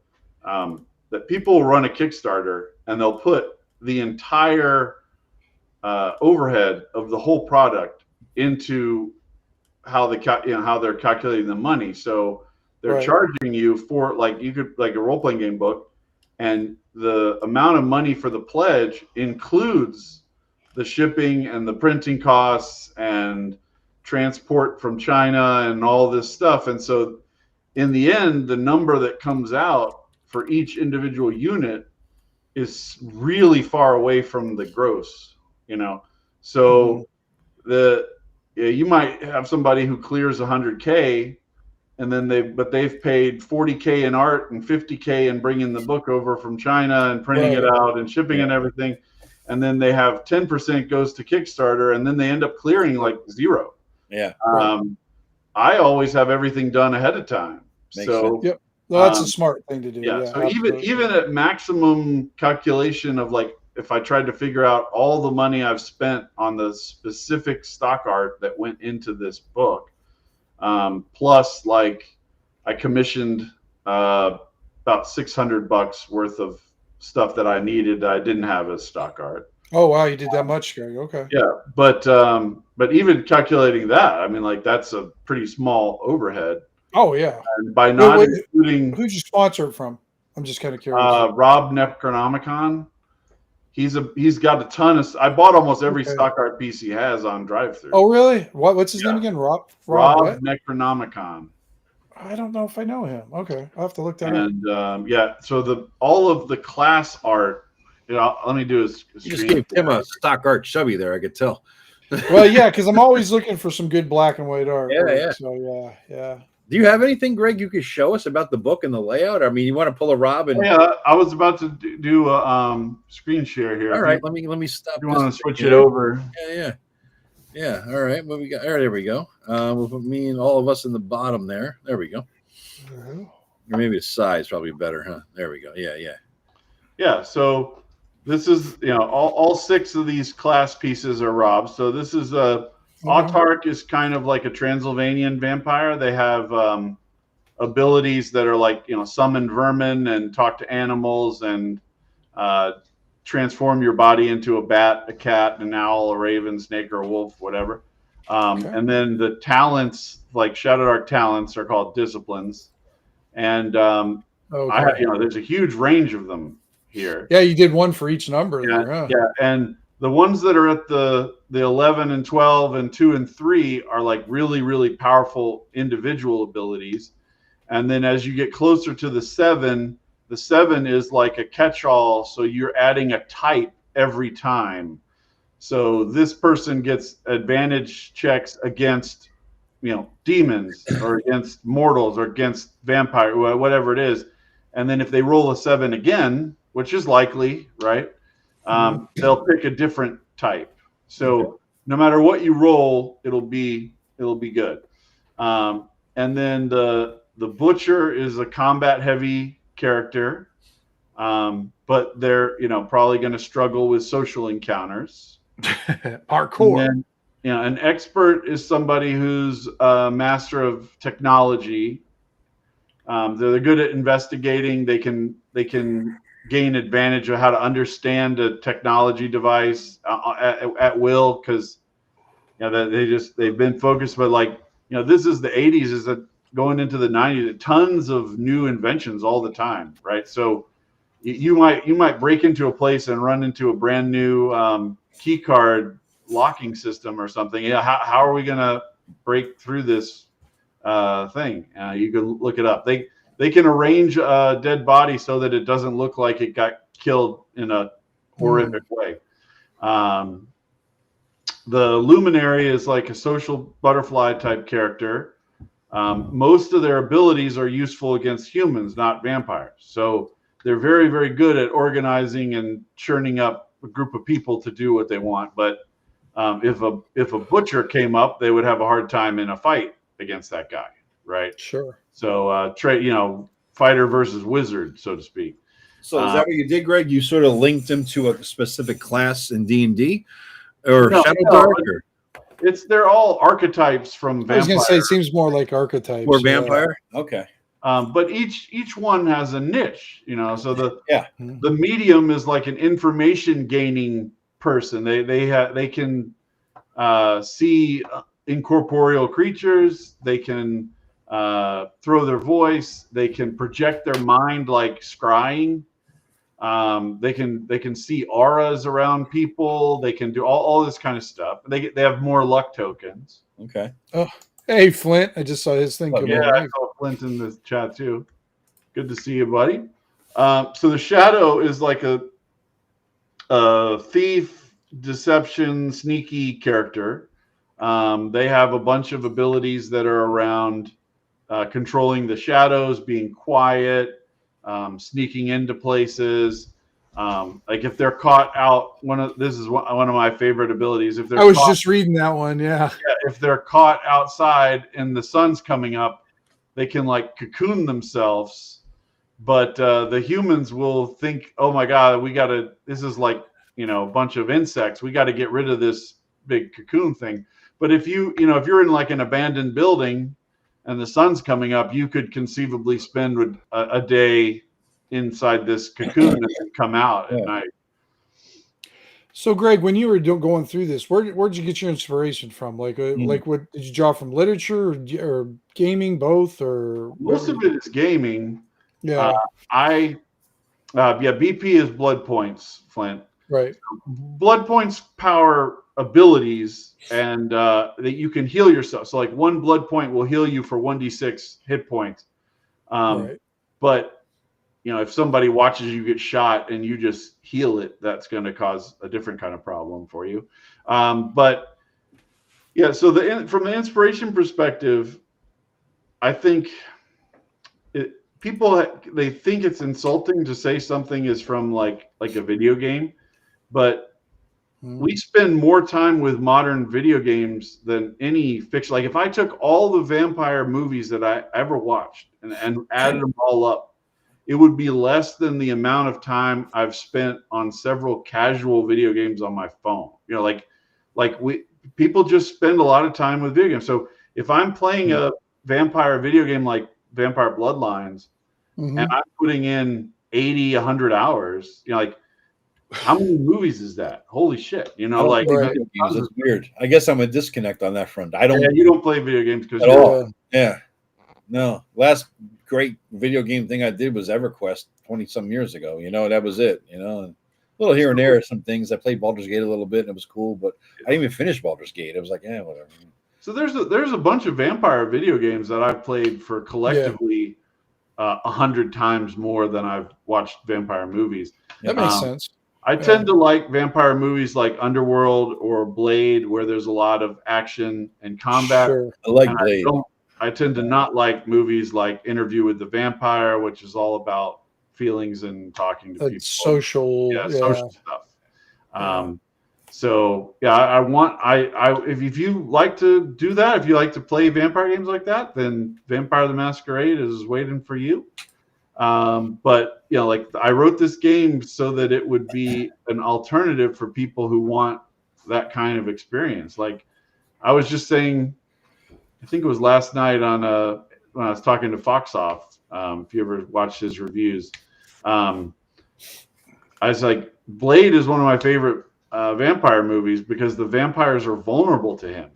That people run a Kickstarter and they'll put the entire overhead of the whole product into how they're calculating the money. So they're charging you for like a role-playing game book, and the amount of money for the pledge includes the shipping and the printing costs and transport from China and all this stuff. And so in the end, the number that comes out for each individual unit is really far away from the gross, So you might have somebody who clears 100K, and then they've paid 40K in art and 50K in bringing the book over from China and printing it out and shipping and everything, and then they have 10% goes to Kickstarter, and then they end up clearing like zero. Yeah. I always have everything done ahead of time. Makes sense. Yep. Well, that's a smart thing to do. Yeah. So even at maximum calculation of like, if I tried to figure out all the money I've spent on the specific stock art that went into this book, plus like I commissioned about $600 worth of stuff that I needed that I didn't have as stock art. Oh wow, you did that much, Greg? Okay. Yeah, but even calculating that, I mean, like that's a pretty small overhead. Oh yeah. And by not including, who'd you sponsor it from? I'm just kind of curious. Rob Necronomicon. He's got a ton of. I bought almost every stock art piece he has on drive-through. Oh really? What's his name again? Rob Necronomicon. I don't know if I know him. Okay, I'll have to look that up. And so all of the class art. Let me do a you just gave him a stock art Chubby there. I could tell. Well, yeah, because I'm always looking for some good black and white art. Yeah, right? yeah. So yeah. Do you have anything, Greg, you could show us about the book and the layout? I mean, you want to pull a Rob and I was about to do a screen share here. All right, let me stop. You want to switch it over? Yeah. All right, what we got? All right, there we go. We'll put me and all of us in the bottom there. There we go. Or maybe the size probably better, huh? There we go. Yeah. So this is all 6 of these class pieces are Rob. So this is Autark is kind of like a Transylvanian vampire. They have abilities that are like, summon vermin and talk to animals and transform your body into a bat, a cat, an owl, a raven, snake, or a wolf, whatever. And then the talents, like ShadowDark talents, are called disciplines. And there's a huge range of them here. Yeah, you did one for each number. Yeah. And the ones that are at the 11 and 12 and 2 and 3 are like really, really powerful individual abilities. And then as you get closer to the 7 is like a catch-all. So you're adding a type every time. So this person gets advantage checks against, demons or against mortals or against vampire, whatever it is. And then if they roll a 7 again, which is likely, right? They'll pick a different type. So no matter what you roll, it'll be good. And then the butcher is a combat heavy character, but they're probably going to struggle with social encounters. Parkour. And then, an expert is somebody who's a master of technology. They're good at investigating. They can gain advantage of how to understand a technology device at will, because they've been focused. But this is the 80s, is that going into the 90s, tons of new inventions all the time, right? So you might break into a place and run into a brand new key card locking system or something. How are we going to break through this thing? You can look it up. They can arrange a dead body so that it doesn't look like it got killed in a horrific way. The luminary is like a social butterfly type character. Most of their abilities are useful against humans, not vampires. So they're very, very good at organizing and churning up a group of people to do what they want. But if a butcher came up, they would have a hard time in a fight against that guy, right? Sure. So fighter versus wizard, so to speak. So is that what you did, Greg? You sort of linked them to a specific class in D&D or ShadowDark? They're all archetypes from vampire. I was going to say, it seems more like archetypes. Or vampire? Okay. But each one has a niche, so the medium is like an information gaining person. They can see incorporeal creatures. They can throw their voice. They can project their mind like scrying. They can see auras around people. They can do all this kind of stuff. They have more luck tokens. Okay. Oh, hey Flint! I just saw his thing. I saw Flint in the chat too. Good to see you, buddy. So the shadow is like a thief, deception, sneaky character. They have a bunch of abilities that are around controlling the shadows, being quiet, sneaking into places. Like if they're caught out, this is one of my favorite abilities. If I was just reading that one, yeah. If they're caught outside and the sun's coming up, they can like cocoon themselves. But the humans will think, oh my God, this is like, a bunch of insects. We got to get rid of this big cocoon thing. But if if you're in like an abandoned building and the sun's coming up, you could conceivably spend a day inside this cocoon and then come out at night. So, Greg, when you were going through this, where'd you get your inspiration from? Like what did you draw from? Literature or gaming, both, or most of it is gaming. Yeah. BP is blood points, Flint. Right. Blood points power abilities, and that you can heal yourself. So, like one blood point will heal you for 1d6 hit points. Right. But if somebody watches you get shot and you just heal it, that's going to cause a different kind of problem for you. But yeah, so from the inspiration perspective, I think people, they think it's insulting to say something is from like a video game, but we spend more time with modern video games than any fiction. Like if I took all the vampire movies that I ever watched and added them all up, it would be less than the amount of time I've spent on several casual video games on my phone. people just spend a lot of time with video games. So if I'm playing a vampire video game like Vampire Bloodlines, and I'm putting in 80, 100 hours, like, how many movies is that? Holy shit! Like video games. It's weird. I guess I'm a disconnect on that front. I don't. Yeah, you don't play video games because at all. Yeah, no. Last great video game thing I did was EverQuest 20-some years ago. That was it. A little here and there, some things. I played Baldur's Gate a little bit, and it was cool. But I didn't even finish Baldur's Gate. It was like, whatever. So there's a bunch of vampire video games that I've played for collectively 100 times more than I've watched vampire movies. That makes sense. I tend to like vampire movies like Underworld or Blade, where there's a lot of action and combat. Sure. I like Blade. I tend to not like movies like Interview with the Vampire, which is all about feelings and talking to people. Social stuff. So if you like to do that, if you like to play vampire games like that, then Vampire the Masquerade is waiting for you. But like, I wrote this game so that it would be an alternative for people who want that kind of experience. Like, I was just saying, I think it was last night when I was talking to Foxoff, if you ever watched his reviews, I was like, Blade is one of my favorite vampire movies because the vampires are vulnerable to him.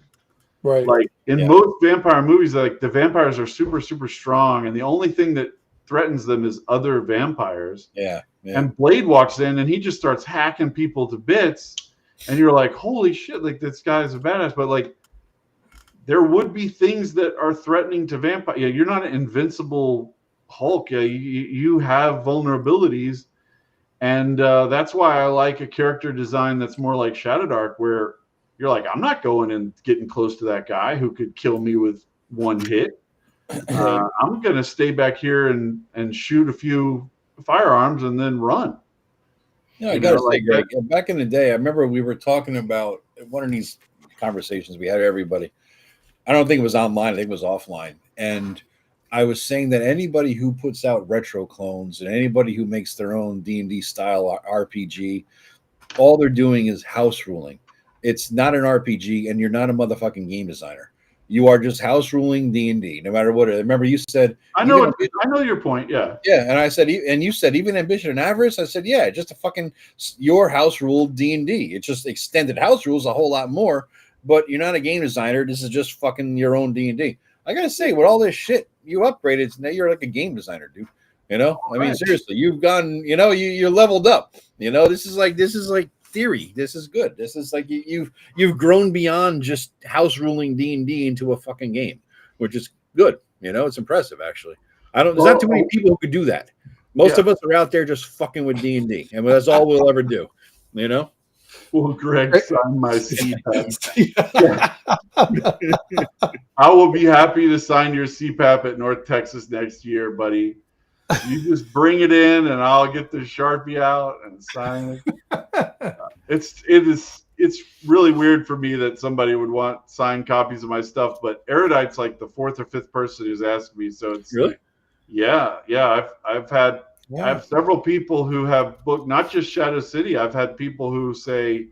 Right. Like, in most vampire movies, like, the vampires are super, super strong, and the only thing that threatens them is other vampires. Yeah. And Blade walks in and he just starts hacking people to bits, and you're like, holy shit, like, this guy's a badass. But like, there would be things that are threatening to vampire. You're not an invincible Hulk. You have vulnerabilities, and that's why I like a character design that's more like ShadowDark, where you're like, I'm not going and getting close to that guy who could kill me with one hit. I'm going to stay back here and shoot a few firearms and then run. I got to say, Greg, back in the day, I remember we were talking about one of these conversations we had with everybody. I don't think it was online. I think it was offline. And I was saying that anybody who puts out retro clones and anybody who makes their own D&D style RPG, all they're doing is house ruling. It's not an RPG, and you're not a motherfucking game designer. You are just house ruling D&D, no matter what. Remember, you said, I know your point. Yeah. Yeah. And I said, and you said, even Ambition and Avarice. I said, yeah, just a fucking your house ruled D&D. It's just extended house rules a whole lot more, but you're not a game designer. This is just fucking your own D&D. I got to say, with all this shit, you upgraded. Now you're like a game designer, dude. I mean, seriously, you've gone, you're leveled up. This is like theory. This is good. This is like you've grown beyond just house ruling D&D into a fucking game, which is good. It's impressive, actually. There's not too many people who could do that. Most of us are out there just fucking with D&D, and that's all we'll ever do. Well, Greg signed my CPAP. I will be happy to sign your CPAP at North Texas next year, buddy. You just bring it in, and I'll get the Sharpie out and sign it. It's really weird for me that somebody would want signed copies of my stuff, but Erudite's like the fourth or fifth person who's asked me. So it's really, yeah. I have several people who have booked, not just Shadow City. I've had people who say,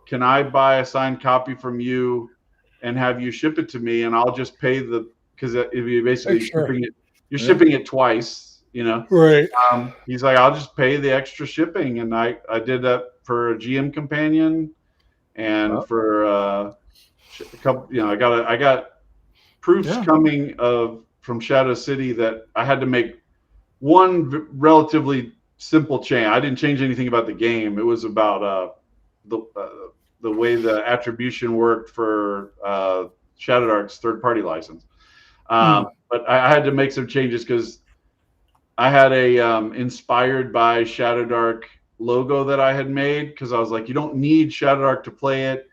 "Can I buy a signed copy from you and have you ship it to me, and I'll just pay because if you basically shipping it, you're shipping it twice." Right. He's like, I'll just pay the extra shipping. And I did that for a GM companion and for a couple, I got proofs coming from Shadow City that I had to make one relatively simple change. I didn't change anything about the game. It was about the way the attribution worked for ShadowDark's third-party license. But I had to make some changes because I had a inspired by ShadowDark logo that I had made, because I was like, you don't need ShadowDark to play it.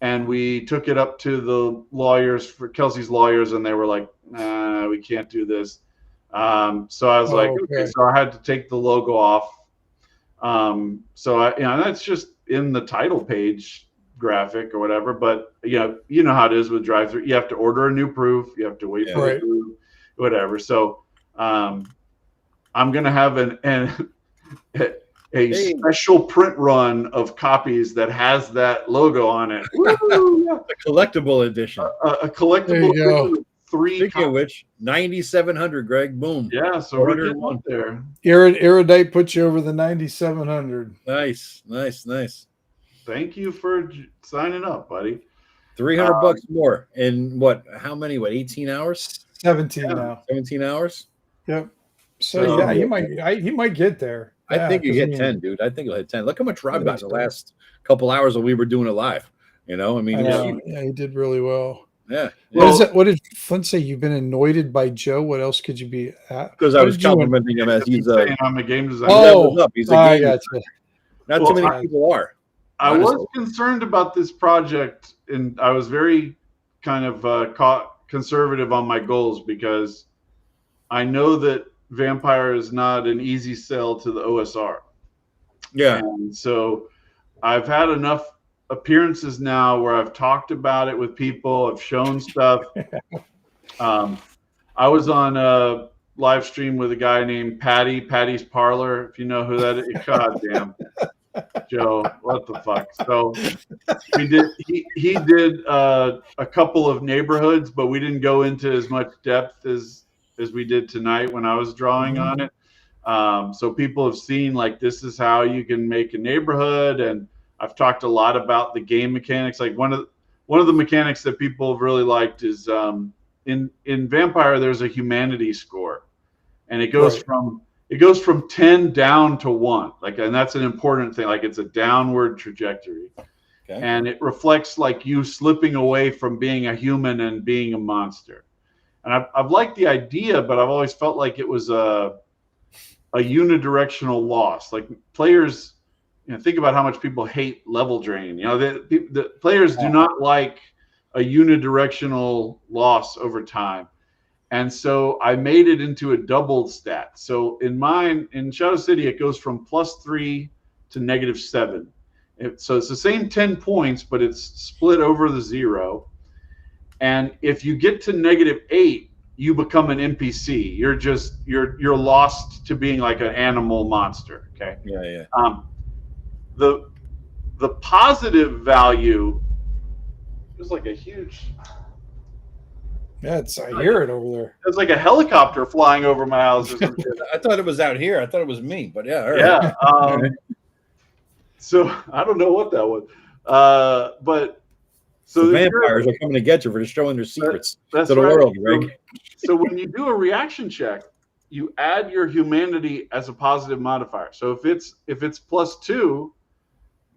And we took it up to the lawyers, for Kelsey's lawyers, and they were like, nah, we can't do this. So I was okay, so I had to take the logo off. So that's just in the title page graphic or whatever. But you know how it is with drive-through. You have to order a new proof. You have to wait for the proof, whatever. So I'm gonna have a special print run of copies that has that logo on it. Woo, yeah. A collectible edition. A collectible edition of 3 Speaking copies. of which, 9,700, Greg. Boom. Yeah, so we're getting up there. Erudite puts you over the 9,700. Nice. Thank you for signing up, buddy. $300 more in what? How many? 18 hours? 17 now. 17 hours. Yep. So yeah, you might get there. I think you hit 10, dude. I think you'll hit 10. Look how much Rob got in the last couple hours that we were doing it live. You know, I mean, yeah, he did really well. Yeah. What did Flint say? You've been anointed by Joe. What else could you be at? Because I was complimenting him as I'm a game designer. Oh, he's a game gotcha. Not too many people are. I was concerned about this project, and I was very kind of conservative on my goals because I know that Vampire is not an easy sell to the OSR. Yeah. And so I've had enough appearances now where I've talked about it with people. I've shown stuff. I was on a live stream with a guy named Patty's Parlor. If you know who that is, God damn. Joe, what the fuck? So we did. He did a couple of neighborhoods, but we didn't go into as much depth as we did tonight when I was drawing on it. So people have seen like this is how you can make a neighborhood, and I've talked a lot about the game mechanics. Like one of the mechanics that people have really liked is in Vampire there's a humanity score, and it goes from 10 down to 1. Like, and that's an important thing. Like, it's a downward trajectory. Okay. And it reflects like you slipping away from being a human and being a monster. And I've liked the idea, but I've always felt like it was a unidirectional loss. Like players, think about how much people hate level drain. The players do not like a unidirectional loss over time. And so I made it into a doubled stat. So in Shadow City, it goes from +3 to -7. So it's the same 10 points, but it's split over the 0. And if you get to -8, you become an NPC. You're lost to being like an animal monster. Okay. Yeah. The positive value is like a huge. Yeah, I hear it over there. It's like a helicopter flying over my house or some shit. I thought it was out here. I thought it was me, but yeah. Yeah. So I don't know what that was. But so the vampires are coming to get you for showing their secrets to the world, Greg. So when you do a reaction check, you add your humanity as a positive modifier. So if it's +2,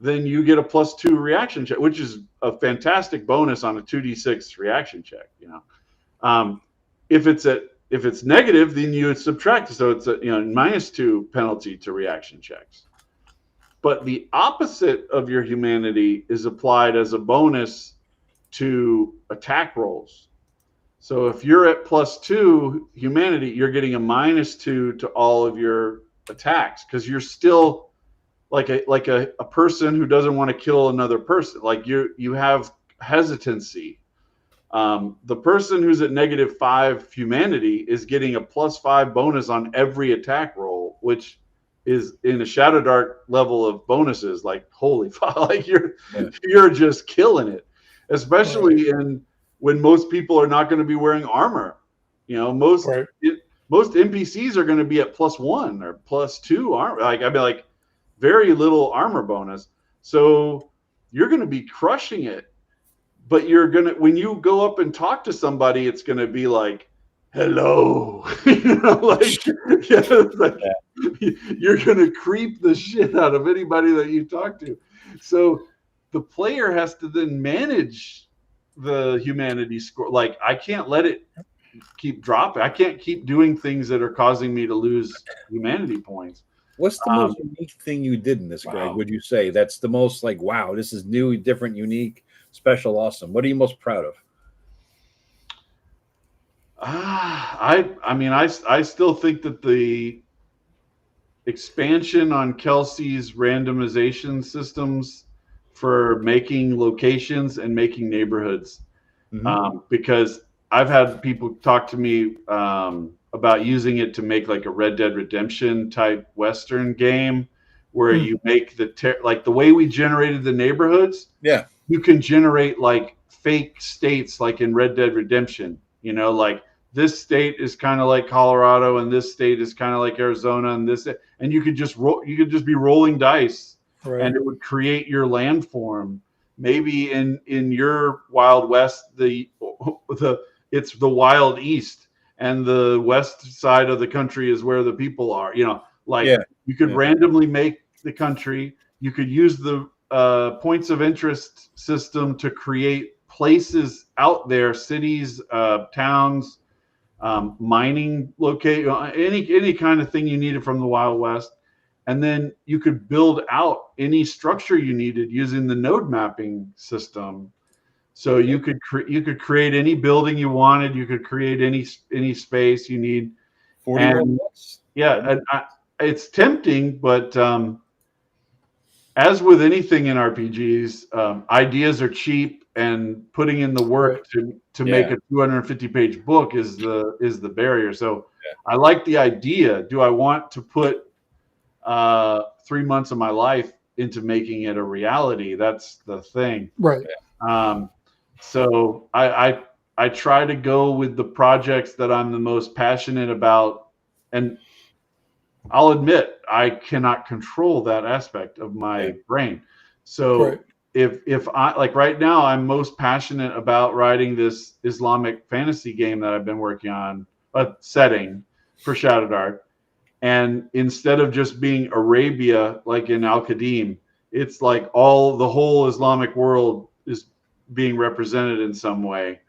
then you get a +2 reaction check, which is a fantastic bonus on a 2d6 reaction check. If it's negative, then you subtract it. So it's a -2 penalty to reaction checks. But the opposite of your humanity is applied as a bonus to attack rolls. So if you're at +2 humanity, you're getting a -2 to all of your attacks because you're still like a person who doesn't want to kill another person. Like you have hesitancy. The person who's at -5 humanity is getting a +5 bonus on every attack roll, which is in a ShadowDark level of bonuses. Like holy fuck, like you're just killing it, especially when most people are not going to be wearing armor. Most NPCs are going to be at +1 or +2 armor. Very little armor bonus. So you're going to be crushing it. But when you go up and talk to somebody, it's going to be like, hello. You're going to creep the shit out of anybody that you talk to. So the player has to then manage the humanity score. Like, I can't let it keep dropping. I can't keep doing things that are causing me to lose humanity points. What's the most unique thing you did in this, Greg? Would you say that's the most like, wow, this is new, different, unique, special, awesome? What are you most proud of? I still think that the expansion on Kelsey's randomization systems for making locations and making neighborhoods, because I've had people talk to me about using it to make like a Red Dead Redemption type Western game where you make like the way we generated the neighborhoods. Yeah. You can generate like fake states, like in Red Dead Redemption, like this state is kind of like Colorado and this state is kind of like Arizona and you could just be rolling dice, right, and it would create your landform. Maybe in your Wild West, it's the Wild East, and the west side of the country is where the people are. You could randomly make the country. You could use the points of interest system to create places out there, cities, towns, mining location, any kind of thing you needed from the Wild West. And then you could build out any structure you needed using the node mapping system. So you could create any building you wanted. You could create any space you need. 41 bucks. Yeah, and it's tempting, but as with anything in RPGs, ideas are cheap, and putting in the work to make a 250-page book is the barrier. So I like the idea. Do I want to put 3 months of my life into making it a reality? That's the thing, right? So I try to go with the projects that I'm the most passionate about, and I'll admit I cannot control that aspect of my brain. So if I, like right now, I'm most passionate about writing this Islamic fantasy game that I've been working on, a setting for ShadowDark. And instead of just being Arabia, like in Al-Qadim, it's like the whole Islamic world is being represented in some way.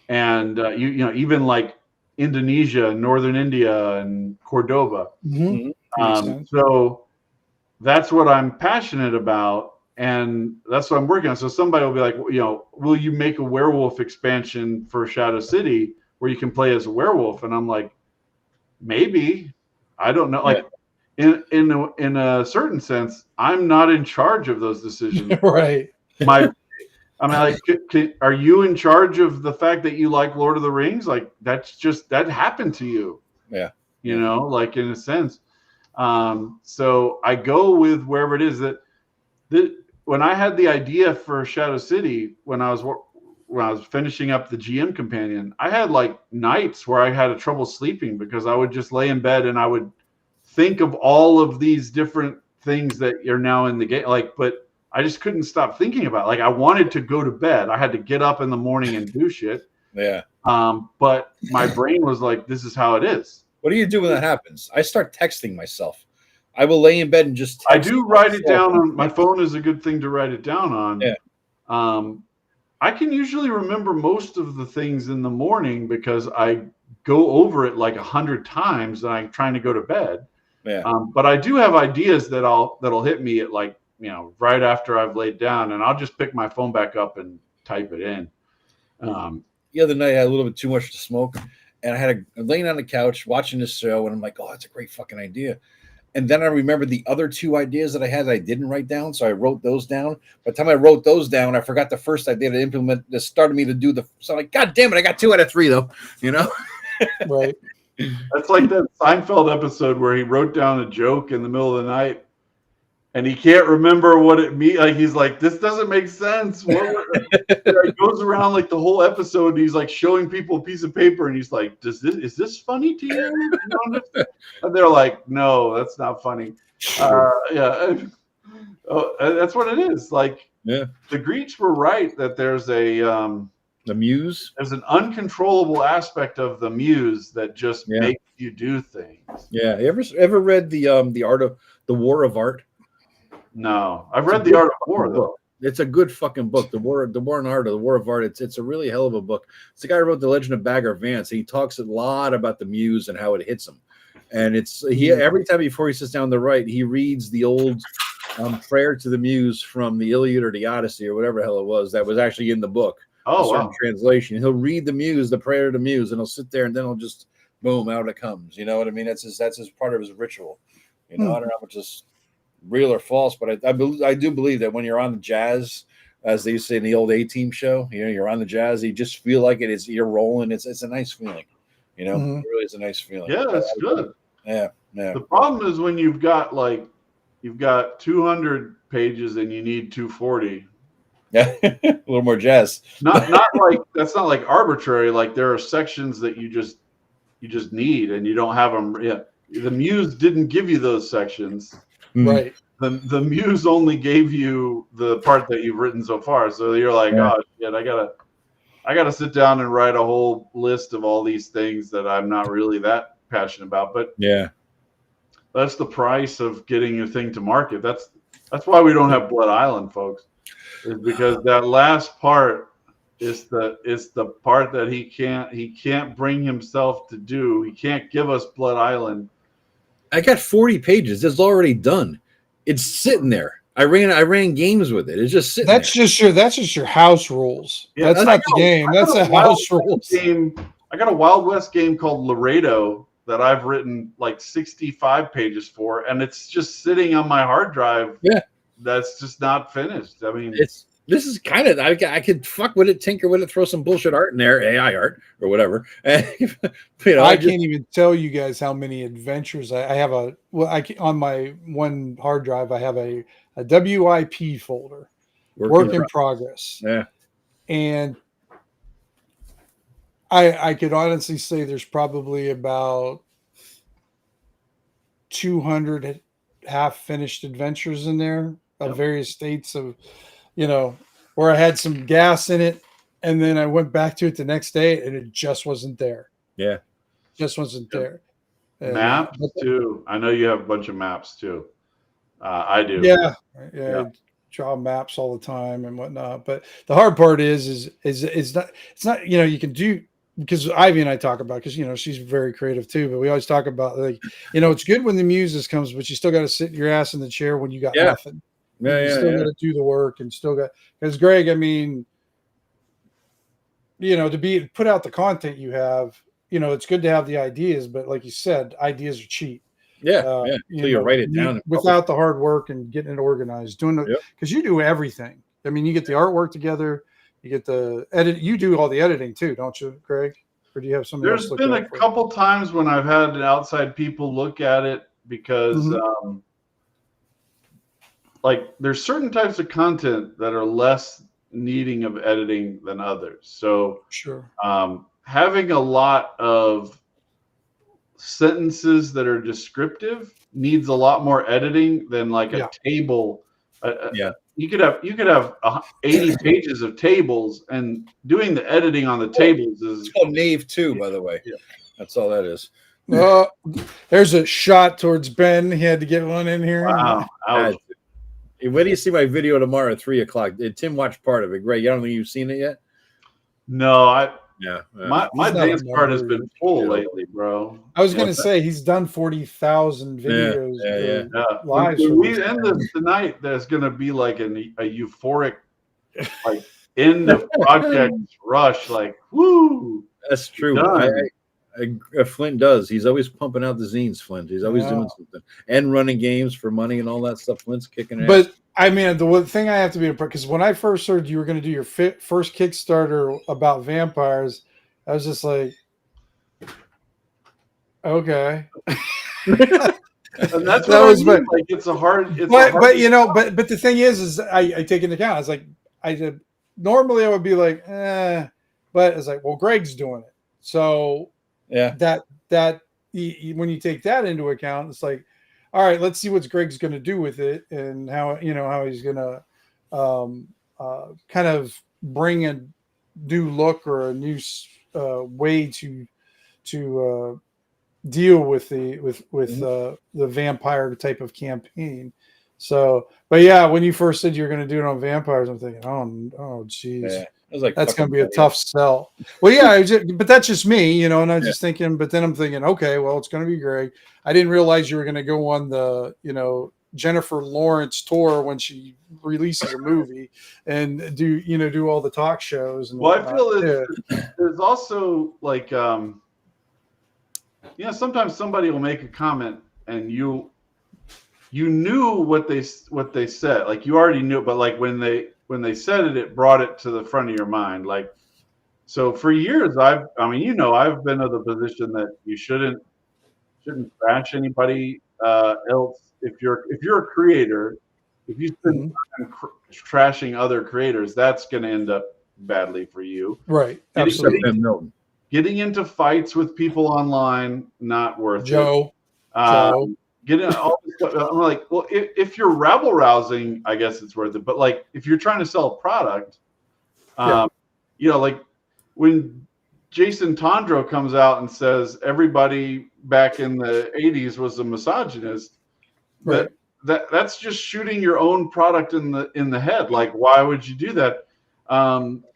And, even like Indonesia, Northern India, and Cordoba. Mm-hmm. So that's what I'm passionate about. And that's what I'm working on. So somebody will be like, will you make a werewolf expansion for Shadow City where you can play as a werewolf? And I'm like, maybe. I don't know. Like in a certain sense, I'm not in charge of those decisions. Right. Are you in charge of the fact that you like Lord of the Rings? Like that happened to you. Yeah. Like in a sense. So I go with wherever it is that when I had the idea for Shadow City, when I was finishing up the GM companion, I had like nights where I had trouble sleeping because I would just lay in bed and I would think of all of these different things that are now in the game. But I just couldn't stop thinking about it. Like I wanted to go to bed. I had to get up in the morning and do shit. Yeah. But my brain was like, this is how it is. What do you do when that happens? I start texting myself. I will lay in bed and just text. I do write it down on my phone. Is a good thing to write it down on. Yeah. I can usually remember most of the things in the morning because I go over it like 100 times and I'm trying to go to bed. Yeah. But I do have ideas that'll hit me at like, right after I've laid down, and I'll just pick my phone back up and type it in. The other night I had a little bit too much to smoke, and I'm laying on the couch watching this show, and I'm like, oh, that's a great fucking idea. And then I remembered the other two ideas that I had that I didn't write down, so I wrote those down. By the time I wrote those down, I forgot the first idea to implement that started me to do so I'm like, God damn it, I got 2 out of 3 though, Right. That's like that Seinfeld episode where he wrote down a joke in the middle of the night and he can't remember what it means. Like he's like, this doesn't make sense. He goes around like the whole episode and he's like showing people a piece of paper and he's like, is this funny to you? And they're like, no, that's not funny. Yeah. Oh, that's what it is. Like, the Greeks were right that there's the muse. There's an uncontrollable aspect of the muse that just makes you do things. Yeah. You ever read the art of the War of Art? No, I've read The Art of War though. It's a good fucking book. The War and Art of the War of Art. It's a really hell of a book. It's the guy who wrote The Legend of Bagger Vance. He talks a lot about the muse and how it hits him. And every time before he sits down to write, he reads the old prayer to the muse from the Iliad or the Odyssey or whatever the hell it was that was actually in the book. Oh, wow. Translation. He'll read the muse, the prayer to the muse, and he'll sit there and then he'll just boom, out it comes. You know what I mean? That's his part of his ritual. I don't know how much is real or false, but I do believe that when you're on the jazz, as they used to say in the old A-Team show, you're on the jazz, you just feel like you're rolling. It's a nice feeling. It really is a nice feeling. Yeah, that's good. Yeah. The problem is when you've got like you've got 200 pages and you need 240. Yeah, a little more jazz. Not like that's not like arbitrary. Like there are sections that you just need and you don't have them. Yeah, the Muse didn't give you those sections, right? The Muse only gave you the part that you've written so far. So you're like, oh shit, I gotta sit down and write a whole list of all these things that I'm not really that passionate about. But yeah, that's the price of getting your thing to market. That's why we don't have Blood Island, folks. Is because that last part is the part that he can't bring himself to do. He can't give us Blood Island. I got 40 pages. It's already done. It's sitting there. I ran games with it. It's just sitting that's there. Just your house rules. Yeah, that's not the game. That's a house rules game. I got a Wild West game called Laredo that I've written like 65 pages for, and it's just sitting on my hard drive. Yeah. That's just not finished. I mean, this is kind of I could fuck with it, tinker with it, throw some bullshit art in there, AI art or whatever. You know, I can't even tell you guys how many adventures I have. On my one hard drive, I have a WIP folder, work in progress. Yeah, and I could honestly say there's probably about 200 half finished adventures in there of various states of, where I had some gas in it, and then I went back to it the next day and it just wasn't there. Yeah. Just wasn't there. Maps too. I know you have a bunch of maps too. I do. Yeah. I draw maps all the time and whatnot. But the hard part is it's not, you can do, because Ivy and I talk about, because she's very creative too, but we always talk about, like, it's good when the muses comes, but you still got to sit your ass in the chair when you got nothing. You still got to do the work, and still got, because Greg, I mean, to put out the content you have, it's good to have the ideas, but like you said, ideas are cheap. Yeah. You write it down without the hard work and getting it organized, because you do everything. I mean, you get the artwork together, you get the edit. You do all the editing too, don't you, Greg? Or do you have something? There's been a couple times when I've had outside people look at it because, like, there's certain types of content that are less needing of editing than others. So, having a lot of sentences that are descriptive needs a lot more editing than like a table. You could have 80 pages of tables, and doing the editing on the tables is called Nave 2, by the way. Yeah. That's all that is. There's a shot towards Ben. He had to get one in here. Wow. When do you see my video tomorrow at 3:00? Tim watched part of it. Greg, I don't think you've seen it yet. No, my dance card has been full lately, bro. I was gonna say he's done 40,000 videos. Live. When we end this tonight, there's gonna be like a euphoric, like, end of project rush. Like, woo! That's true. Flint does. He's always pumping out the zines. Flint. He's always doing something and running games for money and all that stuff. Flint's kicking it. But I mean, the one thing I have to be impressed, because when I first heard you were going to do your first Kickstarter about vampires, I was just like, okay. And that's what I mean. Like, it's a hard. But the thing is I take into account. I was like, normally I would be like, but it's like, well, Greg's doing it, so that when you take that into account, it's like, all right, let's see what Greg's going to do with it, and how he's going to kind of bring a new look or a new way to deal with the vampire type of campaign. So, but yeah, when you first said you're going to do it on vampires, I'm thinking, oh, geez. Yeah. I was like, that's going to be a tough sell. Well, yeah, but that's just me, and I was just thinking, but then I'm thinking, okay, well, it's going to be Greg. I didn't realize you were going to go on the, Jennifer Lawrence tour when she releases a movie and do all the talk shows. And I feel there's also like, sometimes somebody will make a comment and you knew what they said, like you already knew, but like when they said it, it brought it to the front of your mind. Like, so for years, I've been of the position that you shouldn't trash anybody else, if you're a creator, if you spend time trashing other creators, that's going to end up badly for you. Right. Absolutely. Getting into fights with people online, not worth it. Joe. Getting all this stuff. I'm like, well, if you're rabble rousing, I guess it's worth it. But like, if you're trying to sell a product, like when Jason Tondro comes out and says everybody back in the 80s was a misogynist, right. That's just shooting your own product in the head. Like, why would you do that?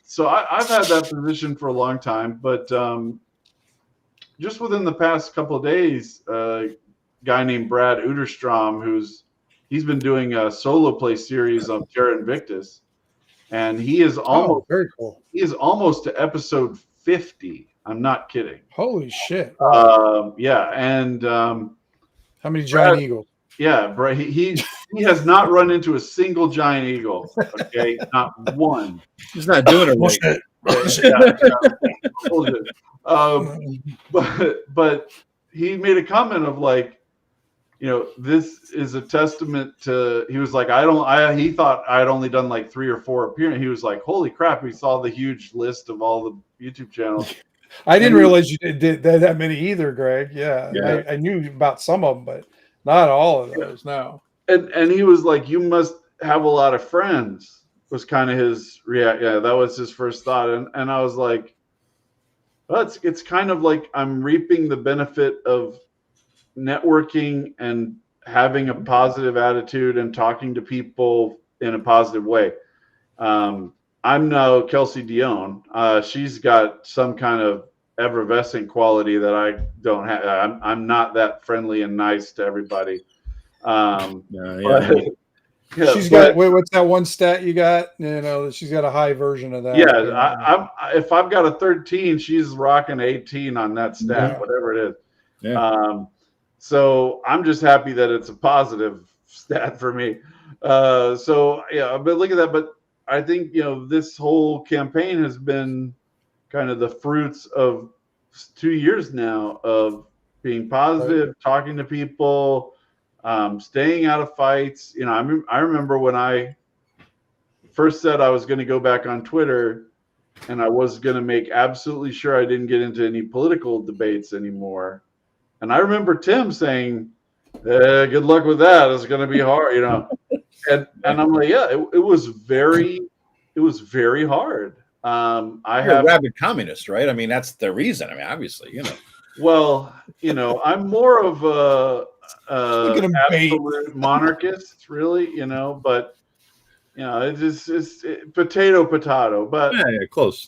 So I've had that position for a long time, but just within the past couple of days, a guy named Brad Uderstrom, he's been doing a solo play series on Terra Invictus, and he is almost very cool. He is almost to episode 50. I'm not kidding. Holy shit! Yeah, and how many giant eagles? Yeah, Brad. He has not run into a single giant eagle. Okay, not one. He's not doing it right. But he made a comment of like, this is a testament to. He was like, he thought I had only done like 3 or 4 appearances. He was like, holy crap! He saw the huge list of all the YouTube channels. I didn't realize you did that many either, Greg. Yeah. I knew about some of them, but not all of those. No. And he was like, you must have a lot of friends, was kind of his react. Yeah, that was his first thought. And I was like, well, it's kind of like I'm reaping the benefit of networking and having a positive attitude and talking to people in a positive way. I'm no Kelsey Dion. She's got some kind of effervescent quality that I don't have. I'm not that friendly and nice to everybody. She's got what's that one stat you got? She's got a high version of that. Yeah, if I've got a 13, she's rocking 18 on that stat, whatever it is. Yeah. So I'm just happy that it's a positive stat for me. So yeah, but look at that. But I think this whole campaign has been kind of the fruits of 2 years now of being positive, talking to people. Staying out of fights. I remember when I first said I was going to go back on Twitter and I was going to make absolutely sure I didn't get into any political debates anymore. And I remember Tim saying, good luck with that. It's going to be hard, and I'm like, yeah, it was very hard. You're a rabid communist, right? I mean, that's the reason. I mean, obviously, Well, I'm more of a absolute monarchist, really, but it's potato, but close.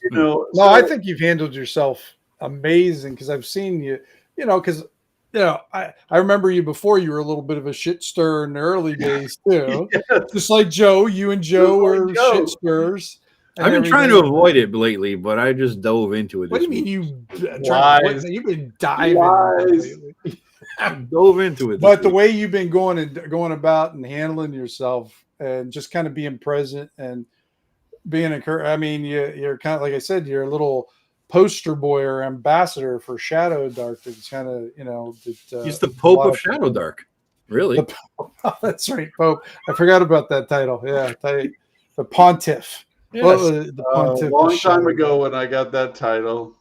I think you've handled yourself amazing because I've seen you, because I remember you before you were a little bit of a shit stirrer in the early days too. Yes. Just like Joe, you and Joe were shit stirrers. I've been trying to avoid it lately, but I just dove into it. What do you mean you've been diving lately? Dove into it. But the way you've been going about and handling yourself and just kind of being present and being encouraged. I mean, you're kind of, like I said, you're a little poster boy or ambassador for ShadowDark. It's kind of, he's the Pope of ShadowDark. Really? That's right, Pope. I forgot about that title. Yeah, the Pontiff. Yes. A long time ago when I got that title.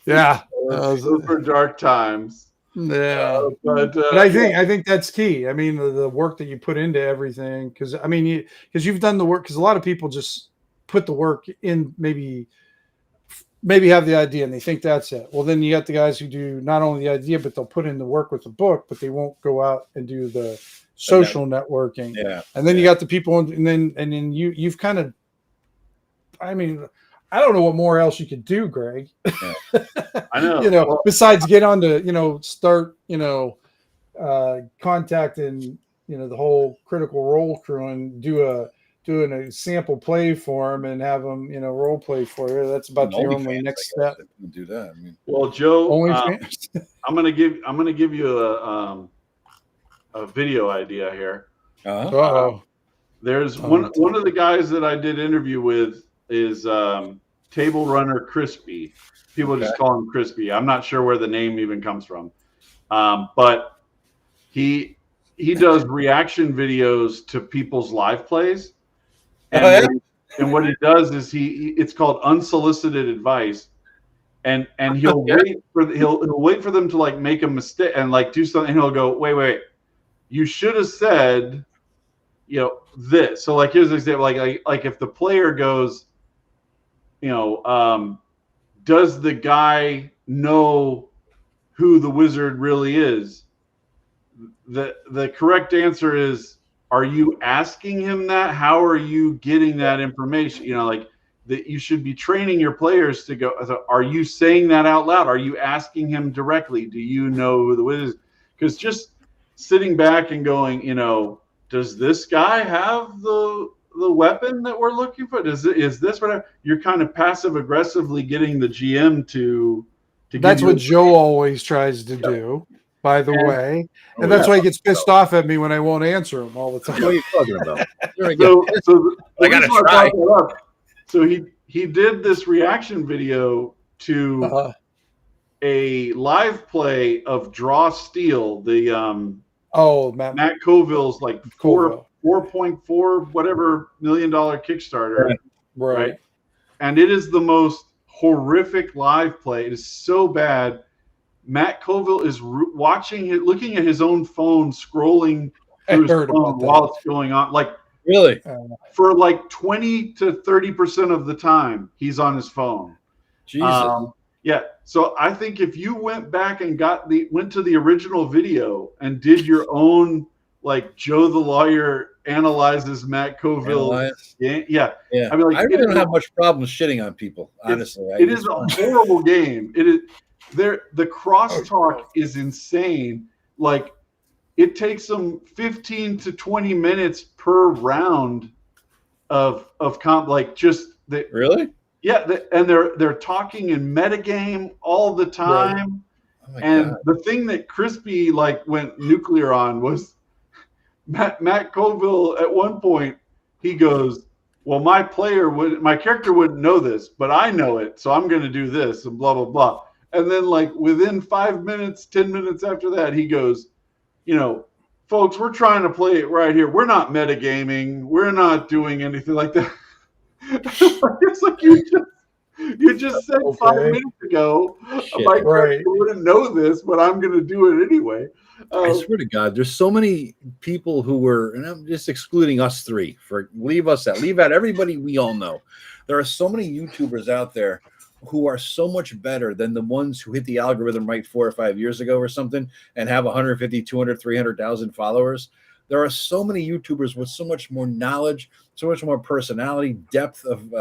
Yeah. Those were dark times. Yeah. But I think that's key. I mean, the work that you put into everything, because you've done the work, because a lot of people just put the work in, maybe have the idea and they think that's it. Well, then you got the guys who do not only the idea, but they'll put in the work with the book, but they won't go out and do the social networking. Yeah. And then you got the people, and then you've kind of, I mean, I don't know what more else you could do, Greg. Yeah. I know. Besides get on to, start, contacting, the whole Critical Role crew and doing a sample play for them and have them, role play for you. That's about the only next step. Do that. I mean, well, Joe, I'm gonna give you a video idea here. There's one of the guys that I did interview with is Table Runner Crispy. People just call him Crispy. I'm not sure where the name even comes from, but he he does reaction videos to people's live plays, and what he does is it's called unsolicited advice, and he'll wait for them to like make a mistake and like do something, and he'll go, wait, you should have said, you know, this. So like here's an example, like if the player goes, you know, does the guy know who the wizard really is? The correct answer is, are you asking him that? How are you getting that information? You know, like that you should be training your players to go, are you saying that out loud? Are you asking him directly? Do you know who the wizard is? Because just sitting back and going, you know, does this guy have the weapon that we're looking for? Is this whatever? You're kind of passive aggressively getting the GM to that's what Joe always tries to do, by the way. And that's why he gets pissed off at me when I won't answer him all the time. What are you talking about? So I gotta try. So he did this reaction video to a live play of Draw Steel, the Matt Colville's like $4.4 whatever $1 million Kickstarter, right? And it is the most horrific live play. It is so bad. Matt Colville is watching it, looking at his own phone, scrolling through his phone while it's going on. Like really, for like 20 to 30% of the time, he's on his phone. Jesus. Yeah. So I think if you went back and went to the original video and did your own, like Joethelawyer analyzes Matt Colville. Yeah. I mean, like, I really don't have much problem shitting on people, honestly. It is a horrible game. It is. The crosstalk is insane. Like, it takes them 15 to 20 minutes per round of comp. Like, just really. Yeah, and they're talking in metagame all the time. Right. And the thing that Crispy like went nuclear on was Matt Colville. At one point, he goes, "Well, my character wouldn't know this, but I know it, so I'm going to do this," and blah blah blah. And then, like within 5 minutes, 10 minutes after that, he goes, "You know, folks, we're trying to play it right here. We're not metagaming. We're not doing anything like that." It's like you just said 5 minutes ago, my character wouldn't know this, but I'm going to do it anyway. I swear to God, there's so many people who were, and I'm just excluding us three. Leave out everybody we all know. There are so many YouTubers out there who are so much better than the ones who hit the algorithm right 4 or 5 years ago or something and have 150, 200, 300,000 followers. There are so many YouTubers with so much more knowledge, so much more personality, depth of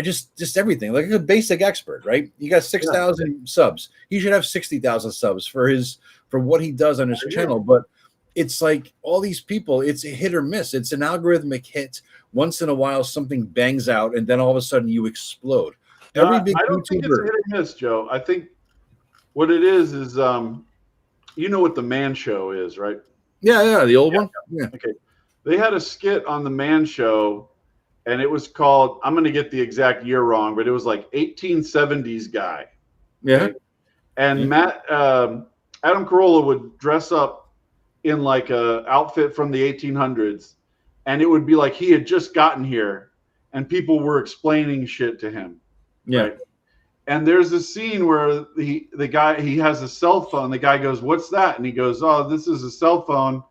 just everything. Like a basic expert, right? You got 6,000 subs. He should have 60,000 subs for what he does on his channel. But it's like all these people, it's a hit or miss. It's an algorithmic hit. Once in a while, something bangs out, and then all of a sudden you explode. Every big I don't think it's a hit or miss, Joe. I think what it is you know what the Man Show is, right? Yeah, the old one. Yeah. Okay. They had a skit on the Man Show, and it was called, I'm going to get the exact year wrong, but it was like 1870s guy. Yeah. Okay? And Adam Carolla would dress up in like a outfit from the 1800s, and it would be like he had just gotten here, and people were explaining shit to him. Yeah. Right? And there's a scene where the guy, he has a cell phone. The guy goes, "What's that?" And he goes, "Oh, this is a cell phone."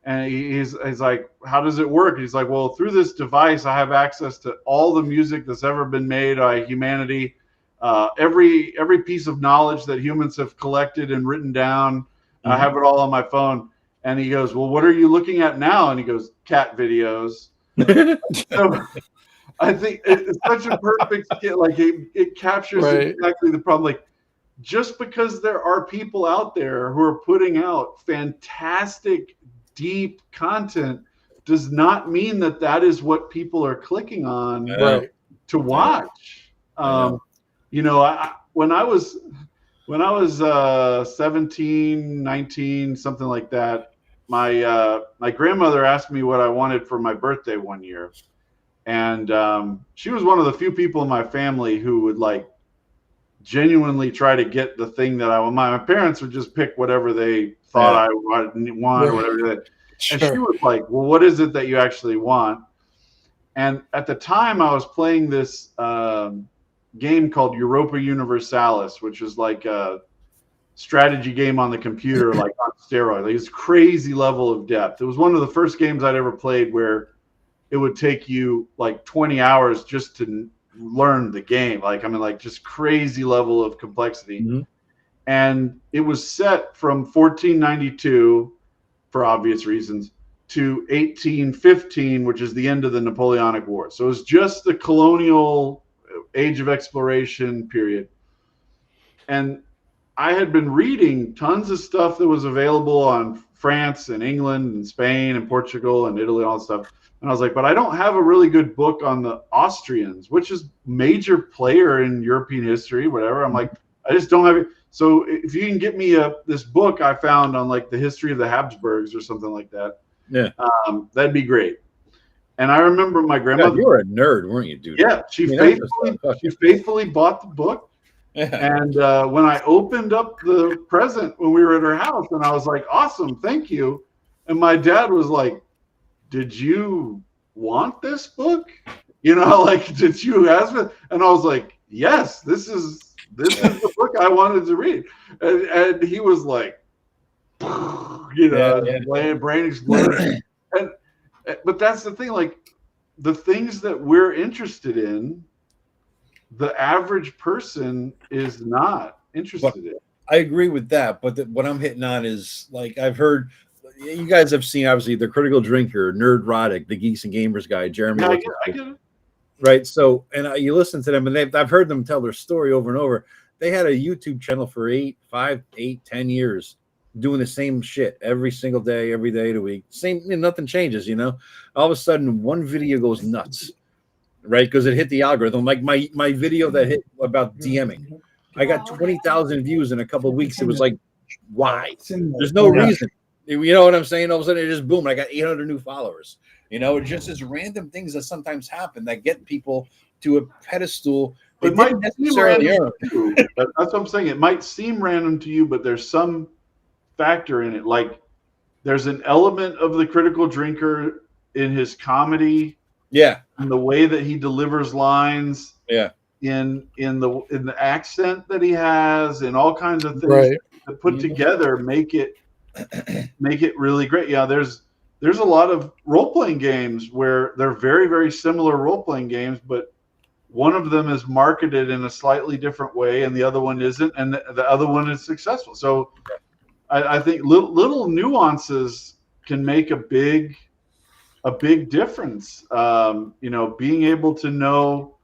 And he's like, "How does it work?" And he's like, "Well, through this device, I have access to all the music that's ever been made by humanity, every piece of knowledge that humans have collected and written down. Mm-hmm. I have it all on my phone." And he goes, "Well, what are you looking at now?" And he goes, "Cat videos." So, I think it's such a perfect skit. Like it captures exactly the problem. Like, just because there are people out there who are putting out fantastic, deep content does not mean that is what people are clicking on to watch. You know, when I was 17, 19, something like that, my grandmother asked me what I wanted for my birthday one year. And she was one of the few people in my family who would like genuinely try to get the thing that I want. My parents would just pick whatever they thought I want or whatever. And she was like, well, what is it that you actually want? And at the time I was playing this game called Europa Universalis, which is like a strategy game on the computer, like on steroids. Like, it's crazy level of depth. It was one of the first games I'd ever played where it would take you like 20 hours just to learn the game. Like, I mean, like, just crazy level of complexity. Mm-hmm. And it was set from 1492, for obvious reasons, to 1815, which is the end of the Napoleonic Wars. So it was just the colonial age of exploration period. And I had been reading tons of stuff that was available on France and England and Spain and Portugal and Italy and all that stuff. And I was like, but I don't have a really good book on the Austrians, which is major player in European history, whatever. I'm like, I just don't have it. So if you can get me this book I found on like the history of the Habsburgs or something like that, that'd be great. And I remember my grandmother. God, you were a nerd, weren't you, dude? Yeah, she faithfully bought the book. Yeah. And when I opened up the present when we were at her house, and I was like, awesome, thank you. And my dad was like, did you want this book? You know, like, did you ask me? And I was like, yes, this is the book I wanted to read. And he was like, you know, brain exploded. But that's the thing, like, the things that we're interested in, the average person is not interested in. I agree with that, but what I'm hitting on is, like, I've heard, you guys have seen, obviously, the Critical Drinker, Nerdrotic, the Geeks and Gamers guy, Jeremy. Yeah, I get it. Right, so, and you listen to them, and I've heard them tell their story over and over. They had a YouTube channel for 5, 8, 10 years, doing the same shit every single day, every day of the week. Same, nothing changes, you know. All of a sudden, one video goes nuts, right? Because it hit the algorithm. Like my video that hit about DMing, I got 20,000 views in a couple of weeks. It was like, why? There's no reason. You know what I'm saying? All of a sudden, it just boom. I got 800 new followers. You know, it's just as random things that sometimes happen that get people to a pedestal. It might necessarily seem random to you. That's what I'm saying. It might seem random to you, but there's some factor in it. Like, there's an element of the Critical Drinker in his comedy, in the way that he delivers lines, in the accent that he has, and all kinds of things that put together make it really great. Yeah, there's a lot of role-playing games where they're very, very similar role-playing games, but one of them is marketed in a slightly different way and the other one isn't, and the other one is successful. So I think little nuances can make a big difference. You know, being able to know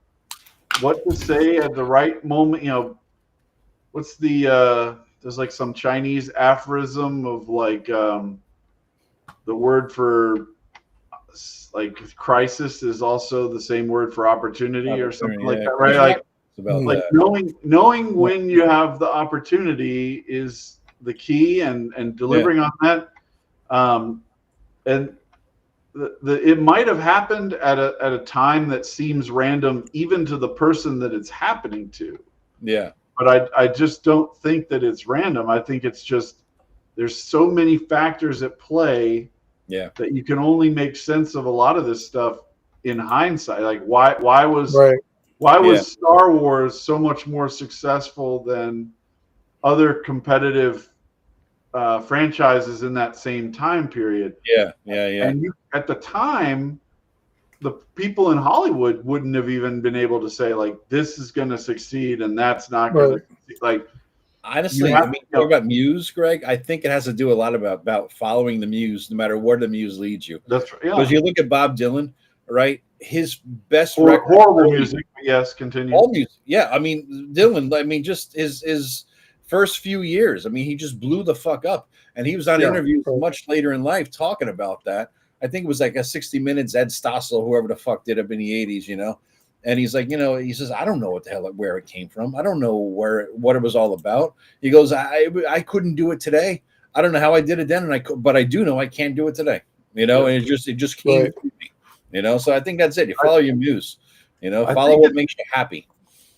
what to say at the right moment. You know, what's the there's like some Chinese aphorism of like the word for like crisis is also the same word for opportunity or something like that, right? Like knowing when you have the opportunity is the key, and delivering on that. And it might have happened at a time that seems random even to the person that it's happening to. Yeah. But I just don't think that it's random. I think it's just there's so many factors at play that you can only make sense of a lot of this stuff in hindsight. Like why was Star Wars so much more successful than other competitive franchises in that same time period? And at the time, the people in Hollywood wouldn't have even been able to say, like, this is going to succeed and that's not going to succeed. Like, honestly, I mean, talk about muse, Greg. I think it has to do a lot about following the muse, no matter where the muse leads you. That's right. Because you look at Bob Dylan, right? His best horrible music. Yes, continue. All music. Yeah, I mean, Dylan. I mean, just his first few years. I mean, he just blew the fuck up, and he was on interviews much later in life talking about that. I think it was like a 60 Minutes, Ed Stossel, whoever the fuck did it in the 80s, you know. And he's like, you know, he says, I don't know what the hell, where it came from. I don't know what it was all about. He goes, I couldn't do it today. I don't know how I did it then, but I do know I can't do it today. You know, and it just came to me. You know, so I think that's it. You follow your muse. You know, follow what makes you happy.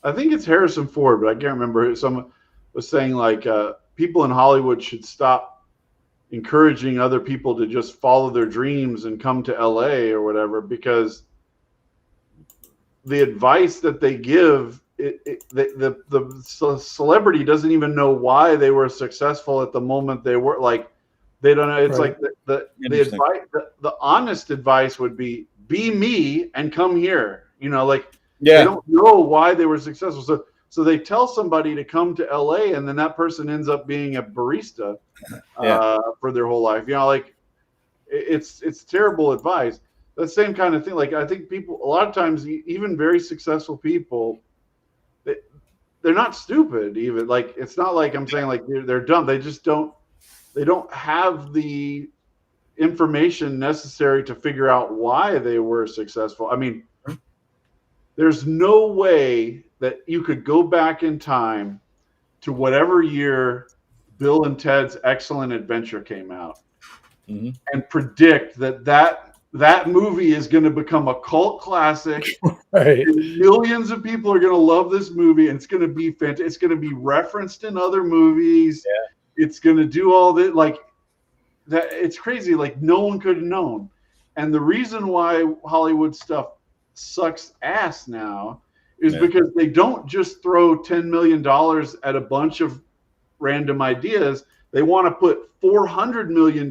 I think it's Harrison Ford, but I can't remember. Someone was saying like people in Hollywood should stop encouraging other people to just follow their dreams and come to LA or whatever, because the advice that they give, the celebrity doesn't even know why they were successful at the moment they were. Like, they don't know. It's right. Like the advice, the honest advice would be me and come here. You know, like they don't know why they were successful. So they tell somebody to come to LA, and then that person ends up being a barista for their whole life. You know, like it's terrible advice. The same kind of thing. Like, I think people, a lot of times, even very successful people, they're not stupid. Even like, it's not like I'm saying like they're dumb. They just don't have the information necessary to figure out why they were successful. I mean, there's no way that you could go back in time to whatever year Bill and Ted's Excellent Adventure came out and predict that movie is going to become a cult classic. Right. And millions of people are going to love this movie, and it's going to be fantastic. It's going to be referenced in other movies. Yeah. It's going to do all that. Like that, it's crazy. Like, no one could have known. And the reason why Hollywood stuff sucks ass now is because they don't just throw $10 million at a bunch of random ideas. They want to put $400 million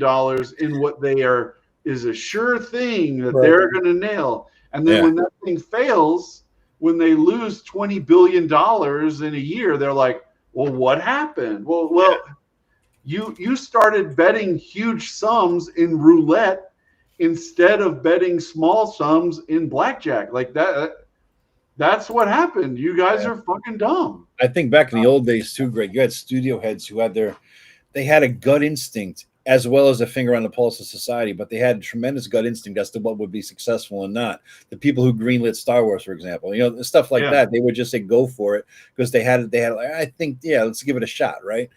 in what they are is a sure thing that they're going to nail. And then when that thing fails, when they lose $20 billion in a year, they're like, well, what happened? Well, you started betting huge sums in roulette instead of betting small sums in blackjack. Like that's what happened. You guys are fucking dumb. I think back in the old days too, Greg, you had studio heads who had they had a gut instinct as well as a finger on the pulse of society, but they had a tremendous gut instinct as to what would be successful and not. The people who greenlit Star Wars, for example, you know, stuff like that, they would just say go for it because they had like, I think, let's give it a shot, right?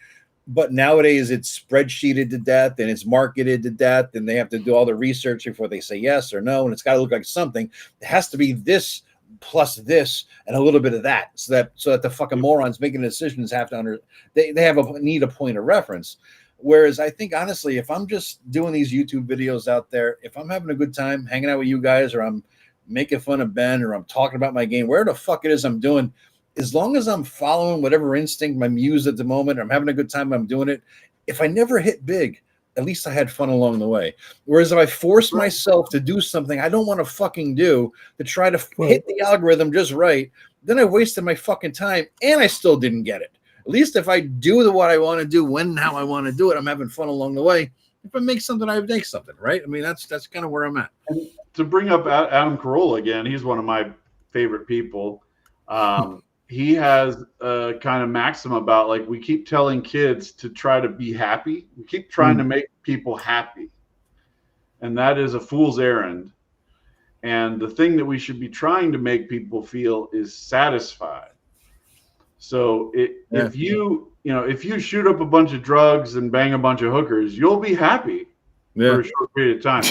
But nowadays it's spreadsheeted to death and it's marketed to death, and they have to do all the research before they say yes or no, and it's got to look like something. It has to be this plus this and a little bit of that, so that the fucking morons making the decisions have to they need a point of reference. Whereas I think, honestly, if I'm just doing these YouTube videos out there, if I'm having a good time hanging out with you guys, or I'm making fun of Ben, or I'm talking about my game, where the fuck it is I'm doing, as long as I'm following whatever instinct, my muse at the moment, or I'm having a good time, I'm doing it. If I never hit big, at least I had fun along the way. Whereas if I force myself to do something I don't want to fucking do, to try to hit the algorithm just right, then I wasted my fucking time and I still didn't get it. At least if I do what I want to do, when and how I want to do it, I'm having fun along the way. If I make something, I make something, right? I mean, that's kind of where I'm at. And to bring up Adam Carolla again, he's one of my favorite people. He has a kind of maxim about, like, we keep telling kids to try to be happy. We keep trying to make people happy. And that is a fool's errand. And the thing that we should be trying to make people feel is satisfied. So if you shoot up a bunch of drugs and bang a bunch of hookers, you'll be happy for a short period of time.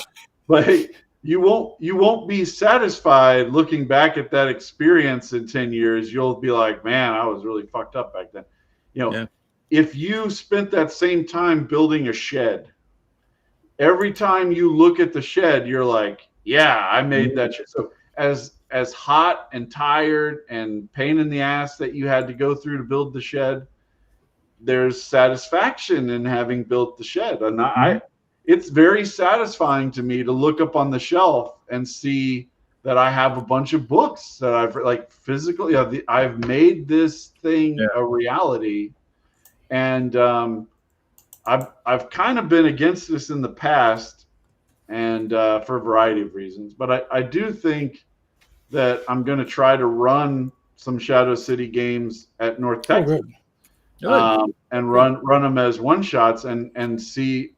But you won't be satisfied looking back at that experience in 10 years. You'll be like, man, I was really fucked up back then. You know, if you spent that same time building a shed, every time you look at the shed, you're like, yeah, I made that shed. So as hot and tired and pain in the ass that you had to go through to build the shed, there's satisfaction in having built the shed. And it's very satisfying to me to look up on the shelf and see that I have a bunch of books that I've like physically. I've made this thing a reality, and I've kind of been against this in the past, and for a variety of reasons. But I do think that I'm going to try to run some Shadow City games at North Texas. And run them as one shots and see,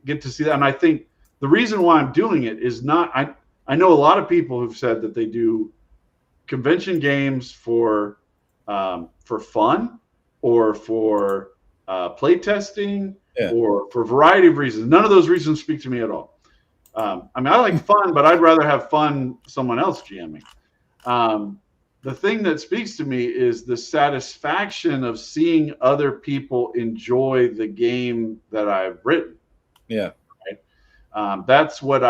get to see that. And I think the reason why I'm doing it is not, I know a lot of people who've said that they do convention games for fun or for play testing or for a variety of reasons. None of those reasons speak to me at all. I mean, I like fun, but I'd rather have fun someone else GMing. the thing that speaks to me is the satisfaction of seeing other people enjoy the game that I've written. Yeah. Right? That's what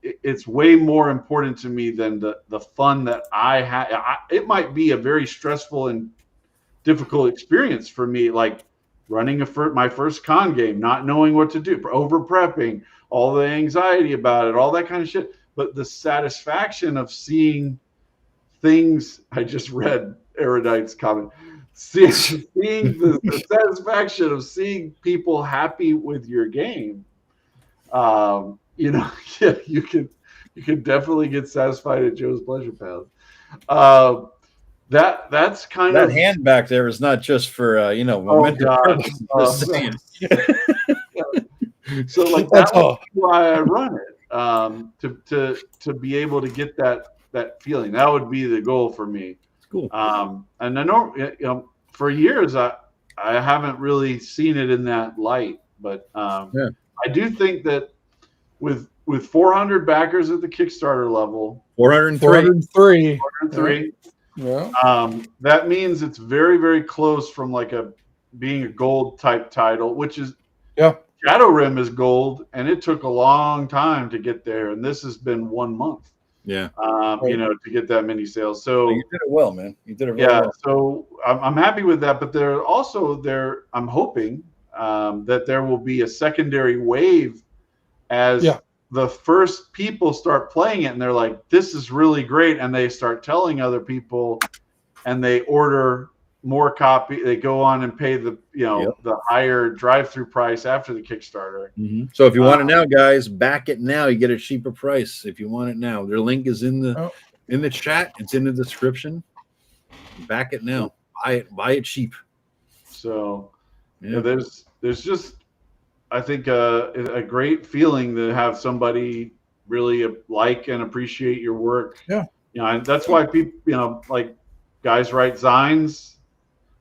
it's way more important to me than the fun that I had. It might be a very stressful and difficult experience for me, like running my first con game, not knowing what to do, over prepping, all the anxiety about it, all that kind of shit. But the satisfaction of seeing things, I just read Erudite's comment, seeing the satisfaction of seeing people happy with your game. Yeah, you can definitely get satisfied at Joe's Pleasure Pals. That's kind that of hand back there is not just for So like that's why I run it, to be able to get that feeling. That would be the goal for me. Cool. And I know, for years I haven't really seen it in that light, but I do think that with 400 backers at the Kickstarter level, 403. Yeah. That means it's very, very close from being a gold type title, which is Shadow Rim is gold, and it took a long time to get there, and this has been 1 month. Yeah. To get that many sales. So you did it well, man. You did it very well. So I'm happy with that, but I'm hoping that there will be a secondary wave as the first people start playing it and they're like, this is really great, and they start telling other people and they order more copy. They go on and pay the higher drive-through price after the Kickstarter. Mm-hmm. So if you want it now, guys, back it now. You get a cheaper price if you want it now. Their link is in the chat. It's in the description. Back it now. Buy it cheap. So there's just, I think, a great feeling to have somebody really like and appreciate your work. Yeah. And that's why people, like guys write zines,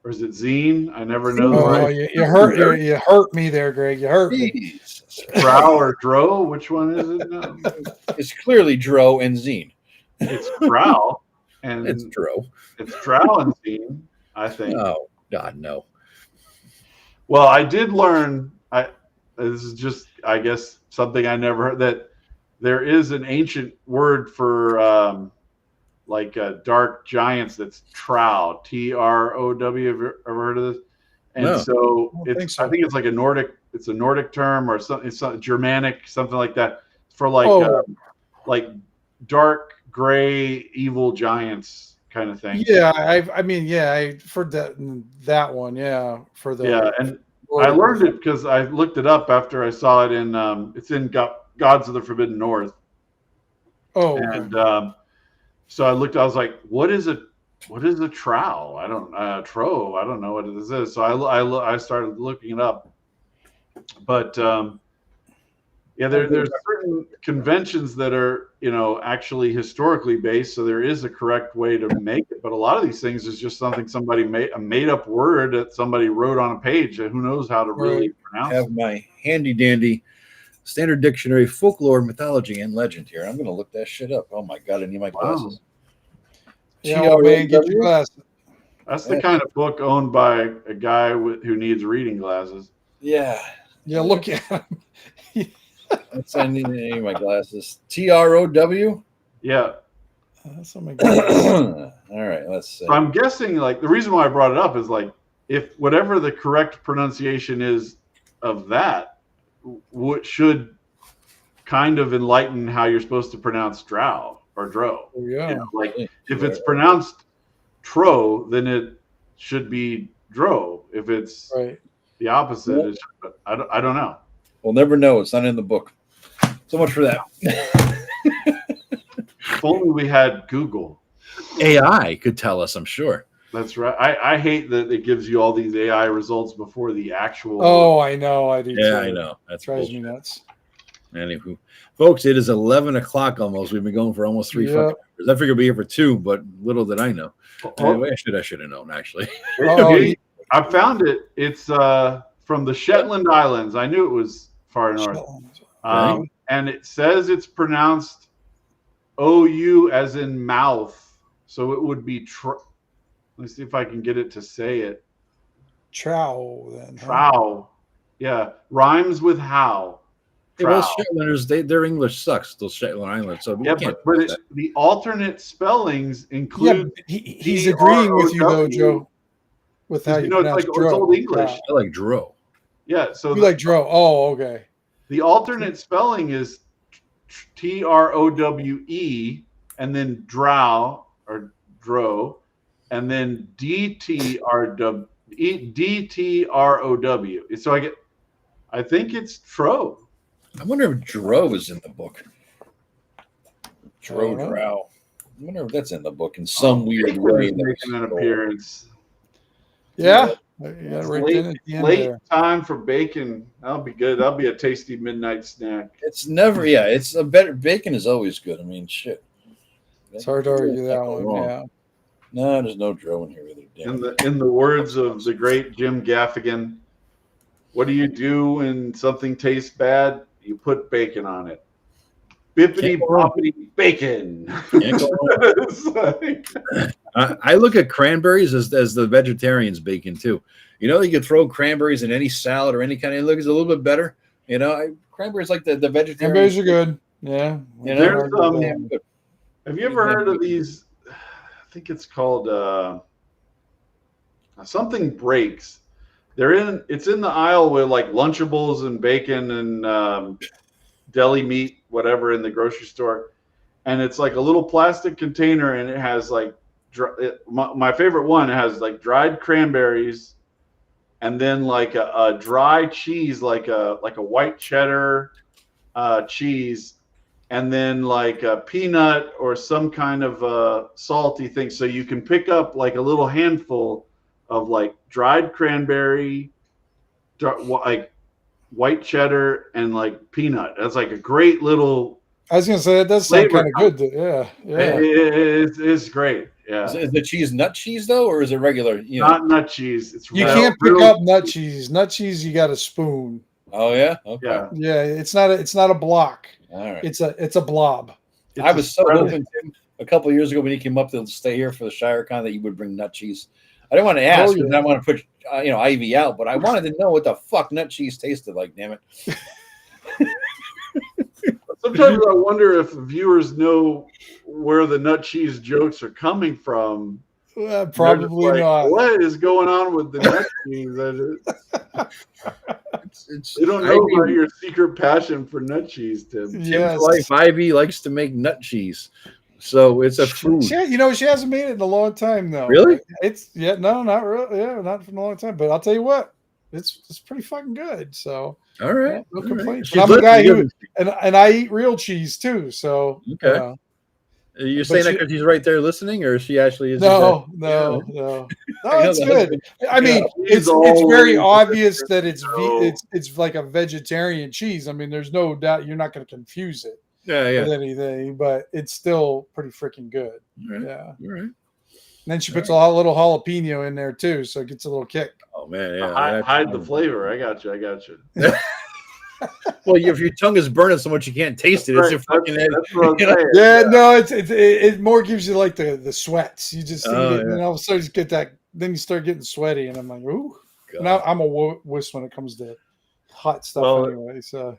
or is it zine? I never know. You hurt me there, Greg. You hurt me. Drow or Dro? Which one is it now? It's clearly Dro and zine. It's Drow and it's Dro. It's Drow and zine, I think. Oh God, no. Well, I did learn. This is just, I guess, something I never heard, that there is an ancient word for dark giants that's trow, Trow. Have you ever heard of this? And so I think it's like a Nordic term, or something. It's Germanic, something like that, for like dark gray evil giants kind of thing. Yeah, I've heard that one. Yeah, for the and I learned it because I looked it up after I saw it in it's in Gods of the Forbidden North. And so I was like, what is a trow? I don't know what this is. So I started looking it up. But there's certain conventions that are, actually historically based. So there is a correct way to make it. But a lot of these things is just something somebody made, a made up word that somebody wrote on a page, and who knows how to really pronounce it. I have my handy dandy Standard Dictionary, Folklore, Mythology, and Legend here. I'm going to look that shit up. Oh my God, I need my glasses. Yeah, man, get your glasses. That's the kind of book owned by a guy who needs reading glasses. Yeah. Yeah, look at him. I need my glasses. TROW? Yeah. That's my glasses. All right, let's see. So I'm guessing, the reason why I brought it up is, if whatever the correct pronunciation is of that, should kind of enlighten how you're supposed to pronounce drow or dro. Yeah. If it's pronounced tro, then it should be dro. If it's the opposite, I don't know. We'll never know. It's not in the book. So much for that. If only we had Google. AI could tell us, I'm sure. That's right. I hate that it gives you all these AI results before the actual. Oh, I know. I do. Yeah, I know. That drives me nuts. Anywho, folks, it is 11 o'clock almost. We've been going for almost 3 fucking hours. I figured we'd be here for 2, but little did I know. Anyway, I should have known, actually. I found it. It's from the Shetland Islands. I knew it was far north. And it says it's pronounced OU as in mouth, So it would be let's see if I can get it to say it. Trow then. Trow. Yeah. Rhymes with how. Yeah, well, Shetlanders, their English sucks. Those Shetland Islands. So yeah, but the alternate spellings include. Yeah, he's agreeing with you though, Joe. With how you pronounce it's Old English. I like Dro. Yeah, so you like Dro. Oh, okay. The alternate spelling is TROWE, and then Drow or Dro, and then DTROW. So I think it's Tro. I wonder if Dro is in the book. Drow. I wonder if that's in the book in some weird way. Making an appearance. Yeah. Yeah, right late, at the end late there. time for bacon. That'll be good. That'll be a tasty midnight snack. It's never, it's a better. Bacon is always good. I mean, shit. It's hard to argue that one. Wrong. Yeah. No, there's no Dro in here either. In the words of the great Jim Gaffigan, what do you do when something tastes bad? You put bacon on it. Bippity boppity bacon. I look at cranberries as the vegetarian's bacon too. You know, you could throw cranberries in any salad or any kind of. It looks a little bit better. You know, cranberries like the vegetarian. Cranberries are good. Yeah. You know, have you ever heard of these? I think it's called something breaks. It's in the aisle with like Lunchables and bacon and deli meat, whatever, in the grocery store, and it's like a little plastic container, and it has like my favorite one. It has like dried cranberries, and then like a dry cheese, like a white cheddar cheese, and then like a peanut or some kind of salty thing. So you can pick up like a little handful of like dried cranberry, like white cheddar, and like peanut. That's like a great little. I was gonna say that does sound kind of good. Yeah. It's great. Yeah. Is the cheese nut cheese though, or is it regular? Not nut cheese. You can't pick up nut cheese. Nut cheese, you got a spoon. Oh yeah. Okay. Yeah. It's not a block. All right. It's a blob. I was so hoping a couple of years ago when he came up to stay here for the ShireCon that you would bring nut cheese. I didn't want to ask, and I want to put Ivy out, but I wanted to know what the fuck nut cheese tasted like. Damn it! Sometimes I wonder if viewers know where the nut cheese jokes are coming from. Probably like, not. What is going on with the nut cheese? They don't know about your secret passion for nut cheese, Tim. Yes. Tim's wife Ivy likes to make nut cheese. So it's a food. She hasn't made it in a long time though. Really? Not really. Yeah, not for a long time. But I'll tell you what, it's pretty fucking good. So all right, no complaints. Right. I'm a guy who and I eat real cheese too. So okay. You're saying that because she's right there listening, or she actually is? No. It's good. I mean, it's very obvious that it's like a vegetarian cheese. I mean, there's no doubt you're not going to confuse it. With anything, but it's still pretty freaking good. Right. Yeah. All right. And then she puts a little jalapeno in there too, so it gets a little kick. Oh man, yeah. Hide the flavor. I got you. Well, if your tongue is burning so much you can't taste it, right. It's a fucking. It more gives you like the sweats. You just and all of a sudden you get that. Then you start getting sweaty, and I'm like, ooh. Now I'm a wuss when it comes to hot stuff. Anyway, so.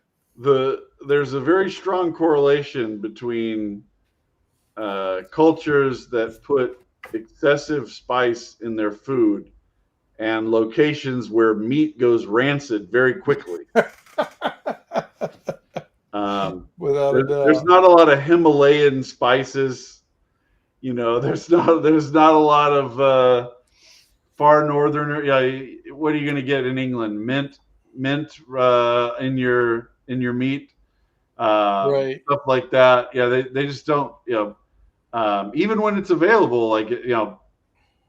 There's a very strong correlation between cultures that put excessive spice in their food and locations where meat goes rancid very quickly. Without a doubt. There's not a lot of Himalayan spices. There's not a lot of far northern. What are you going to get in England? Mint in your meat, right? Stuff like that. Yeah, they just don't. Even when it's available, like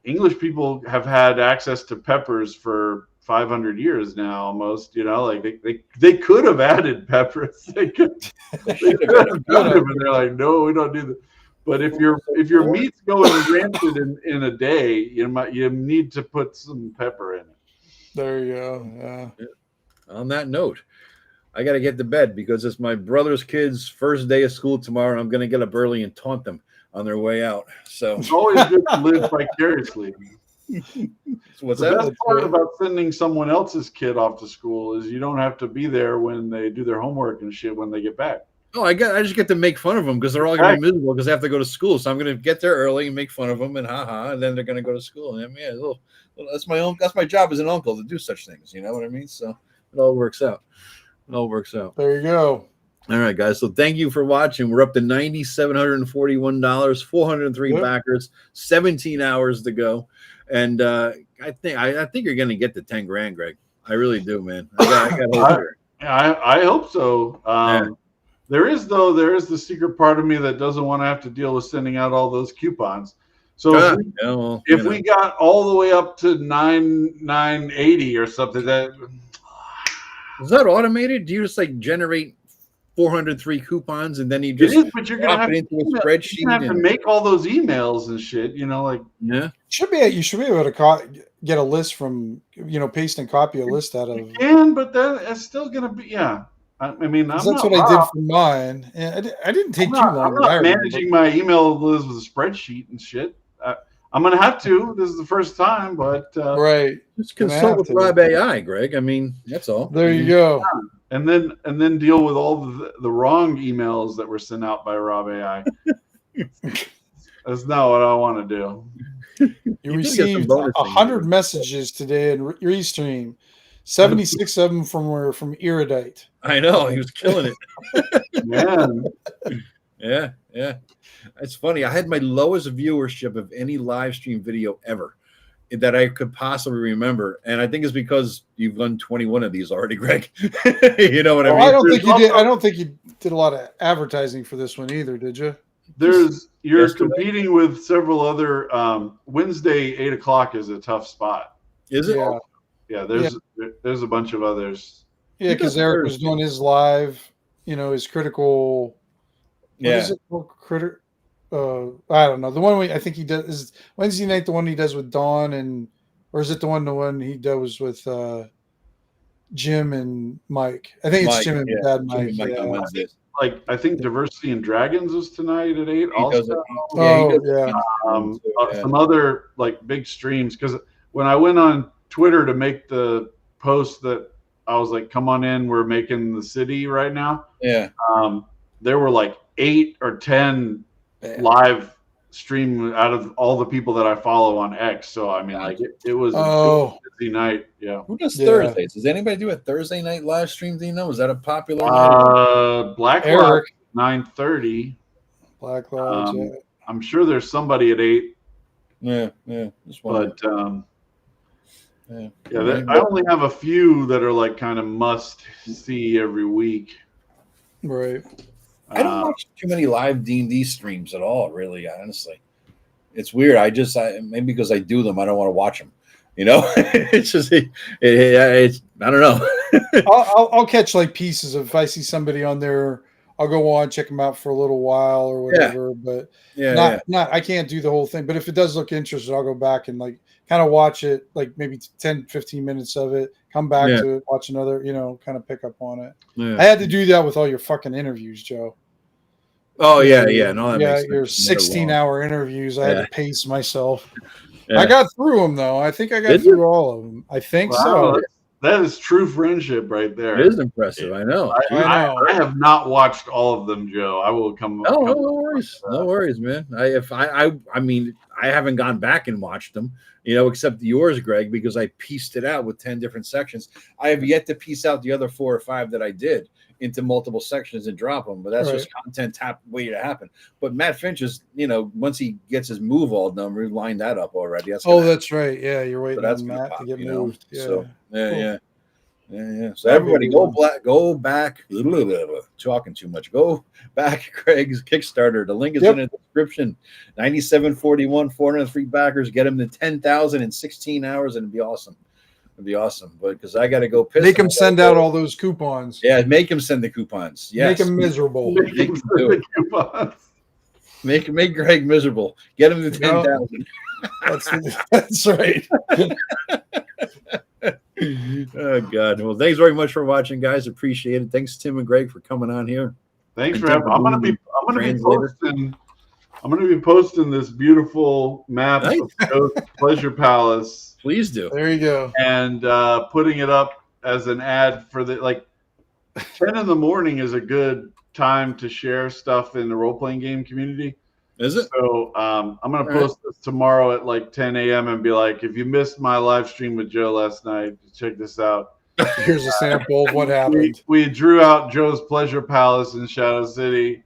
English people have had access to peppers for 500 years now, almost. Like they could have added peppers. They could have done it, but they're like, no, we don't do that. But if your meat's going rancid in a day, you need to put some pepper in it. There you go. Yeah. On that note, I got to get to bed because it's my brother's kids' first day of school tomorrow, and I'm going to get up early and taunt them. on their way out. So it's always good to live vicariously. What's the that? best part about sending someone else's kid off to school is you don't have to be there when they do their homework and shit when they get back. Oh, I just get to make fun of them because they're all going to be miserable because they have to go to school. So I'm going to get there early and make fun of them and and then they're going to go to school. And that's my job as an uncle to do such things. You know what I mean? So it all works out. There you go. All right, guys. So thank you for watching. We're up to $9,741, 403 backers, 17 hours to go, and I think you're going to get the 10 grand, Greg. I really do, man. I hope so. There is the secret part of me that doesn't want to have to deal with sending out all those coupons. So if we got all the way up to 980 or something, that is that automated? Do you just like generate 403 coupons and then you just but you're gonna have it into a spreadsheet? You have to make all those emails and shit. You know, like you should be able to get a list from paste and copy a list out of. You can, but that's still gonna be I mean, that's what I did for mine. I didn't take too long. I'm not managing my email list with a spreadsheet and shit. I'm gonna have to. This is the first time, but right. Just consult with Rob AI, Greg. I mean, that's all. There you go. And then deal with all the wrong emails that were sent out by Rob AI. That's not what I want to do. You received 100 messages today in Restream. 76 of them were from Erudite. I know, he was killing it. Man. Yeah. It's funny. I had my lowest viewership of any live stream video ever that I could possibly remember. And I think it's because you've done 21 of these already, Greg. You know what I mean? I don't think you did. I don't think you did a lot of advertising for this one either, did you? You're competing with several other Wednesday 8 o'clock is a tough spot. Is it? Yeah, there's a bunch of others. Yeah, because Eric was doing his live, his critical. What is it called? I don't know. The one I think he does is Wednesday night. The one he does with Dawn or is it the one he does with Jim and Mike? I think it's Jim and Bad Mike. On Wednesdays. Like I think Diversity and Dragons is tonight at 8. Some other like big streams because when I went on Twitter to make the post that I was like, "Come on in, we're making the city right now." Yeah. There were like 8 or 10 live stream out of all the people that I follow on X. So I mean, like it was a busy night. Yeah. Who does Thursdays? Does anybody do a Thursday night live stream? Do you know? Is that a popular night? Black Lodge 9:30. Black Lodge. I'm sure there's somebody at 8. Yeah. But I only have a few that are like kind of must see every week. Right. I don't watch too many live D&D streams at all, really, honestly. It's weird. Maybe because I do them, I don't want to watch them. It's just, it's I don't know. I'll catch like pieces of if I see somebody on there, I'll go on, check them out for a little while or whatever. But not I can't do the whole thing. But if it does look interesting, I'll go back and like kind of watch it, like maybe 10, 15 minutes of it, come back to it, watch another, kind of pick up on it. Yeah. I had to do that with all your fucking interviews, Joe. Oh, yeah. No, that makes your 16-hour interviews. I had to pace myself. Yeah. I got through them, though. I think I got through all of them. I think so. That is true friendship right there. It is impressive. I know. I have not watched all of them, Joe. I will come. No worries. No worries, man. I mean, I haven't gone back and watched them, except yours, Greg, because I pieced it out with 10 different sections. I have yet to piece out the other 4 or 5 that I did into multiple sections and drop them, but that's just content waiting to happen. But Matt Finch is, once he gets his move all done, we've lined that up already. That's right. Yeah, you're waiting on Matt to get moved. Yeah. So yeah. So everybody go back. Talking too much. Go back, Craig's Kickstarter. The link is in the description. 9741, 403 backers. Get him to 10,000 in 16 hours, and it'd be awesome. But because I got to go piss. Make him send out all those coupons. Yeah, make him send the coupons. Yes. Make him miserable. Make Greg miserable. Get him to 10,000. That's right. Oh God. Well, thanks very much for watching, guys. Appreciate it. Thanks, Tim and Greg, for coming on here. Thanks for having me. I'm gonna be posting I'm going to be posting this beautiful map of Joe's Pleasure Palace. Please do. There you go. And putting it up as an ad for 10 in the morning is a good time to share stuff in the role-playing game community. Is it? So I'm going to post this tomorrow at like 10 a.m. and be like, if you missed my live stream with Joe last night, check this out. Here's a sample of what happened. We drew out Joe's Pleasure Palace in Shadow City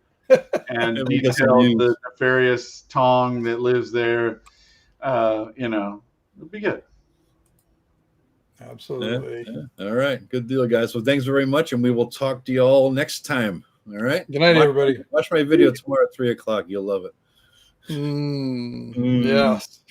and detailed the nefarious Tong that lives there. It'll be good. Absolutely. Yeah. All right. Good deal, guys. Well, thanks very much, and we will talk to you all next time. All right. Good night, everybody. Watch my video tomorrow at 3:00. You'll love it. Yes.